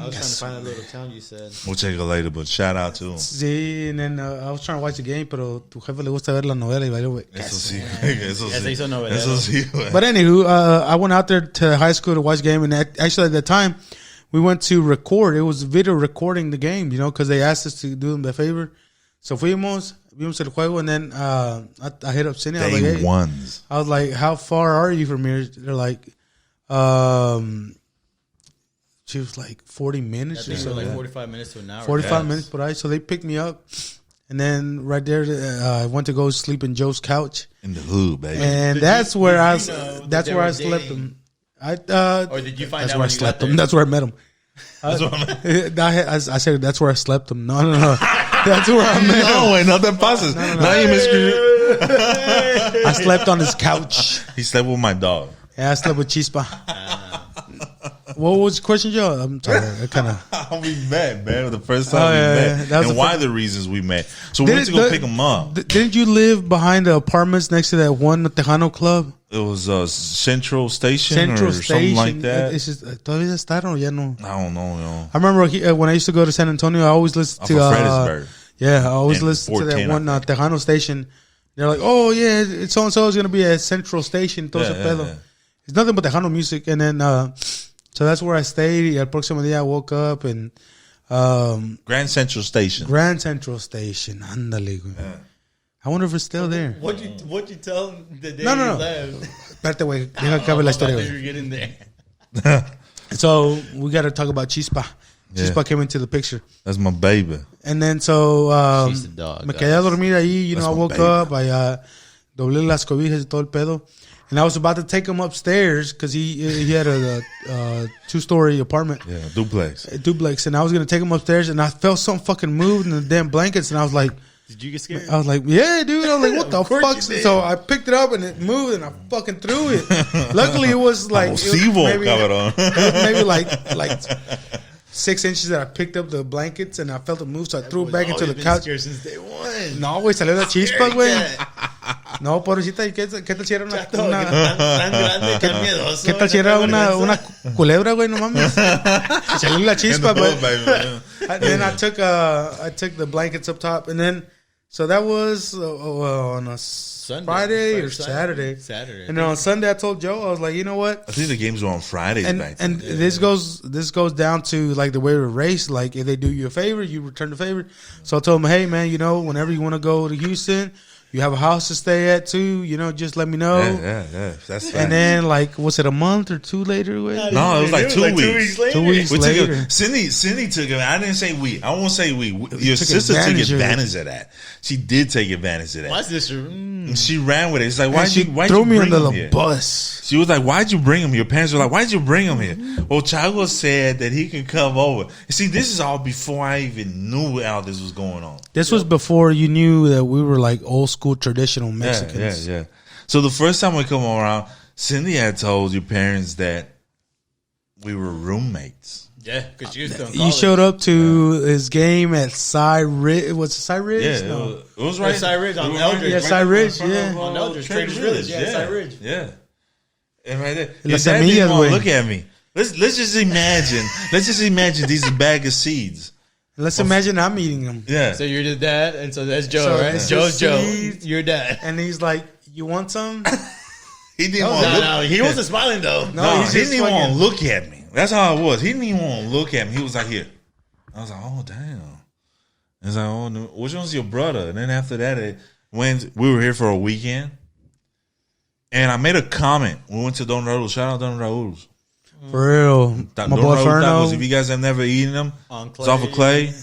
was trying to find that little town you said. We'll check it later, but shout out to him. Sí, and then I was trying to watch the game, pero tu jefe le gusta ver la novela y vaya. Eso sí. But anywho, I went out there to high school to watch the game, and actually at that time, we went to record. It was video recording the game, because they asked us to do them the favor. So vimos el juego, and then I hit up Cindy. I was like, how far are you from here? They're like, she was like 40 minutes or so. Like 45 minutes to an hour. 45 minutes, but so they picked me up, and then right there, I went to go sleep in Joe's couch in the hood, baby. And that's where I slept him. Or did you find out where I slept him? That's where I met him. I said that's where I slept him. No. That's where I met him. No, wait, nothing passes. No. I slept on his couch. He slept with my dog. Yeah, I slept with Chispa. what was the question, Joe? I'm sorry. I kind of. How we met, man. The first time Oh, we yeah, met. yeah. That was And the why the reasons we met. So we went to go pick him up. Didn't you live behind the apartments next to that one Tejano club? It was Central Station Central or Station. something like that. It's just, todavía está o ya no? I don't know, yo. I remember when I used to go to San Antonio, I always listened Off to of Fredericksburg. yeah, I always And listened to that 410, one I think. Tejano station. They're like, oh yeah, it's so and so is gonna be at Central Station. Todo ese pedo. yeah. It's nothing but Tejano music, and then so that's where I stayed. El próximo día I woke up and Grand Central Station. Grand Central Station. Ándale, güey. I wonder if it's still there. What'd you tell him the day No, no, you no. left? Espérate, güey. Deja que acabe la historia, güey. You're getting there. So we got to talk about Chispa. Yeah. Chispa came into the picture. That's my baby. And then so She's the dog, me quedé a dormir ahí. You That's know, I my woke baby. up. I doblé las cobijas y todo el pedo. And I was about to take him upstairs because he had a 2-story apartment. Yeah, duplex. A duplex. And I was going to take him upstairs. And I felt something fucking moved in the damn blankets. And I was like, Did you get scared? yeah, dude. I was like, what the course fuck? you did. So I picked it up and it moved and I fucking threw it. Luckily, it was like, maybe like 6 inches that I picked up the blankets and I felt it move. So I threw it back into the couch. Scared since day one. No, güey, salió la chispa, güey. No, pobrecita, ¿y qué tal si era una Tan grande, tan miedoso. ¿qué tal si era una culebra, güey? No mames. Salió la chispa, güey. Then I took the blankets up top, and then so that was on a Friday or Saturday. Saturday. And then on Sunday, I told Joe, I was like, you know what? I think the games were on Fridays back then. And this goes down to like the way we race. Like if they do you a favor, you return the favor. So I told him, hey man, you know, whenever you want to go to Houston, you have a house to stay at too. You know, just let me know. Yeah. That's And then like, was it a month or two later? Güey? No, it was like 2 weeks. 2 weeks We later. took Cindy took it. I didn't say we. I won't say we. Your took sister took advantage of it. advantage of that. She did take advantage of that. My sister. And she ran with it. It's like, And she why'd threw you me bring under him the here? bus. She was like, why'd you bring him? Your parents were like, why'd you bring him here? Well, Chago said that he could come over. And see, this is all before I even knew all this was going on. This was before you knew that we were like old school traditional Mexicans. Yeah. So the first time we come around, Cindy had told your parents that we were roommates. Yeah, because you still in You college. showed up to his game at Cy Ridge. Was it Cy Ridge? Yeah, No. it was right. Cy Ridge on it was Eldridge. Yeah, Cy Ridge, in front yeah. of, On Eldridge, Traders Traders Village. Yeah, Cy Ridge. Yeah. And right there. Las Your dad didn't semillas, want güey. to look at me. Let's just imagine. Let's just imagine these are a bag of seeds. Let's imagine I'm eating them. Yeah. So you're the dad, and so that's Joe, So right? it's Joe's the Joe. seeds. Your dad. And he's like, you want some? He didn't want to look. No, he wasn't smiling though. No, he's he just didn't even want to fucking- look at me. That's how it was. He didn't even want to look at me. He was like, here. I was like, oh, damn. It's like, oh, no, which one's your brother? And then after that, we were here for a weekend. And I made a comment. We went to Don Raul's. Shout out Don Raul's. For real. Don My boy Raul Ferno. tacos. If you guys have never eaten them, On it's off of Clay.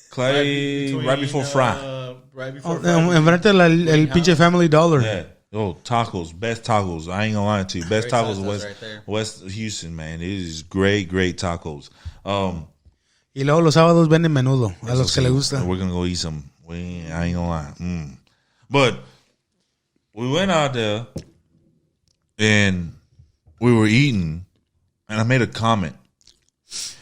Clay, between, right before Fry. Right before Oh, Fry. enfrente el pinche Family Dollar. Yeah. Oh, tacos. Best tacos. I ain't gonna lie to you. Best Great tacos in salsas West, right there. West Houston, man. It is great tacos. Y luego los sábados venden menudo. A los que le gusta. We're gonna go eat some. I ain't gonna lie. But we went out there and we were eating, and I made a comment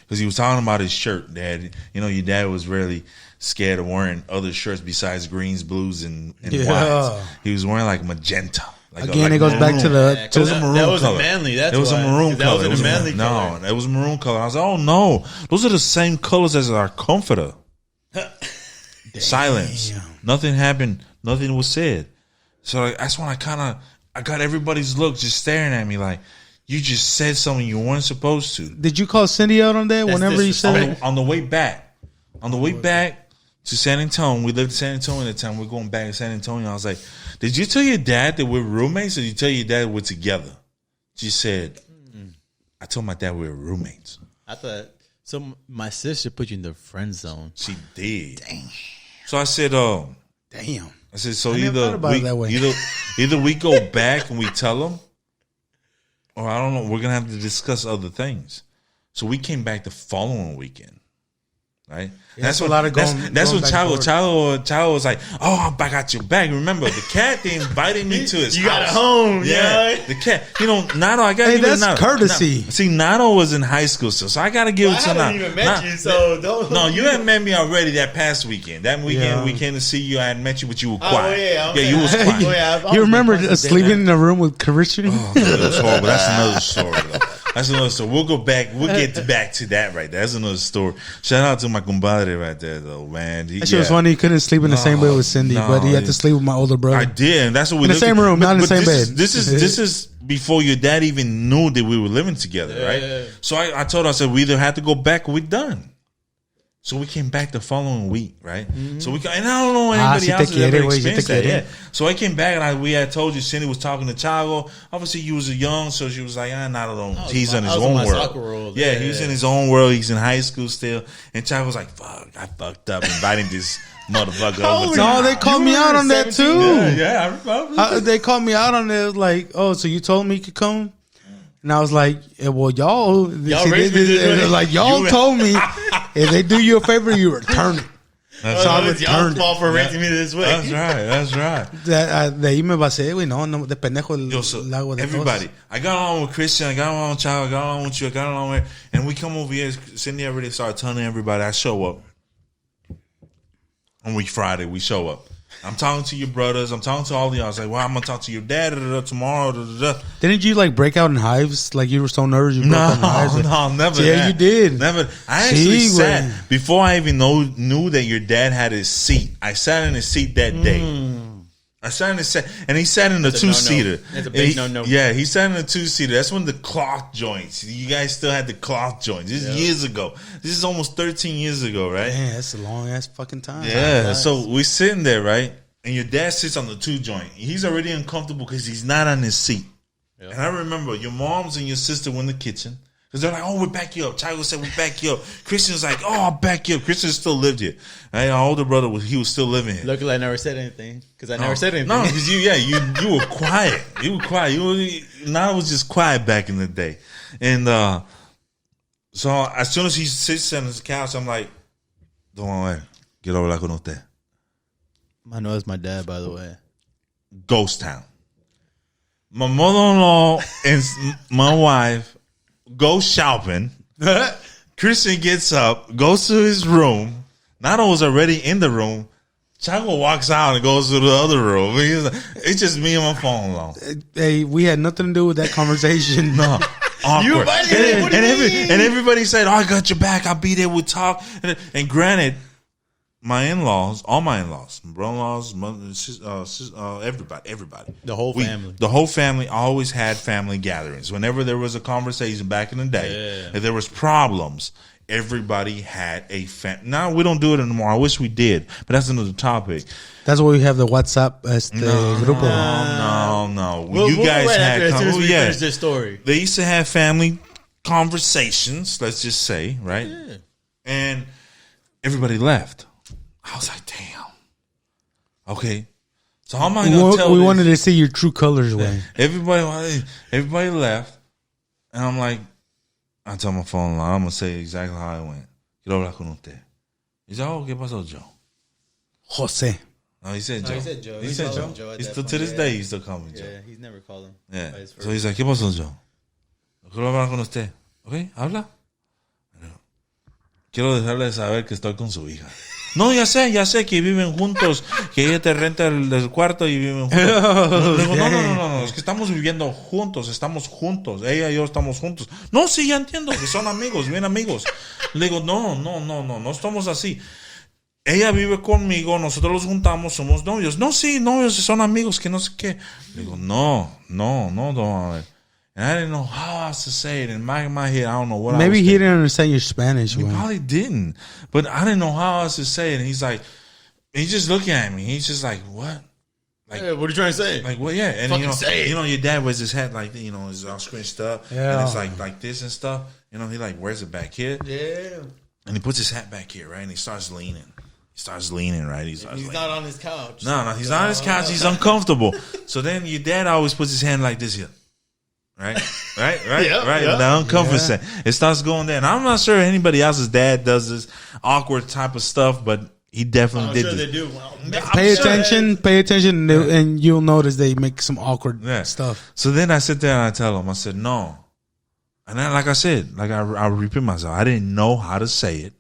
because he was talking about his shirt. Dad, you know, your dad was really scared of wearing other shirts besides greens, blues, and Yeah. whites. He was wearing like magenta. Again, it goes back to the. Yeah, To It was a the maroon that was color. a manly. That's It was why. a maroon 'Cause color. That It was was a manly color. No, it was a maroon color. I was like, oh no, those are the same colors as our comforter. Silence. Damn. Nothing happened. Nothing was said. So like, that's when I got everybody's look just staring at me like, you just said something you weren't supposed to. Did you call Cindy out on that That's whenever you said it? On the way back to San Antonio, we lived in San Antonio at the time. We're going back to San Antonio. I was like, did you tell your dad that we're roommates, or did you tell your dad we're together? She said, I told my dad we were roommates. I thought so. My sister put you in the friend zone. She did. Dang. So I said, Damn. I said, so I never thought about it that way. either we go back and we tell them, or I don't know, we're gonna have to discuss other things. So we came back the following weekend. right? Yeah, that's a lot of that's going what back and Chago was like, oh, I got your back. Remember, the cat they invited me to his You house. got a home, Yeah, yeah. the cat. You know, Nato, I got to Hey, give it to that's Nato. courtesy. See, Nato was in high school still, so I got to give it to I Nato. haven't even met you, so don't. No, you hadn't met me already that past weekend. That weekend Yeah. we came to see you. I hadn't met you, but you were Oh, quiet. yeah, okay. you was quiet. Oh, yeah, I've You always remember been sleeping in a room with Christian? Oh, man, that was horrible. That's another story, though. That's another story. We'll go back. We'll get back to that right there. That's another story. Shout out to my compadre right there, though, man. That shit was funny. He couldn't sleep in the same bed with Cindy, but he had to sleep with my older brother. I did, and that's what we In the looked same at. room, not in the same this bed. This is before your dad even knew that we were living together, right? Yeah. So I told her, I said, we either had to go back or we're done. So we came back the following week, right? So we and I don't know anybody si else te has ever quiere, güey, si te experienced that. quiere. Yeah. So I came back and we had told you Cindy was talking to Chago. Obviously, you was young, so she was like, not alone. He's in his own soccer world. world. Yeah, Yeah. he was in his own world. He's in high school still. And Chago was like, fuck, I fucked up inviting this motherfucker over. No, they called me out on that too. Yeah, I remember. They called me out on it. It was like, oh, so you told me you could come? And I was like, well, y'all raised me this way. like y'all told me if they do you a favor, you return it. That's So I It's y'all's returned it. fault for raising me this way. That's right. That's right. De ahí me basé, güey, no, de pendejo Yo, so el agua de everybody, tos. I got along with Christian, I got along with Child, I got along with you, I got along with, and we come over here. Cindy already started telling everybody. I show up on week Friday. We show up. I'm talking to your brothers. I'm talking to all of y'all. I was like, well, I'm gonna talk to your dad tomorrow. Didn't you like break out in hives? Like you were so nervous you broke out in hives? No, never. Yeah, that. you did. Never. I actually Sí, sat güey. before I even knew that your dad had his seat. I sat in his seat that day. I sat in his seat, and he sat in the That's a no-no. two-seater. That's a big no-no. Yeah, he sat in the two-seater. That's when the cloth joints. You guys still had the cloth joints. This is years ago. This is almost 13 years ago, right? Man, that's a long ass fucking time. Yeah. So we're sitting there, right? And your dad sits on the two joint. He's already uncomfortable because he's not on his seat. Yep. And I remember your moms and your sister were in the kitchen. Because they're like, oh, we'll back you up. Chago said, we'll back you up. Christian's like, oh, I'll back you up. Christian still lived here. And our older brother, was still living here. Luckily, I never said anything because I never said anything. No, because you were quiet. You were quiet. Nana was just quiet back in the day. And so as soon as he sits on his couch, I'm like, don't worry. Quiero hablar con usted. I know it's my dad, by the way. Ghost town. My mother-in-law and my wife go shopping. Christian gets up, goes to his room. Nana was already in the room. Chago walks out and goes to the other room. He's like, it's just me and my phone alone. Hey, we had nothing to do with that conversation. No. Awkward. You invited him. What do you mean? And everybody said, oh, I got your back. I'll be there. We'll talk. And granted, my in-laws, all my in-laws, my brother-in-laws, everybody. The whole family. The whole family always had family gatherings. Whenever there was a conversation back in the day, if there was problems, everybody had a family. Now, we don't do it anymore. I wish we did, but that's another topic. That's why we have the WhatsApp grupo. No. We'll guys go right had after as soon as we yeah. finish this story. They used to have family conversations, let's just say, right? Yeah. And everybody left. I was like, damn. Okay. So how am I going to tell We this? wanted to see your true colors, Wayne. Everybody left. And I'm like, I tell my phone line, I'm going to say exactly how I went. Quiero hablar con usted. He said, oh, ¿qué pasó, Joe? Jose. No, he said Joe. he said Joe. He He said called Joe. him Joe at He's that still, point, to this yeah. day, he's still calling me Joe. Yeah, he's never called him. Yeah. by his So he's like, ¿qué pasó, Joe? Quiero hablar con usted. Ok, habla. Quiero dejarle saber que estoy con su hija. No, ya sé que viven juntos, que ella te renta el cuarto y viven juntos. Le digo, no, es que estamos viviendo juntos, estamos juntos, ella y yo estamos juntos. No, sí, ya entiendo que son amigos, bien amigos. Le digo, no estamos así. Ella vive conmigo, nosotros los juntamos, somos novios. No, sí, novios, son amigos, que no sé qué. Le digo, no, don't. And I didn't know how else to say it. In my head, I don't know what I was Maybe he thinking. didn't understand your Spanish, He Wayne. probably didn't. But I didn't know how else to say it. And he's like, he's just looking at me. He's just like, what? Like, Yeah, what are you trying to say? like, well, yeah. And Fucking say it. your dad wears his hat like, it's all scrunched up. Yeah. And it's like this and stuff. He like wears it back here. Yeah. And he puts his hat back here, right? And he starts leaning. Right? He's Not on his couch. No, he's not on his couch. He's uncomfortable. So then your dad always puts his hand like this here. Right. Yeah. The uncomfort set. It starts going there. And I'm not sure anybody else's dad does this awkward type of stuff, but he definitely I'm did sure this. they do. Well, Pay attention, and you'll notice they make some awkward stuff. So then I sit there and I tell him, I said, no. And then, like I said, like I repeat myself, I didn't know how to say it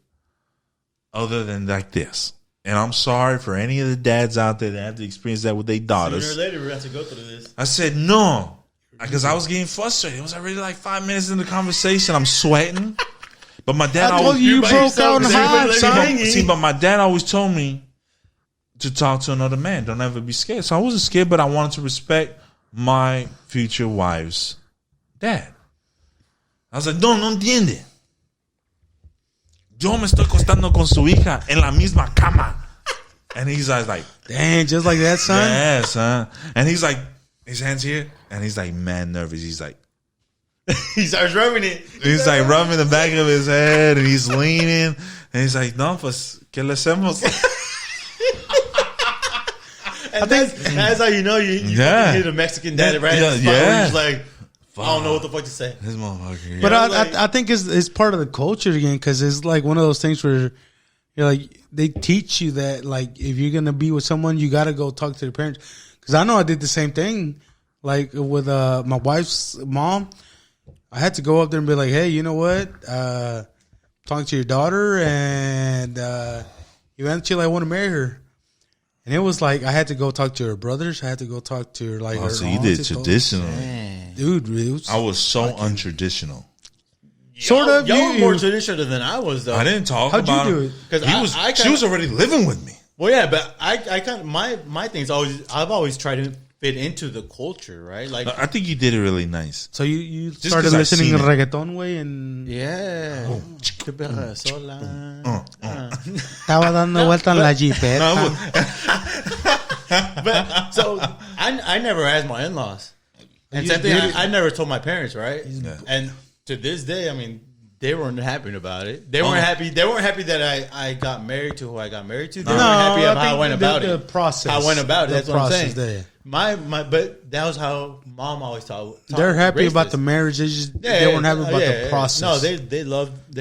other than like this. And I'm sorry for any of the dads out there that have to experience that with their daughters. Sooner or later, we have to go through this. I said, no. Because I was getting frustrated. It was already like 5 minutes into the conversation. I'm sweating. But my dad I told you broke out in hives, son. See, but my dad always told me to talk to another man. Don't ever be scared. So I wasn't scared, but I wanted to respect my future wife's dad. I was like, no entiende. Yo me estoy acostando con su hija en la misma cama. And he's like, Dang, just like that, son. yeah, son. And he's like, his hands here. And he's like, man, nervous. He's like, He starts rubbing it. he's like rubbing the back of his head and he's leaning. And he's like, no, pues, ¿qué le hacemos? And that's how you know you Yeah. hit a Mexican dad right Yeah, in the spot where yeah. you're just like, I don't know what the fuck to say. This motherfucker. But Yeah, like- I think it's part of the culture again, because it's like one of those things where you're like, they teach you that, like, if you're gonna be with someone, you gotta go talk to the parents. Because I know I did the same thing, like with my wife's mom. I had to go up there and be like, hey, you know what? Talk to your daughter, and eventually I want to marry her. And it was like I had to go talk to her brothers. I had to go talk to her, like, her so you aunts did and stuff. traditional. Dude. It was, I was so untraditional. sort of. Y'all were You- more traditional than I was, though. I didn't talk How'd you about do it. it? 'Cause He I- was, I she kinda- was already living with me. Well, yeah, but I kind of my thing's I've always tried to fit into the culture, right? Like, I think you did it really nice. So you Just started 'cause I've listening seen to it. reggaeton, way, and yeah, Qué perra sola. estaba dando vuelta en la jipeta. No, it was- But so I never asked my in-laws, and You same thing. did it. I never told my parents, right? And to this day, I mean, they weren't happy about it. They weren't happy. They weren't happy that I got married to who I got married to. They weren't happy of how I went about the it. process. How I went about it. The That's what I'm process saying. there. My, but that was how mom always taught. They're happy raised about us. the marriage. They weren't happy about the process. No, they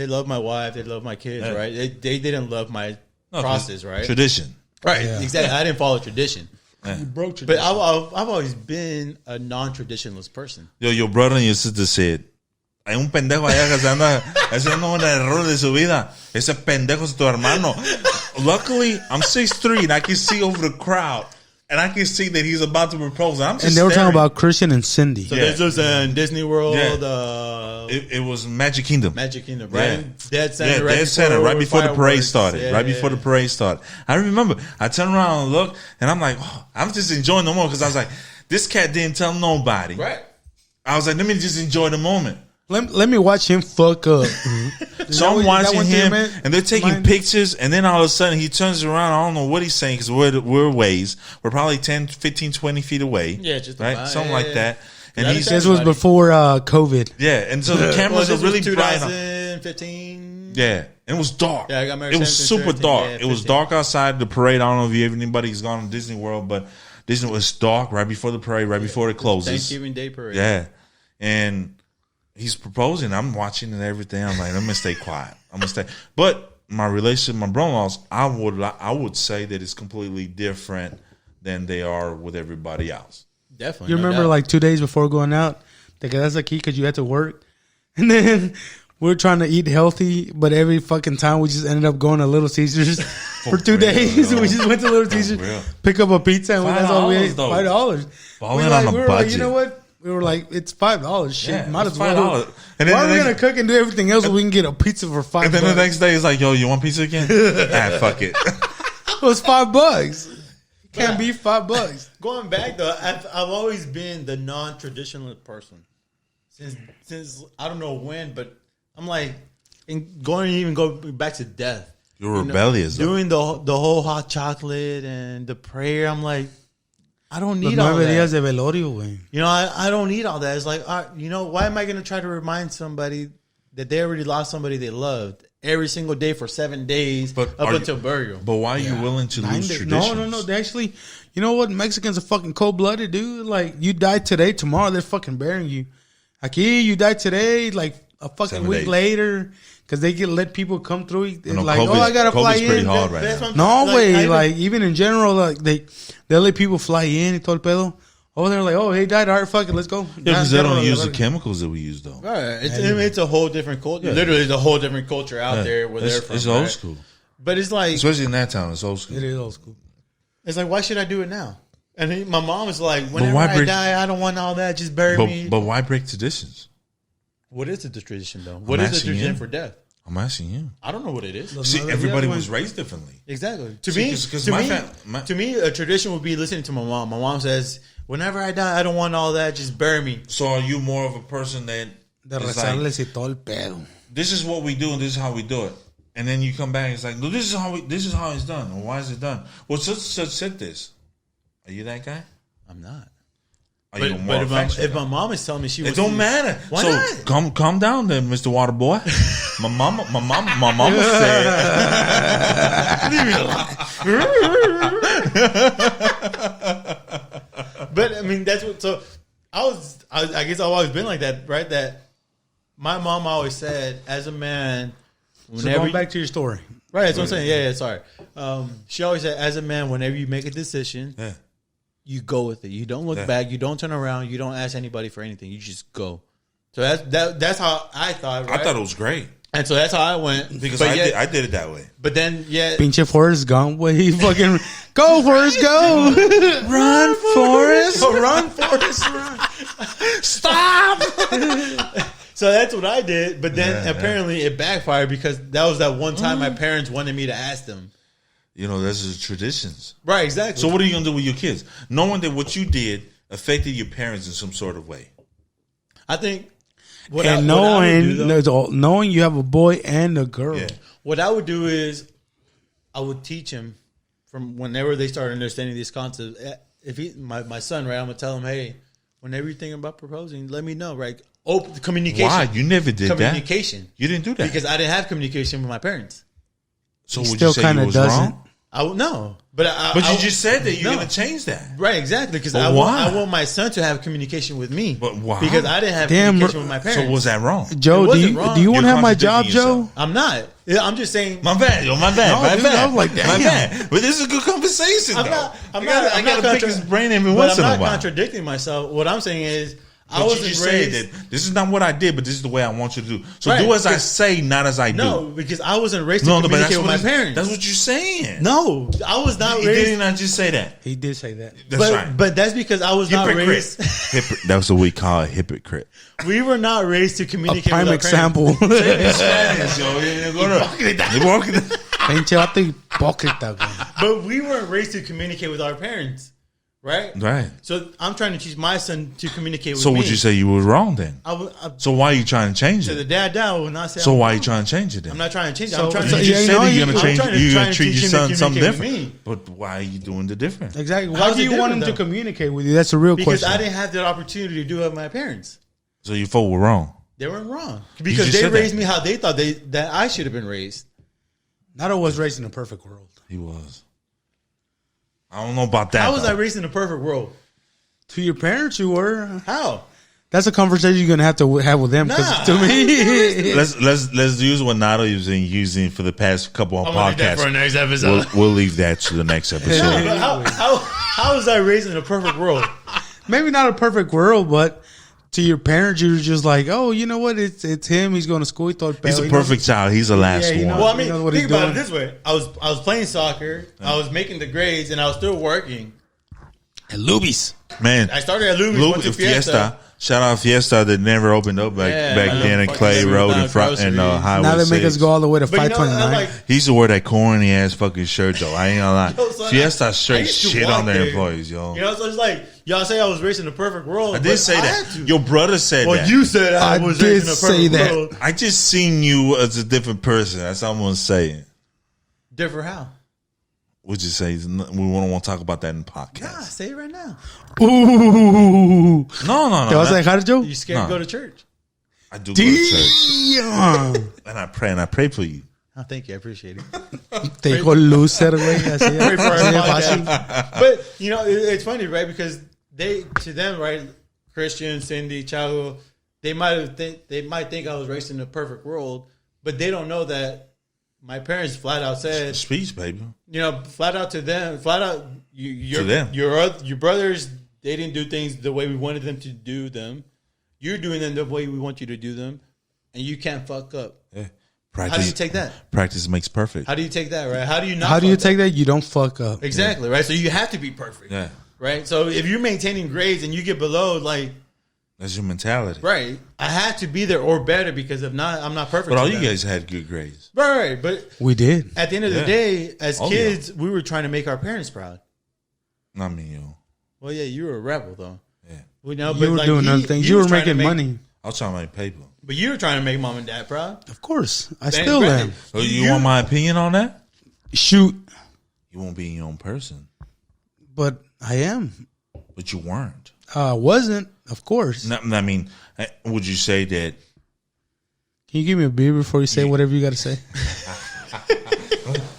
love my wife. They love my kids. Yeah. Right? They didn't love my No, process. Right? Tradition. Right. Yeah. Exactly. I didn't follow tradition. You broke But I've always been a non-traditionalist person. Yo, your brother and your sister said, hay un pendejo allá que se anda haciendo un error de su vida. Ese pendejo es tu hermano. Luckily, I'm 6'3" and I can see over the crowd. And I can see that he's about to propose. I'm just and they were staring. talking about Christian and Cindy. So Yeah. this was in Disney World, Yeah. It was Magic Kingdom. Magic Kingdom, Yeah. right? Dead Center, Yeah, right dead center, right before the parade fireworks. started. Yeah, right yeah, before the yeah. parade started. I remember. I turned around and looked, and I'm like, oh, I'm just enjoying the moment because I was like, this cat didn't tell nobody. Right. I was like, let me just enjoy the moment. Let me watch him fuck up. So I'm watching him, man, and they're taking mind? pictures, and then all of a sudden he turns around. I don't know what he's saying because we're ways. We're probably 10, 15, 20 feet away. Yeah, just right, about, something yeah, like yeah. that. And Yeah, he's This was before COVID. yeah, and so the cameras are this really was bright. 2015. Yeah, and it was dark. Yeah, I got married It was 17, super 13, dark. yeah, It was 15. dark outside the parade. I don't know if anybody's gone to Disney World, but Disney was dark right before the parade, right before it closes. Thanksgiving Day parade. Yeah, and he's proposing. I'm watching and everything. I'm like, I'm gonna stay quiet. I'm gonna stay. But my relationship, my brother-in-laws, I would say that it's completely different than they are with everybody else. Definitely. You no remember, doubt. like 2 days before going out, te quedas aquí because you had to work, and then we're trying to eat healthy, but every fucking time we just ended up going to Little Caesars for 2 real, days. though. We just went to Little Caesars, real. pick up a pizza, and that's all we $5 ate. though. $5. Balling We on a were like, budget. you know what? We were like, it's $5. Shit, Yeah, might it's as well. $5. And then Why the are we next- gonna cook and do everything else? We can get a pizza for $5. And then the next day, it's like, yo, you want pizza again? Fuck it. it was $5. Can't be $5. Going back though, I've always been the non-traditional person since I don't know when, but I'm like go back to death. You're rebellious, though. Doing the whole hot chocolate and the prayer. I'm like, I don't Los need all 9 that. días de velorio, güey. You know, I don't need all that. It's like, why am I going to try to remind somebody that they already lost somebody they loved every single day for 7 days But up are until burial? But why are you willing to 9 lose days. traditions? No. They actually, you know what? Mexicans are fucking cold blooded, dude. Like, you die today, tomorrow they're fucking burying you. Aquí, you die today, like a fucking 7 week days. later, because they can let people come through. It's No, like, COVID's- I gotta fly COVID's pretty in. hard right That's now. what I'm No saying. way, I even- like even in general, like they let people fly in y todo el pedo. Oh, they're like, oh, he died. All right, fuck it, let's go. Yeah, because they don't use the chemicals. chemicals that we use though. Right. It's a whole different culture. Literally, it's a whole different culture out there where they're from. It's old right? school, But it's like, especially in that town. It's old school. It is old school. why should I do it now? And my mom is like, whenever why I break- die, I don't want all that. Just bury me. But why break traditions? What is the tradition, though? What is the asking tradition you. for death? I'm asking you. I don't know what it is. See, no, everybody the other was one- raised differently. Exactly. To See, me, 'cause to my me, my- to me, a tradition would be listening to my mom. My mom says, "Whenever I die, I don't want all that. Just bury me." So are you more of a person that De is like, rezarles y todo el pedo. this is what we do and this is how we do it, and then you come back and it's like, no, this is how it's done. Or why is it done? Well, such said this. Are you that guy? I'm not. Are you But, more affectionate? if my mom is telling me she was, It don't matter. Why so not? calm down, then, Mr. Waterboy. my mama said. But I mean, that's what. So I guess I've always been like that, right? That my mom always said, as a man, So whenever going back to your story. right, that's what I'm saying. Yeah, sorry. She always said, as a man, whenever you make a decision, Yeah. you go with it. You don't look Yeah. back. You don't turn around. You don't ask anybody for anything. You just go. So that's how I thought. Right? I thought it was great and so that's how I went. because but I did it that way. But then, yeah, Pinche Forrest Gump, where he fucking go, Forrest, go, run, Forrest, run, Forrest, run. stop. So that's what I did. But then Yeah, apparently it backfired because that was that one time my parents wanted me to ask them. You know, that's just traditions. Right, exactly. So what are you gonna do with your kids, knowing that what you did affected your parents in some sort of way? I think what And what I would do, though, knowing you have a boy and a girl. Yeah. what I would do is I would teach him from whenever they start understanding these concepts. If my son, right, I'm gonna tell him, hey, whenever you're thinking about proposing, let me know, right? Open communication. Why you never did that? Communication. You didn't do that Because I didn't have communication with my parents. So He would still you say kinda you was doesn't. wrong? I would no, but But you just said that you're No. gonna change that. right, exactly, because But I why? want my son to have communication with me. But why? Because I didn't have Damn, communication with my parents. So was that wrong? Joe, It do wasn't you wrong. do you want to You're have my job, contradicting Joe? yourself. I'm not. I'm just saying. My bad, yo, my bad, No, my dude, bad. I was like, my damn. bad. But this is a good conversation, I'm though. not. I'm I not. gotta, I'm I gotta not pick his brain every but once I'm in a not while. contradicting myself. What I'm saying is, I But you wasn't just raised. said that this is not what I did, but this is the way I want you to do. So Right, do as I but- say, not as I No, do. because I wasn't raised to No, but communicate that's with my what parents. That's what you're saying. No, I was not Did raised. he not just say that? He did say that. That's but right. but that's because I was not Hypocrite. raised. That's what we call a hypocrite. We were not raised to A communicate. prime with our example. Pinche vato hipócrita, güey. But we weren't raised to communicate with our parents, right? Right. So I'm trying to teach my son to communicate with So me. would you say you were wrong then? I So why are you trying to change to the it? dad will not say. So I'm why are you wrong. trying to change it then? I'm not trying to change it. So- I'm trying You so to. just you said know, that you're I'm gonna change. trying to- You're trying gonna to treat teach your him to son something communicate different. with But why are you doing the different? Exactly. How Why is do it you want him different, to though? communicate with you? That's a real Because question. I didn't have that opportunity to do it with my parents. So you folk were wrong. They weren't wrong because just they said raised that. me how they thought that I should have been raised. Nato was raised in a perfect world. He was. I don't know about that. How was though. I raised in a perfect world? To your parents, you were. How? That's a conversation you're gonna have to have with them. Because Nah. to me, Let's use what Nato has been using for the past couple of I'm gonna leave that for the podcasts. next episode. We'll leave that to the next episode. No, but how was I raised in a perfect world? maybe not a perfect world, but to your parents, you're just like, oh, you know what? It's him. He's going to school. He's a perfect child. He's the last Yeah, you know- one. Well, I You mean, know what think he's about it doing. this way: I was playing soccer, I was making the grades, and I was still working. And Lubies. Man, I started at Lubis, went to Fiesta. Shout out Fiesta that never opened up back Yeah, back I then know, at fucking Clay $7 Road and front and groceries. Highway Now they make 6. us go all the way to But you know, 529. I like, He used to wear that corny ass fucking shirt though. I ain't gonna lie. Yo, son, Fiesta I straight used to shit walk on their there. employees, yo. you know, so it's like y'all say I was raised in a perfect world. I did say had that. to. Your brother said Well, that. you said I I was did raised in a say perfect that. world. I just seen you as a different person. That's all I'm gonna say. Different how? Would you say we don't want to talk about that in the Nah, podcast? say it right now. Ooh. No. ¿Te vas a not- dejar, Joe? You scared No. to go to church? I do go to church Damn. and I pray for you. Oh, thank you. I appreciate it. Te dijo loser, güey. Así, Pray for our así de podcast. fácil. But you know, it's funny, right? Because to them, right, Christian, Cindy, Chavo, they might think I was raised in a perfect world, but they don't know that my parents flat out said, Speech, baby. flat out to them, To them. your brothers, they didn't do things the way we wanted them to do them. You're doing them the way we want you to do them, and you can't fuck up. Yeah. How do you take that? Practice makes perfect. How do you take that, right? How do you not? How do you fuck take that? You don't fuck up. up? Exactly, right? So you have to be perfect. Yeah. Right? So if you're maintaining grades and you get below, like, That's your mentality. right, I had to be there or better because if not, I'm not perfect. But all to you them. guys had good grades. Right, but We did. at the end of the Yeah. day, as Oh, kids, we were trying to make our parents proud. Not me, yo. Well, yeah, you were a rebel, though. Yeah. We know, You were doing other things. You were was trying to making make- money. I was trying to make paper. But you were trying to make mom and dad proud. Of course. I Then, still granted, am. So you want my opinion on that? Shoot. You won't be your own person. But I am. But you weren't. Wasn't, of course. No, I mean, would you say that? Can you give me a beer before you say whatever you got to say?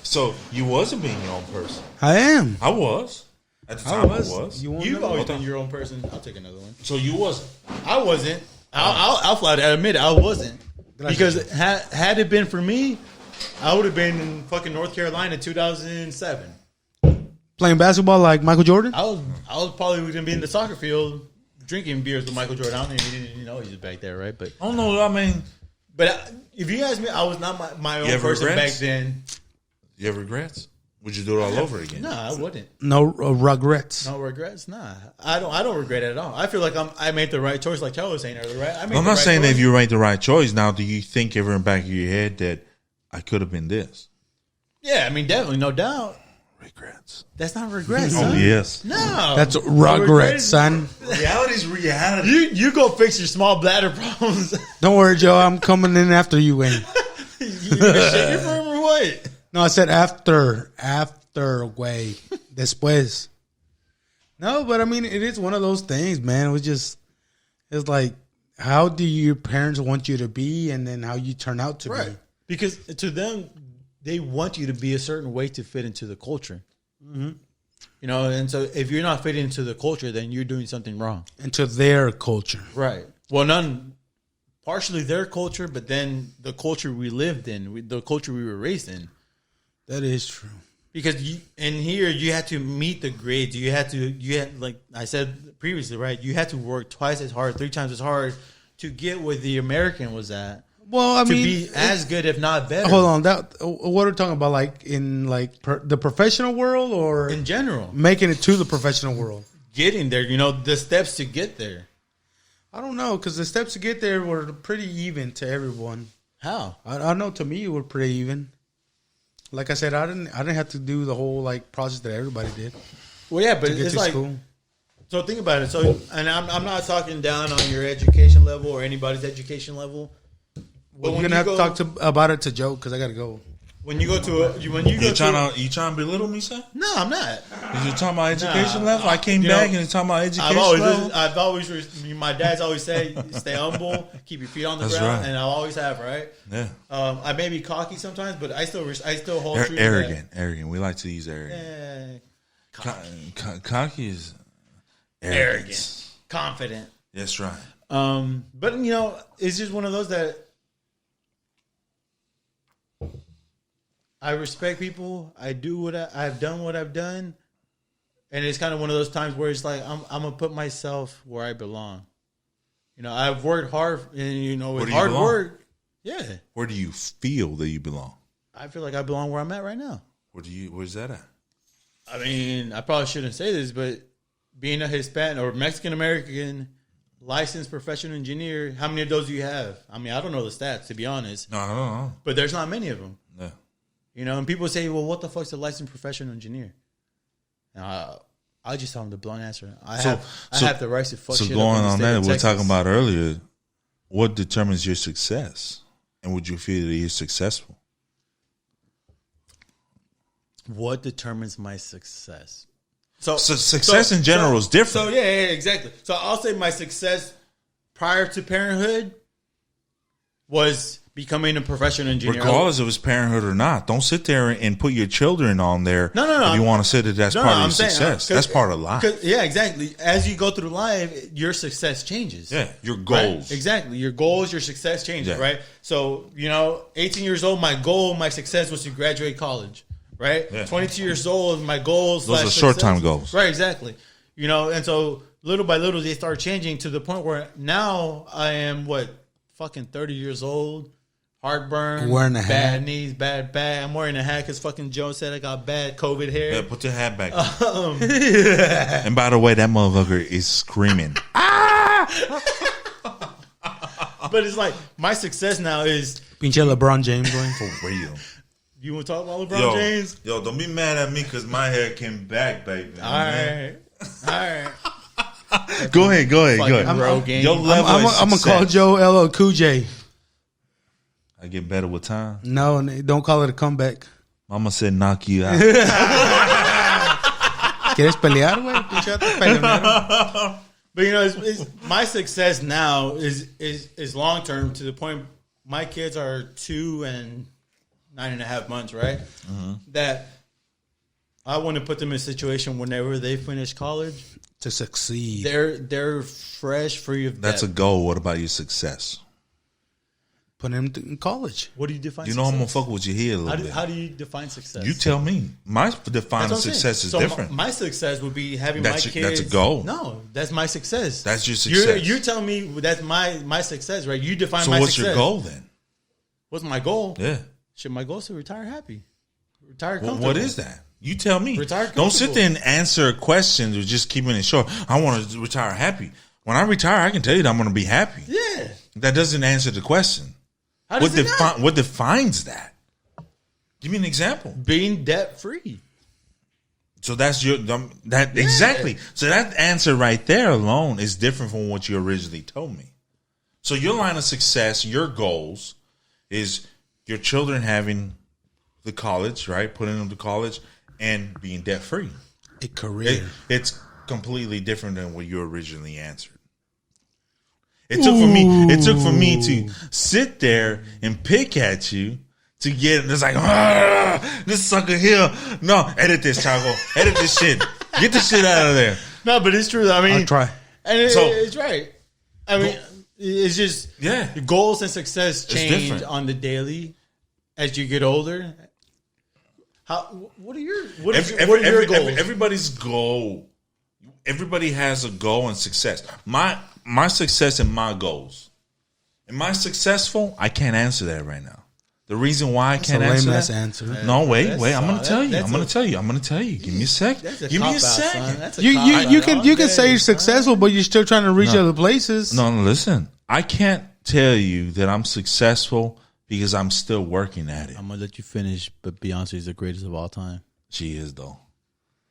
So you wasn't being your own person. I am. I was. At the time, I was. You want You've another always one? been your own person. I'll take another one. So you wasn't. I wasn't. I'll flat out admit it, I wasn't. Because had it been for me, I would have been in fucking North Carolina in 2007. Playing basketball like Michael Jordan? I was probably going to be in the soccer field drinking beers with Michael Jordan. I don't even know he's back there, right? But I don't know. I mean, if you ask me, I was not my You own have person regrets? back then. you have regrets? Would you do it all over again? No, I wouldn't. No regrets. No regrets. Nah, I don't regret it at all. I feel like I made the right choice, like Charlie was saying earlier, right? I'm not saying that if you made the right choice. Now, do you think ever in the back of your head that I could have been this? Yeah, I mean, definitely, no doubt. Regrets. That's not regrets. Oh, son. yes. No, That's regret regrets, is- son. Reality's reality. You go fix your small bladder problems. Don't worry, Joe. I'm coming in after you, Wayne. You gonna shake it for him or what? No, I said after, way, después. No, but I mean, it is one of those things, man. It's like, how do your parents want you to be, and then how you turn out to be. Because to them, they want you to be a certain way to fit into the culture. Mm-hmm. And so if you're not fitting into the culture, then you're doing something wrong. Into their culture. Right. Well, partially their culture, but then the culture we lived in, the culture we were raised in. That is true. Because here you had to meet the grades. You had like I said previously, right? You had to work twice as hard, 3 times as hard to get where the American was at. Well, I to mean, be as good, if not better. Hold on. What are we talking about? Like in the professional world, or In general, making it to the professional world? getting there, the steps to get there. I don't know, because the steps to get there were pretty even to everyone. How? I know to me it were pretty even. Like I said, I didn't have to do the whole process that everybody did Well, yeah, but to get it's to like school. so. Think about it. So, and I'm not talking down on your education level or anybody's education level. But We're gonna have to talk about it to Joe because I gotta go. when you go to You trying to belittle me, son? no, I'm not. You talking about education Nah, level? I came you back know, and talking about education level. I've always, my dad's always say, stay humble, keep your feet on the That's ground, right. and I always have, right? Yeah. I may be cocky sometimes, but I still hold true. to Arrogant. We like to use arrogant. that. Cocky is Arrogant, confident. That's right. But it's just one of those that I respect people. I do I've done what I've done, and it's kind of one of those times where it's like I'm gonna put myself where I belong. I've worked hard, and Where with do you hard belong? work, yeah, Where do you feel that you belong? I feel like I belong where I'm at right now. Where's that at? I mean, I probably shouldn't say this, but being a Hispanic or Mexican American licensed professional engineer, how many of those do you have? I mean, I don't know the stats, to be honest, No. but there's not many of them. Yeah. And people say, well, what the fuck's a licensed professional engineer? And I just tell them the blunt answer. I have the right to fuck So shit going up in the on state that, of we're Texas. talking about earlier, what determines your success? And would you feel that you're successful? What determines my success? So success in general is different. So yeah, exactly. So I'll say my success prior to parenthood was becoming a professional engineer. Regardless of his parenthood or not, don't sit there and put your children on there. No. If you want to say that that's part of your success, that's part of life. Yeah, exactly. As you go through life, your success changes. Yeah, your goals. Right? Exactly. Your goals, your success changes, Yeah. right? So, 18 years old, my goal, my success was to graduate college, right? Yeah. 22 years old, my goals. Those are short-term goals. Right, exactly. And so little by little, they start changing to the point where now I am, fucking 30 years old, heartburn, Wearing a bad hat. knees, bad back. I'm wearing a hat because fucking Joe said I got bad COVID hair. Yeah, put your hat back. And by the way, that motherfucker is screaming. But it's like my success now is. Pinche LeBron James going. For real. You want to talk about LeBron James? Yo, don't be mad at me because my hair came back, baby. All right. Go ahead. Fucking Rogaine. Your level I'm of gonna call success. Joe LL Cool J. I get better with time. No, don't call it a comeback. Mama said knock you out. ¿Quieres pelear, güey? Pinche vato peleonero. But it's my success now is long term to the point. My kids are 2 and 9.5 months, right? That I want to put them in a situation whenever they finish college, To succeed. they're fresh, free of That's a debt. goal. What about your success? Put him in college. What do you define? You know I'm success? gonna fuck with you here a little bit. How do you define success? You tell me. My definition That's of what I'm success saying. is So different. My success would be having That's my your- kids. that's a goal. No, that's my success. That's your success. You're telling me that's my success, right? You define So my what's success. your goal then? What's my goal? Yeah. Shit, my goal is to retire happy, retire Well, comfortable. what is that? You tell me. Retire Don't sit comfortable. there and answer questions or just keeping it short. I want to retire happy. When I retire, I can tell you that I'm going to be happy. Yeah. That doesn't answer the question. How does it not? What defines that? Give me an example. Being debt free. So that's exactly. So that answer right there alone is different from what you originally told me. So your line of success, your goals, is your children having the college, right? Putting them to college and being debt free. A career. It's completely different than what you originally answered. It took for me to sit there and pick at you to get it's like this sucker here. No, edit this, Chaco. Edit this shit. Get the shit out of there. No, but it's true. I mean, I'll try. And it's right. I mean, it's just Yeah. goals and success change different. on the daily as you get older. What are your goals? Everybody's goal. Everybody has a goal and success. My success and my goals. Am I successful? I can't answer that right now. The reason why I can't a answer lame-ass that. answer. No, wait. That's I'm going solid. to tell you. That's I'm going a- to tell you. I'm going to tell you. Give me a sec. That's a Give me a cop-out, son. second. That's a You cop-out can all say day, you're son. successful, but you're still trying to reach other places. No, listen. I can't tell you that I'm successful because I'm still working at it. I'm gonna let you finish, but Beyonce is the greatest of all time. She is though.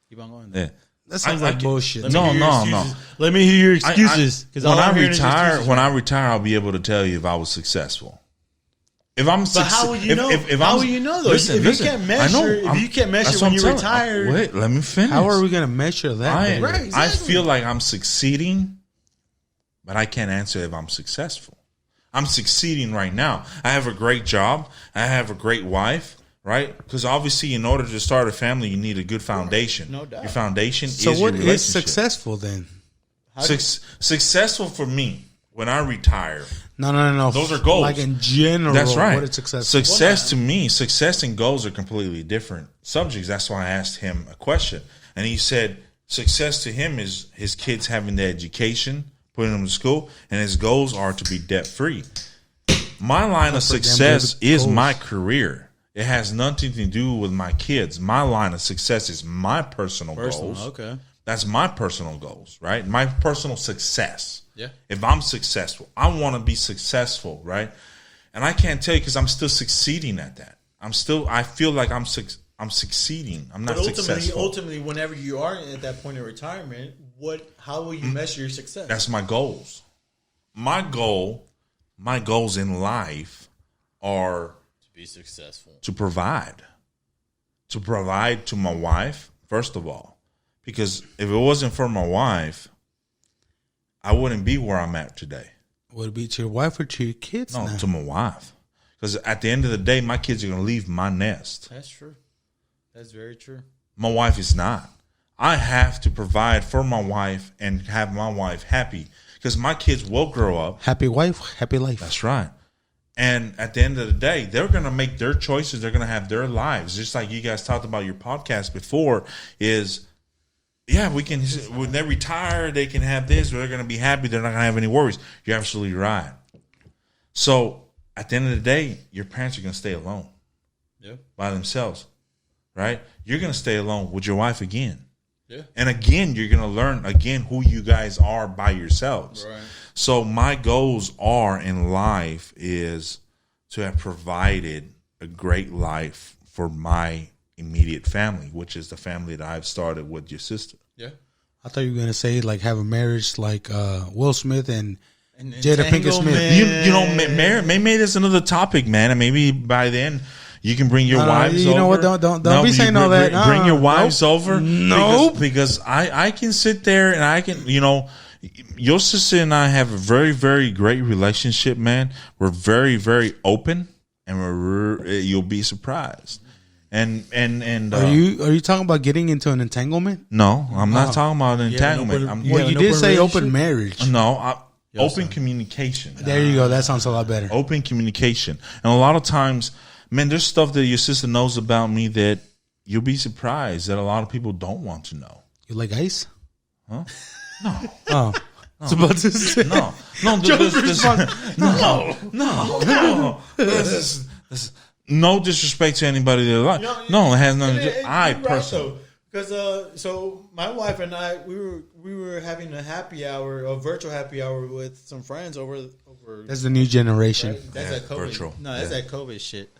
Keep on going. Yeah. That sounds I like can- bullshit. No, Hear your no, excuses. no. Let me hear your excuses. Because when I retire, I'll be able to tell you if I was successful. If I'm, But how will you know? If How I'm, will you know though? Listen, if listen, you can't I measure, know, if you can't measure that's when what you I'm telling- retire, Wait, let me finish. How are we going to measure that? baby? Right. I exactly. feel like I'm succeeding, but I can't answer if I'm successful. I'm succeeding right now. I have a great job. I have a great wife, right? Because obviously, in order to start a family, you need a good foundation. No doubt. Your foundation So is what your is relationship. successful then? Successful for me when I retire. No. Those are goals. Like in general, That's right. what is successful? Success to me, success and goals are completely different subjects. That's why I asked him a question. And he said success to him is his kids having their education, putting them to school, and his goals are to be debt free. My line of success is my career. It has nothing to do with my kids. My line of success is my personal goals. Okay. That's my personal goals, right? My personal success. Yeah. If I'm successful, I want to be successful, right? And I can't tell you because I'm still succeeding at that. I feel like I'm succeeding. I'm not But successful. ultimately, whenever you are at that point of retirement, how will you measure your success? That's my goals. My goals in life are To be successful. to provide to my wife, first of all, because if it wasn't for my wife, I wouldn't be where I'm at today. Would it be to your wife or to your kids No, now? to my wife. Because at the end of the day, my kids are going to leave my nest. That's true. That's very true. My wife is not. I have to provide for my wife and have my wife happy because my kids will grow up. Happy wife, happy life. That's right. And at the end of the day, they're going to make their choices. They're going to have their lives. Just like you guys talked about your podcast before is, yeah, we can, when they retire, they can have this. They're going to be happy. They're not going to have any worries. You're absolutely right. So at the end of the day, your parents are going to stay alone by themselves, right? You're going to stay alone with your wife again. Yeah. And again, you're going to learn again who you guys are by yourselves. Right. So my goals are in life is to have provided a great life for my immediate family, which is the family that I've started with your sister. Yeah. I thought you were going to say, like, have a marriage like Will Smith and Jada Pinkett Smith. You know, maybe that's another topic, man. And maybe by then you can bring your wives over. You know what? Don't be saying all that. Bring your wives over. Nope. Because I can sit there and I can, you know, your sister and I have a very, very great relationship, man. We're very, very open, and you'll be surprised. And are you talking about getting into an entanglement? No, I'm not talking about an entanglement. You did say open marriage. No, open communication. There you go. That sounds a lot better. Open communication. And a lot of times, man, there's stuff that your sister knows about me that you'll be surprised that a lot of people don't want to know. You like ice? Huh? No. Oh. I was about to say. No. No disrespect to anybody that like. No, it has nothing to do. I personally. Because so my wife and I, we were having a happy hour, a virtual happy hour with some friends over. That's the new generation. Right? That's that COVID. Virtual. No, that's that COVID shit.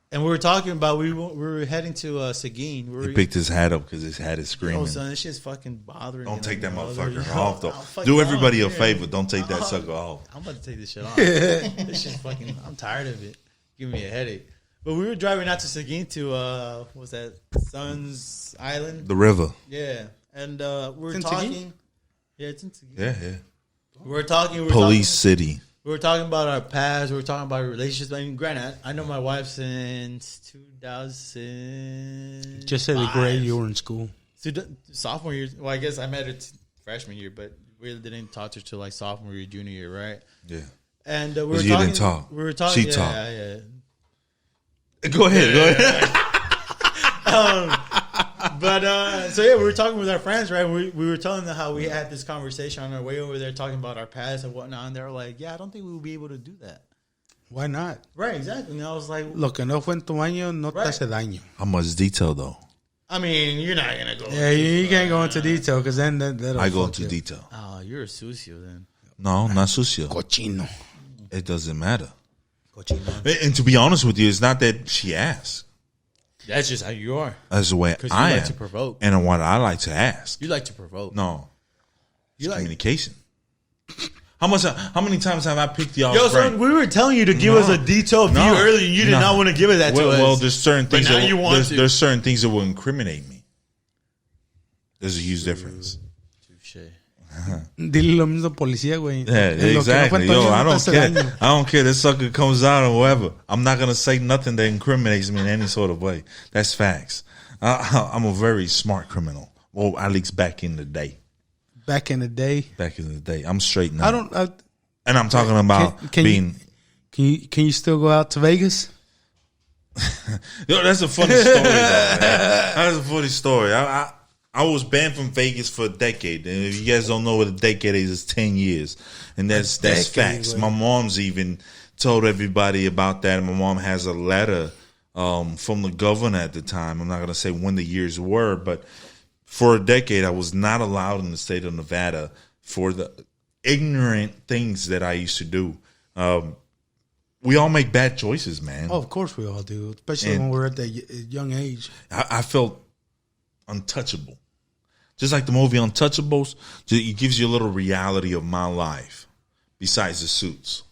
And we were talking about we were heading to Seguin. He picked his hat up because his hat is screaming. Oh, son, this shit's fucking bothering me. Don't take that mother. motherfucker off, though. Do everybody a favor. Don't take that sucker off. I'm about to take this shit off. This shit's fucking. I'm tired of it. Give me a headache. But we were driving out to Seguin to what's that? Sun's Island. The river. Yeah, and we were in talking. Seguin? Yeah, it's in Seguin. Yeah. We were talking. Police City. We were talking about our past. We were talking about our relationships. I mean, granted, I know my wife since 2000. Just say the grade you were in school. Sophomore year. Well, I guess I met her freshman year, but really didn't talk to her till like sophomore year, junior year, right? Yeah. And we were talking. You didn't talk. We were talking. She talked. Yeah. Go ahead. So we were talking with our friends, right? We were telling them how we had this conversation on our way over there, talking about our past and whatnot. And they were like, "Yeah, I don't think we will be able to do that." Why not? Right, exactly. And I was like, Lo que no fue en tu año no te hace daño. How much detail, though? I mean, you're not gonna go. Yeah, you can't go into detail because then that'll I go fuck into you. detail. Oh, you're a sucio then. No, not sucio. Cochino. It doesn't matter. Cochino. And to be honest with you, it's not that she asked. That's just how you are. That's the way Because you I like am. to provoke. And what I like to ask. You like to provoke. No. It's You like- communication. How many times have I picked y'all's Yo, brain? son, we were telling you to give us a detailed view earlier, and you did not want to give it that to us. Well, there's certain But things now that you want to. there's certain things that will incriminate me. There's a huge difference. Touché. Dile lo mismo policía, güey. Yeah, En lo que no exactly. fue en tu Yo, año I no don't te hace care. daño. I don't care. This sucker comes out or whatever. I'm not gonna say nothing that incriminates me in any sort of way. That's facts. I'm a very smart criminal. Well, at least back in the day. Back in the day. Back in the day, I'm straight now. And I'm talking about Can being. you still go out to Vegas? Yo, that's a funny story, though, man. That's a funny story. I was banned from Vegas for a decade, and if you guys don't know what a decade is, it's 10 years, and that's facts. Right? My mom's even told everybody about that. My mom has a letter from the governor at the time. I'm not going to say when the years were, but for a decade, I was not allowed in the state of Nevada for the ignorant things that I used to do. We all make bad choices, man. Oh, of course we all do, especially when we're at that young age. I felt untouchable. Just like the movie Untouchables, it gives you a little reality of my life besides the suits.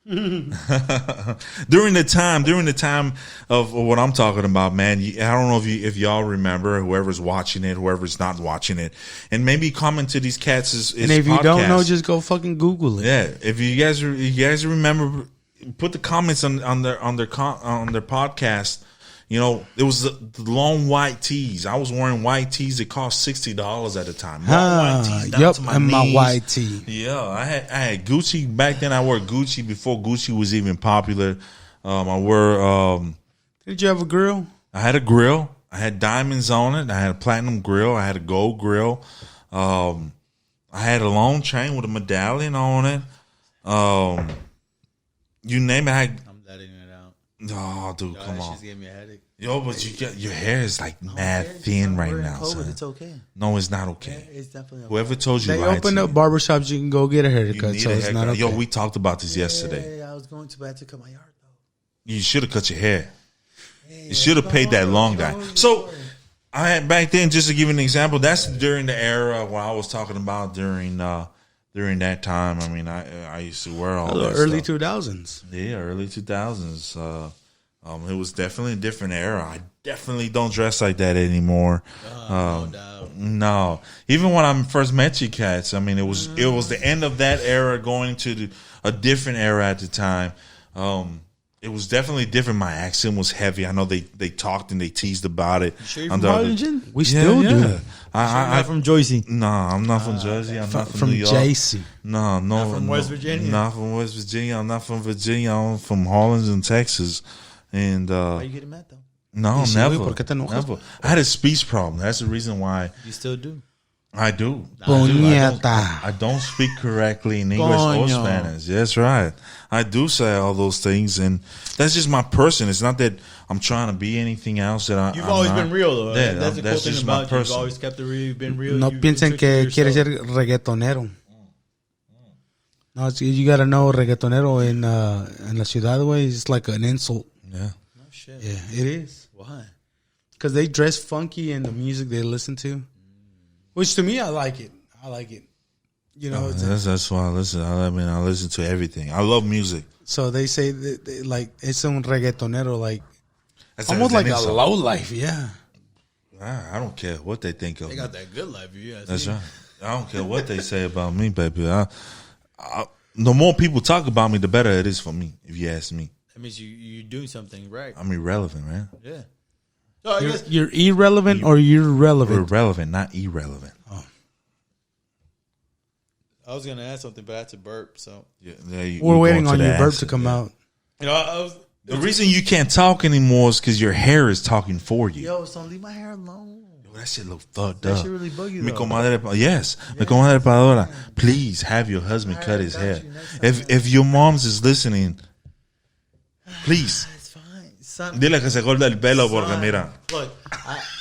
during the time of what I'm talking about, man, I don't know if y'all remember, whoever's watching it, whoever's not watching it, and maybe comment to these cats' And if you don't know, just go fucking Google it. Yeah, if you guys remember, put the comments on their podcast. You know, it was the long white tees. I was wearing white tees that cost $60 at the time. Long white tees down to my and my knees. white tee. Yeah, I had Gucci back then. I wore Gucci before Gucci was even popular. I wore. Did you have a grill? I had a grill. I had diamonds on it. I had a platinum grill. I had a gold grill. I had a long chain with a medallion on it. You name it. I'm letting it out. Oh, dude, come on. She's giving me a headache. Yo, but your hair is like mad thin right now, son. It's okay. No, it's not okay. It's definitely okay. Whoever told you They lied open to up you. barbershops. You can go get a You haircut, need so a it's not haircut. okay. Yo, we talked about this yesterday. I was going to cut my yard though. You should have cut your hair. You should have paid that long guy. So I had back then, just to give you an example, that's during the era where I was talking about during that time. I mean, I used to wear all that early stuff. 2000s. Yeah, early 2000s. It was definitely a different era. I definitely don't dress like that anymore. No doubt. No, even when I first met you cats, I mean, it was the end of that era, going to a different era at the time. It was definitely different. My accent was heavy. I know they talked and they teased about it. Sure you're from Harlingen? We still do. I'm from Jersey. No, I'm not from Jersey. I'm not from New York. JC. No, Not from West Virginia? Not from West Virginia. I'm not from Virginia. I'm from Harlingen, Texas. And Why you getting mad though? no, Y si, never. güey, ¿por qué te enojas? Never. I had a speech problem. That's the reason why You still do. I do. Puñeta. I don't speak correctly in English or Coño. Spanish. That's right. I do say all those things, and that's just my person. It's not that I'm trying to be anything else. That You've I'm always not. been real though. Yeah, That's the cool that's thing just my about you. You've person. always kept it real. You've been real. No You've piensen been que true to quiere ser yourself. reggaetonero. No, you gotta know reggaetonero in la ciudad, way is like an insult. Yeah. Oh, shit. Yeah, it is. Why? Because they dress funky in the music they listen to. Which to me, I like it. I like it. You know, it's That's why I listen. I mean, I listen to everything. I love music. so they say that like it's un reggaetonero, like That's almost like a insult. low life. Yeah. I don't care what they think of They me. got that good life. Yeah, That's right. I don't care what they say about me, baby. The more people talk about me, the better it is for me, if you ask me. That means you're doing something right. I'm irrelevant, man. Yeah. So I guess You're irrelevant or you're relevant. Irrelevant, not irrelevant. I was gonna ask something, but I had to burp. So Yeah, We're waiting on your burp to come out. I was. The reason you can't talk anymore is because your hair is talking for you. Yo, son, leave my hair alone. Yo, that shit look fucked That up. shit really bug you, Mi though. comadre, yes, mi comadre Padora, please have your husband cut his got hair. you next time. If your mom's is listening, please It's fine, son. dile que se corte el pelo porque Son, mira. Look,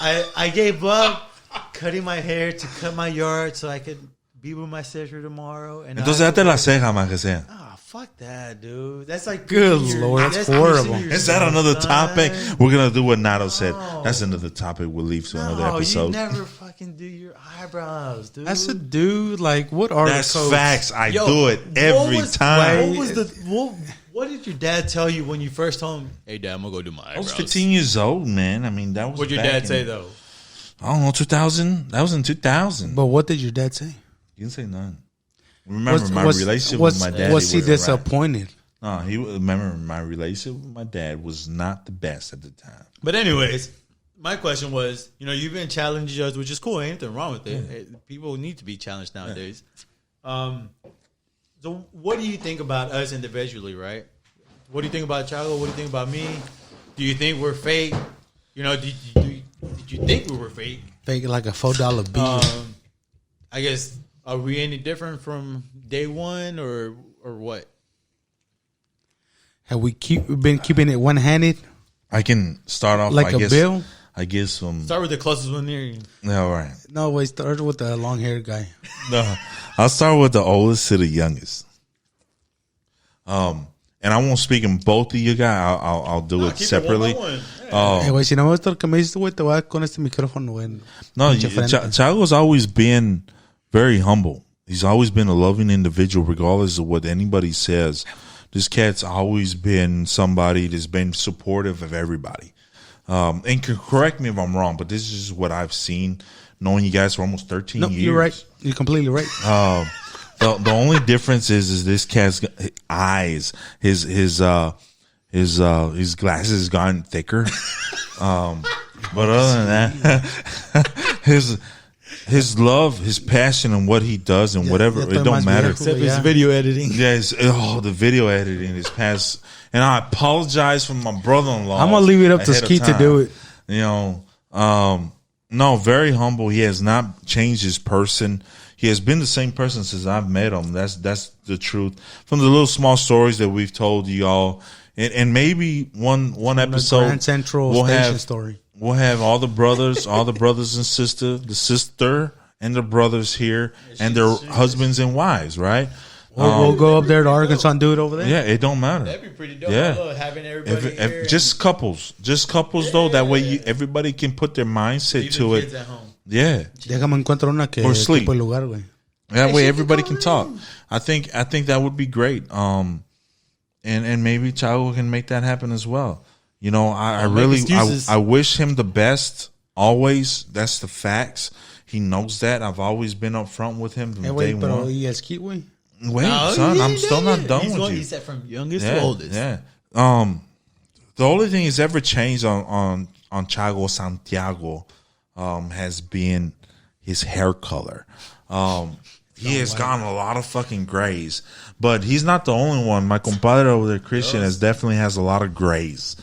I gave up cutting my hair to cut my yard so I could be with my sister tomorrow. And Entonces I date la ceja más que sea. Ah, fuck that, dude. That's like Good piercing Lord, that's piercing horrible. Is that yourself, another son. topic? We're gonna do what Nato said. No. That's another topic. We'll leave to another No, you episode. never fucking do your eyebrows, dude. That's a dude. Like, what are That's the codes? facts. I Yo, do it what every was- time. What was what did your dad tell you when you first told him, "Hey, dad, I'm gonna go do my I was eyebrows"? 15 years old, man. I mean, that was. What'd your back dad in- say though? I don't know, 2000. That was in 2000. But what did your dad say? You didn't say none. Remember, my relationship was, with my dad. Was he disappointed? No, remember my relationship with my dad was not the best at the time. But anyways, my question was, you've been challenged, judge, which is cool. Ain't nothing wrong with it. People need to be challenged nowadays. So what do you think about us individually, right? What do you think about Chago? What do you think about me? Do you think we're fake? Did you think we were fake? Fake like a $4 bill. I guess, are we any different from day one or what? Have we been keeping it one-handed I can start off like I a guess, bill? I guess some. Start with the closest one near you. All right. No, wait. Start with the long-haired guy. No, I'll start with the oldest to the youngest. And I won't speak in both of you guys. I'll do it Keep it separately. one by one. Güey, si no me gusta lo que me dices, güey, te voy a dar con este micrófono, güey. No, Pinche frente. Chago's always been very humble. He's always been a loving individual, regardless of what anybody says. This cat's always been somebody that's been supportive of everybody. And correct me if I'm wrong, but this is what I've seen, knowing you guys for almost 13 No, years. you're right. You're completely right. The only difference is this cat's eyes. His glasses gotten thicker. But other than that, his love, his passion, and what he does, and whatever it don't matter. Except his video editing. Yes, the video editing is past. And I apologize for my brother-in-law. I'm gonna leave it up to Skeet to do it. You know, no, very humble. He has not changed his person. He has been the same person since I've met him. That's the truth. From the little small stories that we've told you all, and maybe one episode, Grand Central Station story. We'll have all the brothers and sisters, the sister and the brothers here, and their husbands and wives, right? We'll go up there to Arkansas and do it over there. Yeah, it don't matter. That'd be pretty dope. Yeah. I love having everybody here. Just couples though. That way everybody can put their mindset Leave to the it. kids at home. Yeah. Déjame encuentro una que Or sleep. tipo de lugar, güey. That way everybody can talk. I think that would be great. And maybe Chago can make that happen as well. You know, I wish him the best always. That's the facts. He knows that. I've always been up front with him from day Pero one. y el Skeet, güey. Wait, son, I'm still not done with you. He said from youngest to oldest. Yeah. The only thing that's ever changed on Chago Santiago has been his hair color. He has gotten a lot of fucking grays, but he's not the only one. My compadre over there, Christian, definitely has a lot of grays.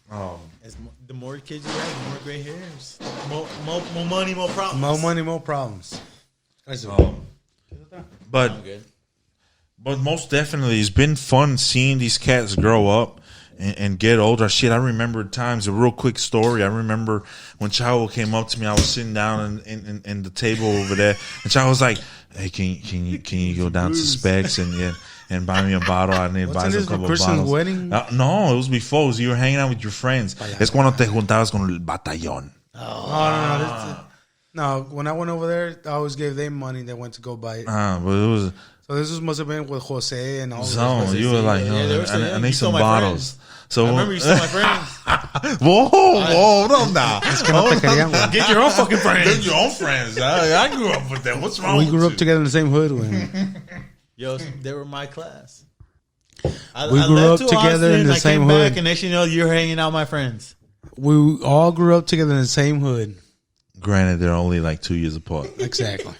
The more kids you have, the more gray hairs. More money, more problems. More money, more problems. But I'm good. But most definitely, it's been fun seeing these cats grow up and get older. Shit, I remember times. A real quick story. I remember when Chavo came up to me. I was sitting down in the table over there, and Chavo was like, "Hey, can you go down to Specs and buy me a bottle? I need to buy some couple of bottles." Wedding? No, it was before. It was you were hanging out with your friends. Es cuando te juntabas con el batallón. No, when I went over there, I always gave them money. They went to go buy it. But it was. So this must have been with Jose and all So you were like, I need some bottles. So I remember you stole my friends. Whoa, hold on now. Get your own fucking friends. Get your own friends. I grew up with them. What's wrong We with grew you? up together in the same hood. When Yo, they were my class. We grew up together in the same came hood. back, and next thing you know, you're hanging out with my friends. we all grew up together in the same hood. Granted, they're only like 2 years apart. Exactly.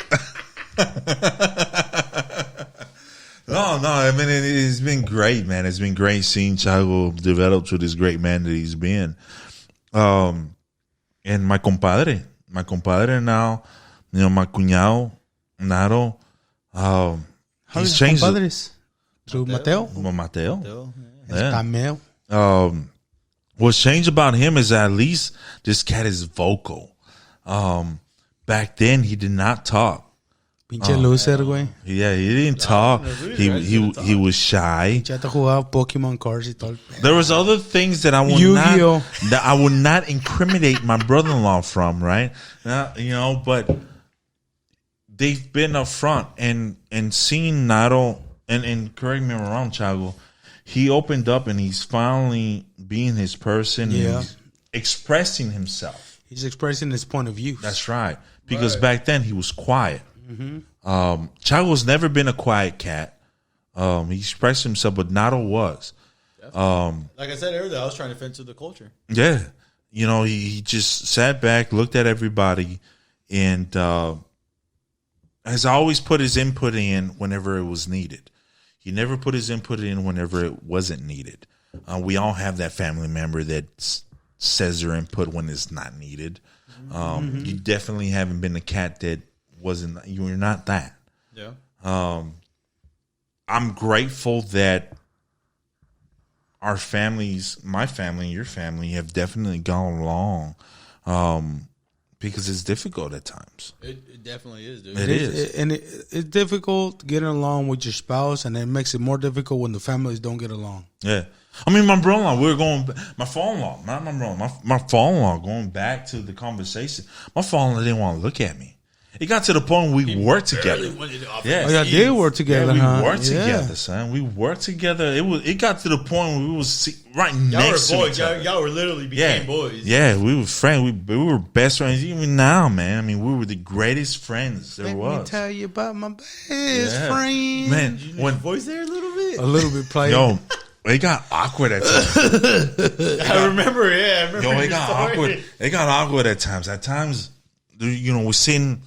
No, I mean, it's been great, man. It's been great seeing Chago develop to this great man that he's been. And my compadre now, you know, my cuñado, Naro, he's changed. Compadres? Through Mateo? Mateo. So, Yeah. Cameo. What's changed about him is at least this cat is vocal. Back then, he did not talk. Pinche loser, güey. Yeah, he didn't talk. He was shy. Ya te jugaba Pokemon cards y todo. There was other things that I would Yu-Gi-Oh. not incriminate my brother-in-law from, right? You know, but they've been upfront and seeing Naro and correct me if I'm wrong, Chago. He opened up and he's finally being his person. Yeah. And he's expressing himself. He's expressing his point of view. That's right. Because back then he was quiet. Chago's never been a quiet cat. He expressed himself, but Nato was. like I said earlier, I was trying to fit into the culture. Yeah. You know, he just sat back, looked at everybody, and has always put his input in whenever it was needed. He never put his input in whenever it wasn't needed. We all have that family member that says their input when it's not needed. You definitely haven't been a cat that wasn't. You were not that. Yeah. I'm grateful that our families, my family and your family, have definitely gone along because it's difficult at times. It definitely is, dude. It is. It's difficult getting along with your spouse, and it makes it more difficult when the families don't get along. Yeah. I mean, my brother-in-law, my father-in-law, not my brother-in-law, my father-in-law, going back to the conversation, my father-in-law didn't want to look at me. It got to the point we worked together. Yeah. Oh, y'all did work together, we huh? worked Yeah. together, son. We worked together. It got to the point where we was right Y'all next were to boys. each other. Y'all were literally became boys. Yeah, we were friends. We were best friends. Even now, man. I mean, we were the greatest friends there Let me was. tell you about my best Yeah. friend. Man, when Voice there a little bit. A little bit player. yo, it got awkward at times. I remember. Yeah, I remember. Yo, it your got story. awkward. It got awkward at times. At times, you know, we're sitting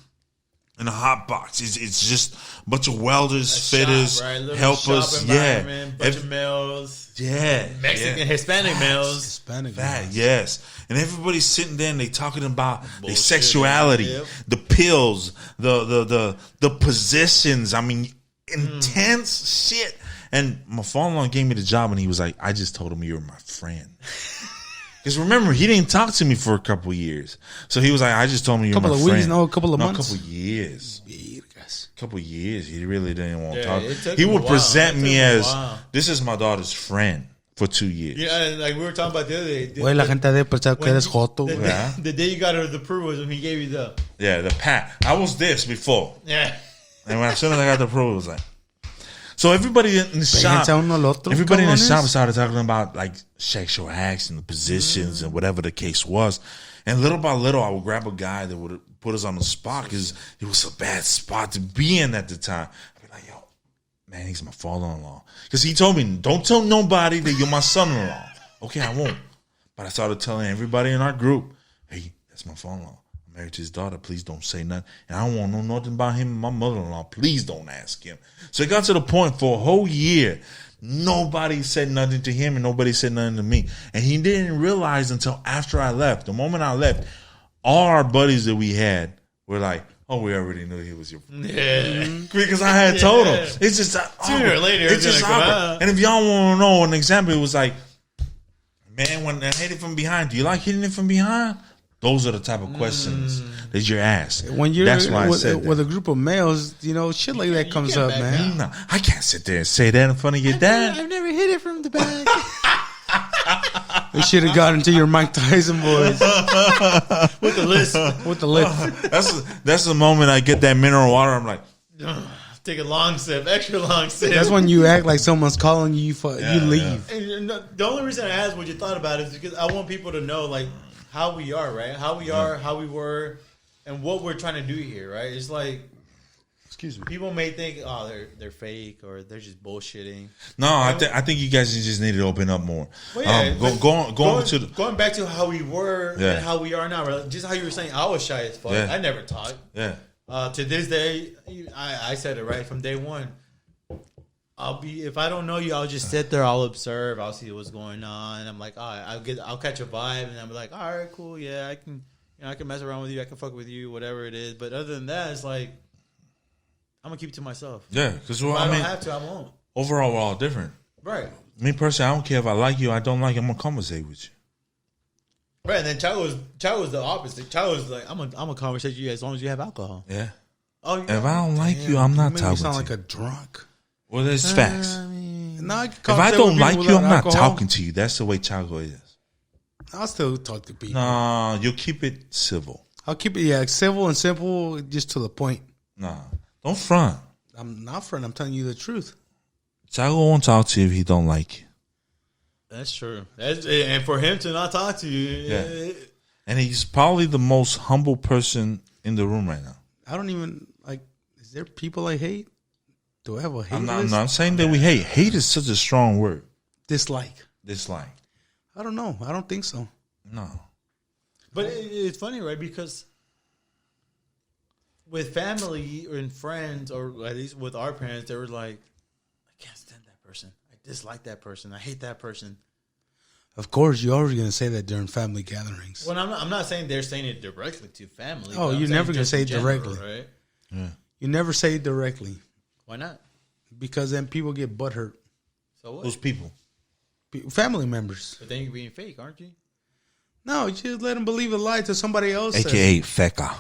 in a hot box. It's just a bunch of welders, fitters, Shop, right? Little helpers. shop Yeah, environment, bunch of males, yeah, Mexican, yeah. Hispanic males. Hispanic. That, guys. yes. And everybody's sitting there and they talking about their Bullshit. sexuality, Yep. the pills, the positions. I mean, intense shit. And my father-in-law gave me the job and he was like, I just told him you were my friend. Because remember, he didn't talk to me for a couple of years. So he was like, I just told him you were my Couple of friend. weeks, no, a couple of months? A couple of years. Couple of years. He really didn't want to Yeah, talk. it took He him a would while. present It me took him a as, while. this is my daughter's friend for 2 years. Yeah, like we were talking about the other day. Güey, la gente debe pensar que When eres you- joto, the, güey. Yeah. the day you got her the proof was when he gave you the The pat. I was this before. yeah. And when as soon as I got the pro, it was like. So everybody in the shop, Péguense uno al otro, everybody in the cabrones. shop started talking about like sexual acts and the positions and whatever the case was. And little by little, I would grab a guy that would put us on the spot because it was a bad spot to be in at the time. I'd be like, yo, man, he's my father-in-law. Because he told me, don't tell nobody that you're my son-in-law. Okay, I won't. But I started telling everybody in our group, hey, that's my father-in-law. I'm married to his daughter. Please don't say nothing. And I don't want to know nothing about him and my mother-in-law. Please don't ask him. So it got to the point for a whole year, nobody said nothing to him and nobody said nothing to me. And he didn't realize until after I left. The moment I left, all our buddies that we had were like, oh, we already knew he was your friend. Yeah. Because I had told him. It's just Sooner or later, It's it's just gonna come awkward. out. And if y'all want to know an example, it was like, man, when I hit it from behind, do you like hitting it from behind? Those are the type of questions that you're asked. When you're That's why I said with that. a group of males, you know, shit like that comes can't up, back man. No, I can't sit there and say that in front of your dad. I've never hit it from the back. They should have got into your Mike Tyson voice With the list. with the lip. That's the moment I get that mineral water. I'm like, Take a long sip, extra long sip. That's when you act like someone's calling you for you leave. And the only reason I asked what you thought about it is because I want people to know like how we are, right? How we are, how we were, and what we're trying to do here, right? It's like Excuse me. people may think, oh, they're fake or they're just bullshitting. no, I think you guys just need to open up more. Well, yeah, but Going back to how we were Yeah. and how we are now. Right? Just how you were saying, I was shy as fuck. Yeah. I never talked. yeah. To this day, I said it right from day one. If I don't know you, I'll just sit there. I'll observe. I'll see what's going on. I'm like, all right, I'll catch a vibe, and I'm like, all right, cool, yeah, I can mess around with you, I can fuck with you, whatever it is. But other than that, it's like I'm gonna keep it to myself. Yeah, because If I don't have to, I won't. overall, we're all different. Right, Me personally, I don't care if I like you, I don't like you, I'm gonna conversate with you. right. And then Chad was the opposite. Chad was like, I'm a conversate with you as long as you have alcohol. Yeah. Oh, If I don't like you, I'm not You make me talking sound to like you. a drunk. Well, there's facts. No, If I don't like you, I'm not talking to you. That's the way Chaco is. I'll still talk to people. No, you'll keep it civil. I'll keep it civil and simple, just to the point. No, don't front. I'm not friend. I'm telling you the truth. Chaco won't talk to you if he don't like you. That's true. And for him to not talk to you, Yeah. And he's probably the most humble person in the room right now. I don't even like. Is there people I hate? Do I have a hate I'm list? not saying that we hate. Hate is such a strong word. Dislike. Dislike. I don't know. I don't think so. No. But it's funny, right? Because with family and friends, or at least with our parents, they were like, I can't stand that person. I dislike that person. I hate that person. Of course, you're always gonna say that during family gatherings. Well, I'm not saying they're saying it directly to family. Oh, but I'm you're saying never gonna just say in it general, directly. right? You never say it directly Why not? because then people get butthurt. So what? Those people. Family members. But then you're being fake, aren't you? No, you just let them believe a lie to somebody else. AKA Feka.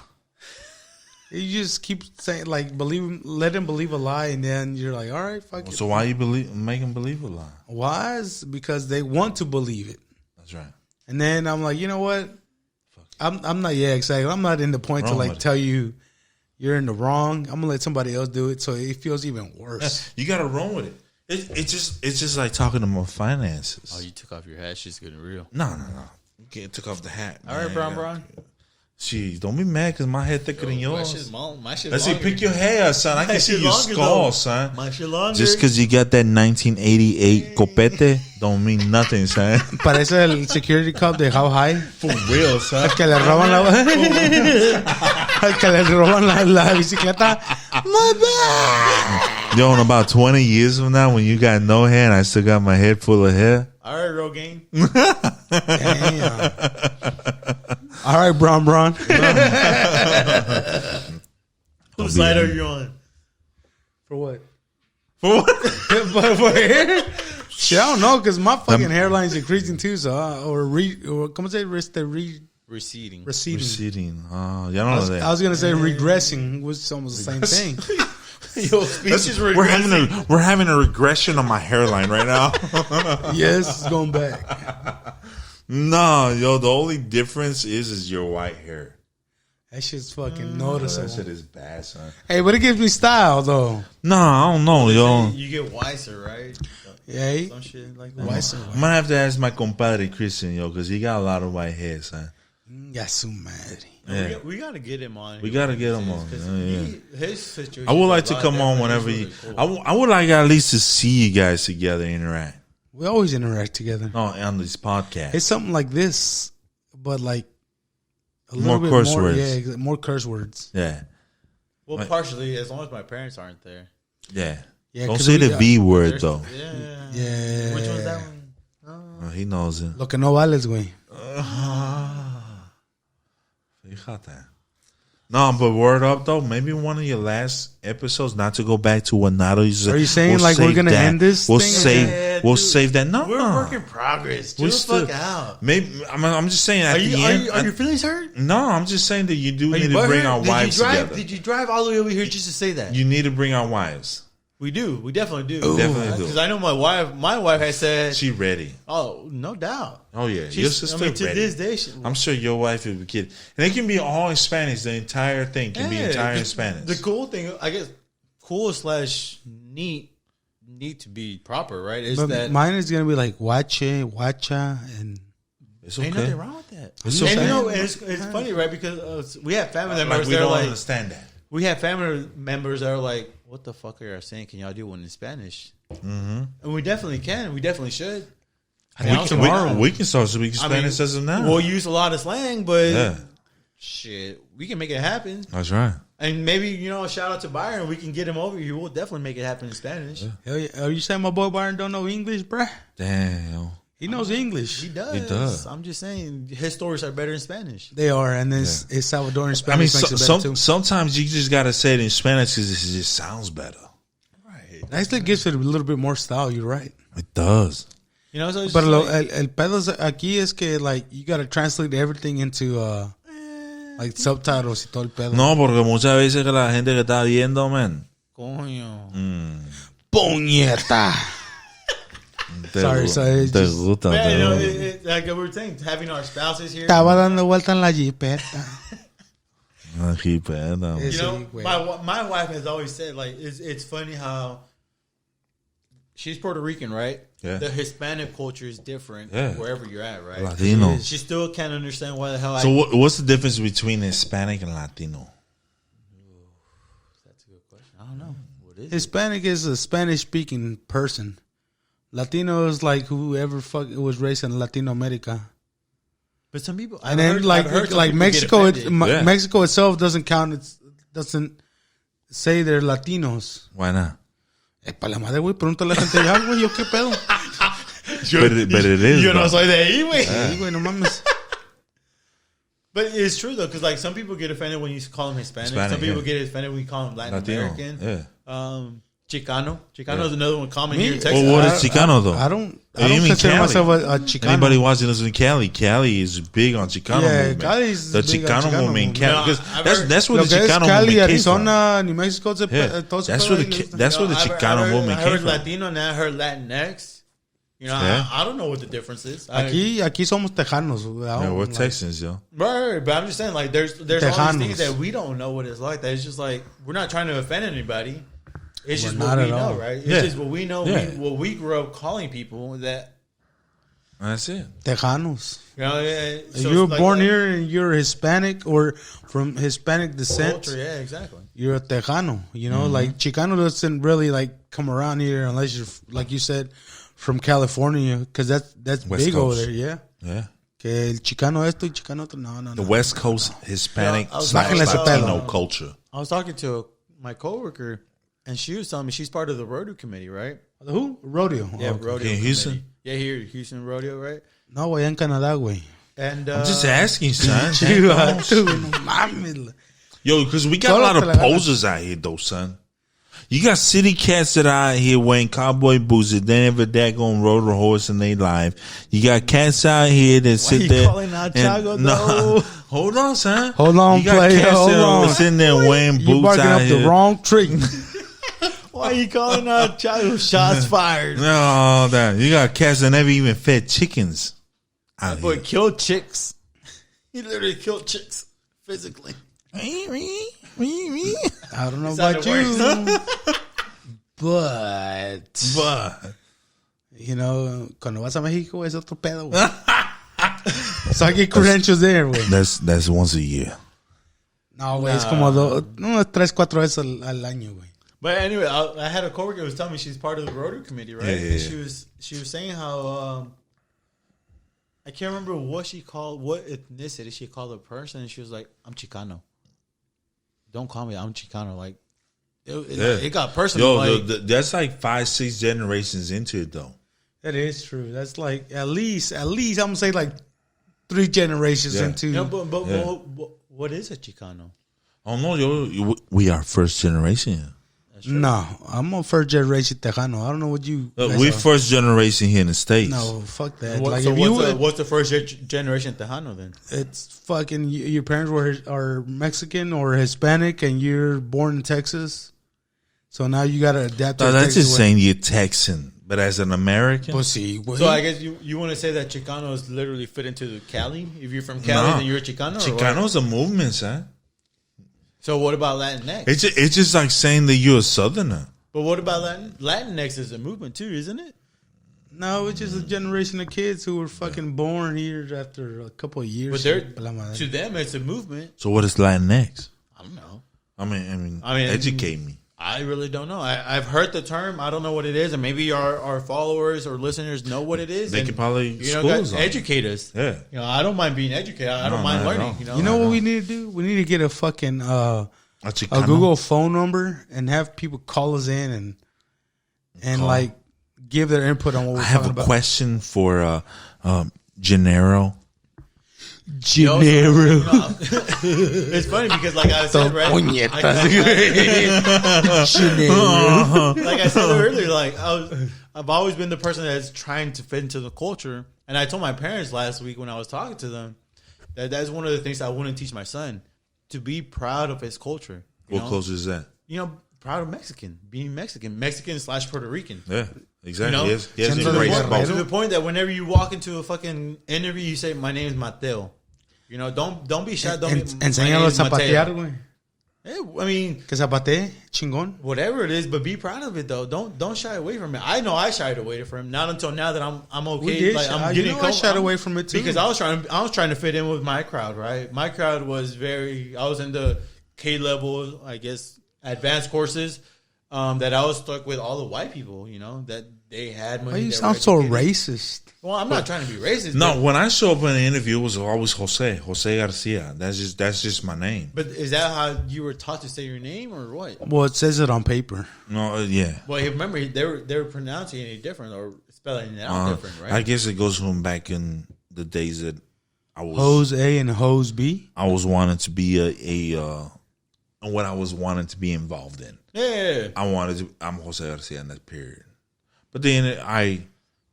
You just keep saying like let them believe a lie, and then you're like, all right, fuck it. So why you make them believe a lie? Why? Is because they want to believe it. That's right. And then I'm like, you know what? I'm not. Yeah, exactly. I'm not in the point to Wrong like with it. tell you, you're in the wrong. I'm gonna let somebody else do it, so it feels even worse. You gotta run with it. It's just like talking about finances. Oh, you took off your hat. Shit's getting real. No. You took off the hat. All right, Bron. Gee, don't be mad because my head thicker than My yours. shit's my shit's Let's see, longer. pick your hair, son. I can see shit your longer, skull, though. son. My shit longer. Just because you got that 1988 copete don't mean nothing, son. Parece el security cop de How High. For real, son. El que le roban el que le roban la bicicleta. My bad. Yo, in about 20 years from now, when you got no hair and I still got my head full of hair. All right, Rogaine. Damn. All right, Bron. Whose side are you on? For what? For what? But for hair? Shit, I don't know, because my fucking hairline's increasing too, so ¿cómo se dice? Receding. Receding. Receding. Oh, y'all don't know that. I was gonna say regressing, which is almost the same thing. Yo, speech is we're having a regression on my hairline right now. Yes, it's going back. No, yo, the only difference is your white hair. That shit's fucking That noticeable. shit is bad, son. Hey, but it gives me style though. No, I don't know, yo. You get wiser, right? Yeah, Some shit like that. why so? I'm gonna have to ask my compadre Christian, yo, because he got a lot of white hair, son. Ya su madre. Yeah. We gotta get him on. We gotta get him on. 'Cause Yeah. his situation. I would like is to a lot come on different. whenever He's you. really cool. I would like at least to see you guys together interact. We always interact together. On this podcast. It's something like this, but like a More little bit curse more. words. Yeah, more curse words. Yeah, Well, partially, as long as my parents aren't there. yeah. Yeah, Don't 'cause say we the got- V word though. Yeah. Yeah. Which one's that one? He knows it. Lo que no vales, güey. Fíjate. No, but word up though. Maybe one of your last episodes, not to go back to what Nato used to say. Are you saying, we'll like, we're save gonna that. end this We'll thing? save. Yeah, we'll dude. save that. No, We're work in progress. Chill We the still- fuck out. Maybe I'm just saying at Are the you, end. are your feelings hurt? No, I'm just saying that you do Are need you to bring butthurt? our wives together. Did you drive all the way over here just to say that? You need to bring our wives. We do. We definitely do. Definitely do. Because I know my wife has said, She ready. "Oh, no doubt." Oh yeah, your She's, sister I mean, to ready. this day, I'm sure your wife is a kid, and it can be all in Spanish. The entire thing can be entire in Spanish. The cool thing, I guess, cool / neat to be proper, right? Is But that mine is gonna be like wache, wacha, and It's ain't okay. nothing wrong with that. It's And okay. you know, it's funny, right? Because we have family Like members we that are don't like, understand that. we have family members that are like, "What the fuck are you saying? Can y'all do one in Spanish?" Mm-hmm. And we definitely can. We definitely should. We can start speaking Spanish as of now. We'll use a lot of slang, but Yeah, shit, we can make it happen. that's right. And maybe, shout out to Byron. We can get him over here. We'll definitely make it happen in Spanish. hell yeah. Are you saying my boy Byron don't know English, bruh? Damn. He knows English. He does. He does. I'm just saying, his stories are better in Spanish. They are, and then it's Salvadoran I mean, Spanish makes it better too. sometimes you just gotta say it in Spanish because it just sounds better. Right. That actually gives it a little bit more style. You're right. It does. So it's But just like, el pedo aquí es que like you gotta translate everything into like subtitles y todo el pedo. No, porque muchas veces que la gente que está viendo, man. coño. Puñeta. Sorry, Te gusta. Man, te gusta. like we were saying, having our spouses here. Estaba dando vuelta en la jipeta. Aquí, pena. Es- You know, Sí, güey. my wife has always said, like, it's funny how she's Puerto Rican, right? Yeah. The Hispanic culture is different Yeah. wherever you're at, right? Latino. She still can't understand why the hell So what's the difference between Hispanic and Latino? That's a good question. I don't know. What is it? Hispanic is a Spanish speaking person. Latino is like whoever was raised in Latino America. But some people, And then like Mexico, Yeah. Mexico itself doesn't count. It doesn't say they're Latinos. Why not? Para la madre, güey, pregúntale a la gente allá, güey, yo qué pedo. But it is. Yo no though. soy de ahí, güey. Sí, güey, no mames. But it's true though, because like some people get offended when you call them Hispanic. Hispanic, Some people yeah. get offended when you call them Latin Latino, American. yeah. Chicano. Chicano is another one common Me? here in Texas. Well, what is Chicano though? I don't You mean consider Cali? myself a Chicano. Anybody watching this in Cali? Cali is big on Chicano Yeah, movement. Cali's the big on Chicano Chicano movement in Cali. movement. Because No, I've heard- that's where Lo the que es Chicano Cali, movement came from. Arizona, New Mexico, Yeah. todo ese That's pedo where ahí the está. that's where the I Chicano movement I came heard from. Latino, now I heard Latinx. You know, Yeah. I don't know what the difference is. Aquí somos tejanos. Yeah, we're Like, Texans, yo. Right, but I'm just saying, like, there's all these Tejanos. things that we don't know what it's like. That it's just like we're not trying to offend anybody. It's just We're what not we at know, all. right? It's Yeah. just what we know. Yeah. What we grew up calling people that. That's it. Tejanos. You know, If so you're it's like born that here and you're Hispanic or from Hispanic descent, culture, yeah, exactly. you're a Tejano. You know, like Chicano doesn't really like come around here unless you're, like you said, from California, because that's West big over Coast. there. Yeah. Yeah. Que el Chicano esto y Chicano otro. No. The West Coast Hispanic Yeah, I was slash bájenle ese Latino pelo. culture. I was talking to my coworker, and she was telling me she's part of the rodeo committee, right? Who? Rodeo. Yeah, Oh, rodeo In Houston? committee. Yeah, here, Houston rodeo, right? no, güey, en Canadá, güey. And I'm just asking, son. Chiva, tú, no mames. Yo, because we got a Solo lot te of la ganas. posers out here, though, son. You got city cats that are out here wearing cowboy boots that they never daggone rode a horse in their life. You got cats out here that sit you there. calling out Chago, though? Hold on, son. Hold on, you got player, cats hold that are on. sitting there wearing You boots barking out up here. the wrong tree. Why are you calling out Chago? Shots fired. No, that you got cats that never even fed chickens out That boy here. killed chicks. He literally killed chicks physically. I don't know Sounded about you, but But you know, cuando vas a México es otro pedo, güey. So I get credentials there, güey. that's once a year. No, güey, es como 3, 4 veces al año, güey. But anyway, I had a coworker who was telling me she's part of the Rotary committee, right? Yeah, yeah, And yeah. she was saying how I can't remember what ethnicity she called the person, and she was like, "I'm Chicano. Don't call me. I'm Chicano." Like it got personal. Yo, like, that's like 5-6 generations into it, though. That is true. That's like at least I'm gonna say like 3 generations Yeah. into. you know, but Yeah. what is a Chicano? Oh no, yo, we are first generation. No, I'm a first generation Tejano. I don't know what you. guys We are. first generation here in the States. No, fuck that. What, Like so if you, what's the first generation Tejano then? it's fucking. Your parents are Mexican or Hispanic, and you're born in Texas. So now you gotta adapt. No, to that's Texas just way. saying you're Texan, but as an American, Pues sí, güey. So I guess you want to say that Chicanos literally fit into the Cali? If you're from Cali, No. then you're a Chicano? or what? Chicano's a movement, son. So what about Latinx? It's just like saying that you're a Southerner. But what about Latinx is a movement too, isn't it? No, it's just a generation of kids who were fucking born here after a couple of years. But they're La madre. to them it's a movement. So what is Latinx? I don't know. I mean, I mean, educate me. I really don't know. I've heard the term. I don't know what it is, and maybe our followers or listeners know what it is. They and, could probably you know, school guys, us on it. educate us. Yeah. You know, I don't mind being educated. I don't No, mind not at learning. all. You know, You know what we need to do? We need to get a fucking A a Chicano? Google phone number and have people call us in and Call. like give their input on what we're I have talking a about. question for Gennaro. Gennaro. it's funny because, like I said, right? Gennaro. Like I said earlier, like I've always been the person that's trying to fit into the culture. And I told my parents last week when I was talking to them that that's one of the things I want to teach my son, to be proud of his culture. You What know? culture is that? You know, proud of Mexican, being Mexican/Puerto Rican. Yeah, exactly. You know? He has Centro To the, de embraced Guerrero. to both. the point that whenever you walk into a fucking interview, you say, "My name is Mateo." You know, don't be shy. Don't be. my name Enséñalo a is Mateo. zapatear, güey. I mean, Que zapatee, chingón. whatever it is, but be proud of it though. Don't shy away from it. I know I shied away from it. Not until now that I'm okay. We did Like shy. I'm You getting know I shied away from it, too. because I was trying to fit in with my crowd. Right, my crowd was I was in the K level, I guess, advanced courses. That I was stuck with all the white people. You know that they had money. Why you they sound were so educated. racist? Well, I'm not trying to be racist. No, when I show up in an interview, it was always Jose Garcia. That's just my name. but is that how you were taught to say your name or what? Well, it says it on paper. No, yeah. Well, remember they were pronouncing it different or spelling it out different, right? I guess it goes from back in the days that I was Hose A and hose B. I was wanting to be what I was wanting to be involved in. yeah. I'm Jose Garcia in that period. But then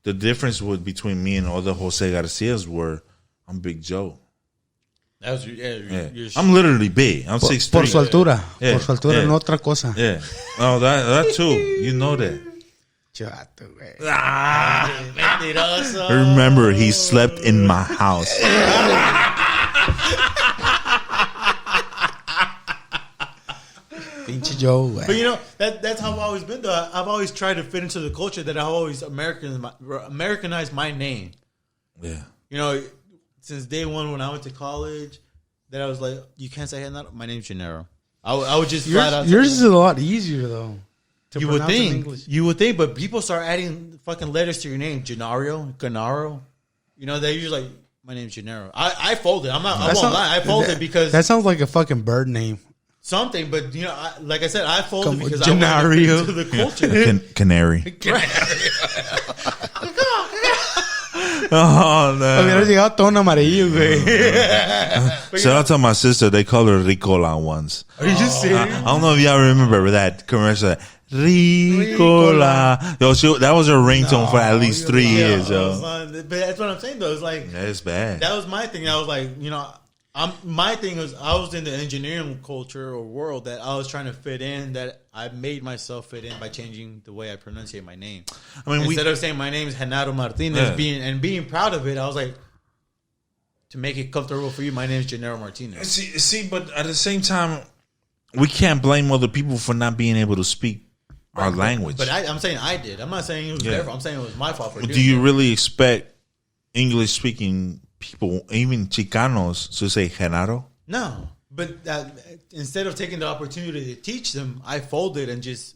the difference between me and other Jose Garcias were I'm Big Joe. That was Yeah. your I'm literally big. I'm 6'3". Por su altura. Yeah. Por su altura, Yeah. no otra cosa. Yeah. Oh, that too. You know that. Chato, güey. Mentiroso. Remember, he slept in my house. Pinche Joe, güey. But you know that's how I've always been. Though I've always tried to fit into the culture that I've always Americanized my name. Yeah. You know, since day one when I went to college, that I was like, you can't say that. My name's Gennaro. I would just flat out. Yours is a lot easier though. To You would pronounce in think. English. You would think, but people start adding fucking letters to your name. Gennaro. You know, they're usually like, my name's Gennaro. I folded. I won't lie. I folded because that sounds like a fucking bird name. something, but you know, like I said, I folded Como because I wanted to fit Gennaro. into the culture. Canary. Oh, no. Hubiera llegado todo en amarillo, güey. Shout out to my sister. They call her Ricola once. Are you serious? I don't know if y'all remember that commercial. Ricola. Yo, that was her ringtone for at least 3 years, yo. But that's what I'm saying, though. It's like, That's bad. that was my thing. I was like, you know, my thing was I was in the engineering culture or world that I was trying to fit in, that I made myself fit in by changing the way I pronunciate my name. I mean, Instead of saying my name is Genaro Martinez, Yeah. being proud of it, I was like, to make it comfortable for you, my name is Gennaro Martinez. See, but at the same time, we can't blame other people for not being able to speak our language. But I'm saying I did. I'm not saying it was their fault. I'm saying it was my fault for doing Do you it. really expect English speaking people, even Chicanos, to say Genaro? No. But instead of taking the opportunity to teach them, I folded and just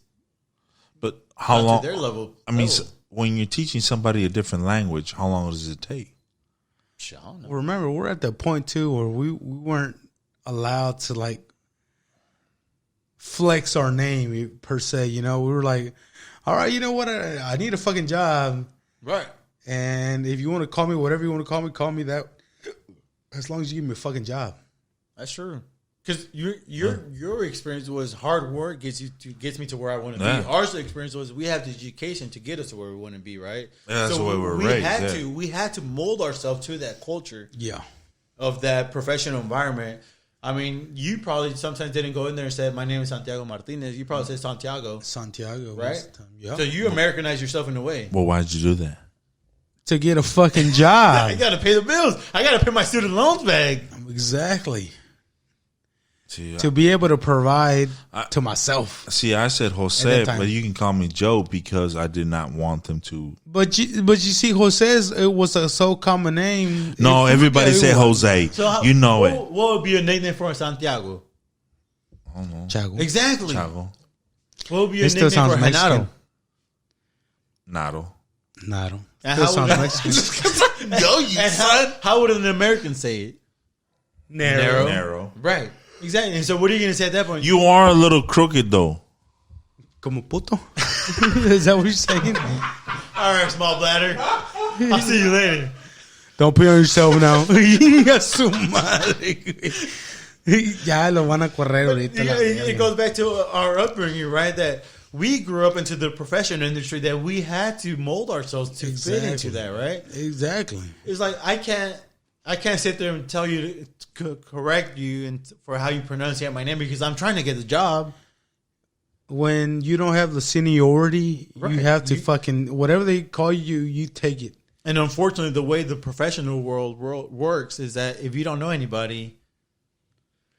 But how got long? to their level. I mean, level. when you're teaching somebody a different language, how long does it take? I don't know. Well, remember, we're at the point too where we weren't allowed to like flex our name per se. You know, we were like, all right, you know what? I need a fucking job, Right. and if you want to call me whatever you want to call me that. As long as you give me a fucking job. That's true. Because your experience was hard work gets me to where I want to Yeah. be. Our experience was we have the education to get us to where we want to be, right? Yeah, that's the way we're raised, We had to mold ourselves to that culture Yeah. of that professional environment. I mean, you probably sometimes didn't go in there and say, my name is Santiago Martinez. You probably said Santiago, Santiago. right? Yeah. So you Americanized yourself in a way. Well, why did you do that? To get a fucking I job. got to pay the bills. I got to pay my student loans back. Exactly. See, To be able to provide to myself. I said Jose, At that time. but you can call me Joe because I did not want them to. But you see, Jose's, it was a so common name. No, everybody say everyone. Jose. So You know it. What would be a nickname for Santiago? Chago. Exactly. Chago. What would be a It still nickname sounds for Mexican. Nado. Nado. And Still how sounds would- Mexican. Yo, you And how would an American say it? Narrow. Narrow. Right. Exactly. And so what are you going to say at that point? You are a little crooked though. Como puto. Is that what you're saying? All right, small bladder. I'll see you later. Don't pee on yourself now. A su madre, güey. Ya lo van a correr ahorita. la It verga. goes back to our upbringing, right? That we grew up into the professional industry that we had to mold ourselves to fit into Exactly. that, right? Exactly. It's like I can't sit there and tell you to correct you and for how you pronounce my name because I'm trying to get the job. When you don't have the seniority, Right. you have to fucking, whatever they call you, you take it. And unfortunately, the way the professional world works is that if you don't know anybody,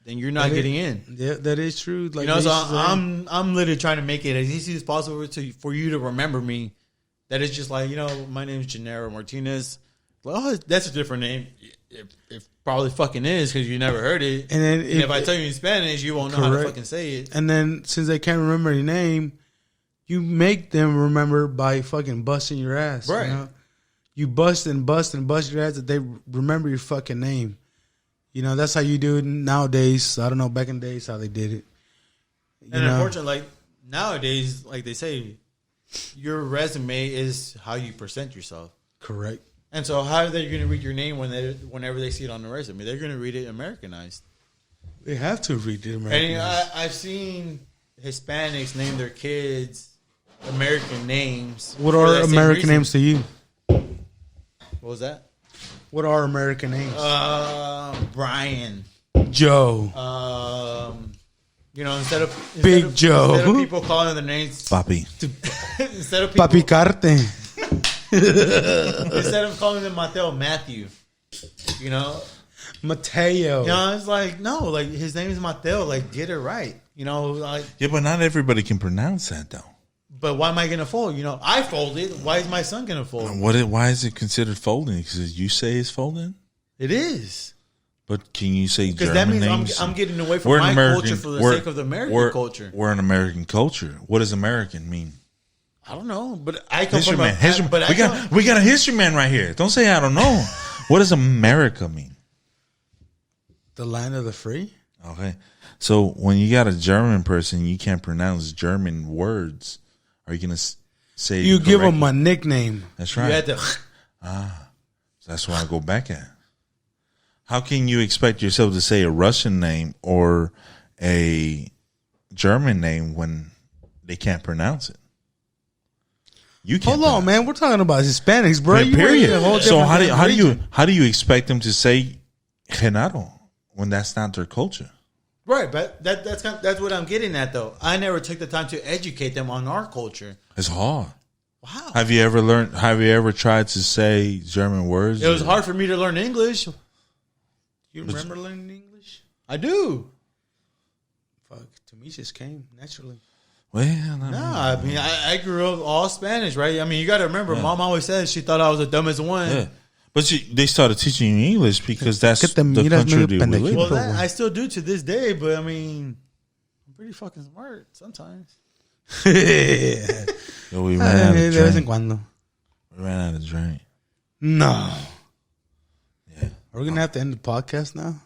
then you're not That is- getting in. Yeah, that is true. Like You know, they so used to say. I'm literally trying to make it as easy as possible for you to remember me. That it's just like, you know, my name is Gennaro Martinez. Like, oh, that's a different name. It probably fucking is because you never heard it. And then if I tell you in Spanish, you won't know how to Correct. fucking say it. And then since they can't remember your name, you make them remember by fucking busting your ass. Right. You know? You bust and bust and bust your ass that they remember your fucking name. You know, that's how you do it nowadays. I don't know, back in the days how they did it. You And know? unfortunately, like nowadays, like they say, your resume is how you present yourself. Correct. And so, how are they going to read your name whenever they see it on the resume? They're going to read it Americanized. They have to read it American. And I've seen Hispanics name their kids American names. What for are that same American reason. names to you? What was that? What are American names? Brian. Joe. You know, instead of Big Joe. instead of people calling their names, Papi. instead of people, Pa picarte. instead of calling them Matthew, you know, Mateo. you know, it's like no, like his name is Mateo. Like get it right, you know, like. Yeah, but not everybody can pronounce that though. But why am I gonna fold? You know, I folded. Why is my son gonna fold? Why is it considered folding? Because you say it's folding, It is. but can you say Because German that means names? I'm getting away from We're an my American- culture for the we're- sake of the American we're- culture. We're an American culture. What does American mean? I don't know, but I come History from man. History but man. I We got a history man right here. Don't say I don't know. What does America mean? The land of the free. Okay, so when you got a German person, you can't pronounce German words. Are you gonna say it You give correctly? him a nickname. That's you right. had to. That's what I go back at. How can you expect yourself to say a Russian name or a German name when they can't pronounce it? You can't. Hold on, man. We're talking about Hispanics, bro. You Period. went in a whole So different region. how do you expect them to say Genaro when that's not their culture? Right, but that's what I'm getting at, though. I never took the time to educate them on our culture. It's hard. Wow, Have you ever tried to say German words? it was hard for me to learn English. You remember learning English? I do. Fuck, to me, it just came naturally. Well, Nah, I mean, I grew up all Spanish, right? I mean, you got to remember, Mom always said she thought I was the dumbest one. yeah. But they started teaching you English because that's Que te the miras country medio that we live in. pendejito. Well, that I still do to this day, but I mean, I'm pretty fucking smart sometimes. Yo, we ran out De of vez en drink. cuando. We ran out of drink. No. Yeah. Are we going to have to end the podcast now?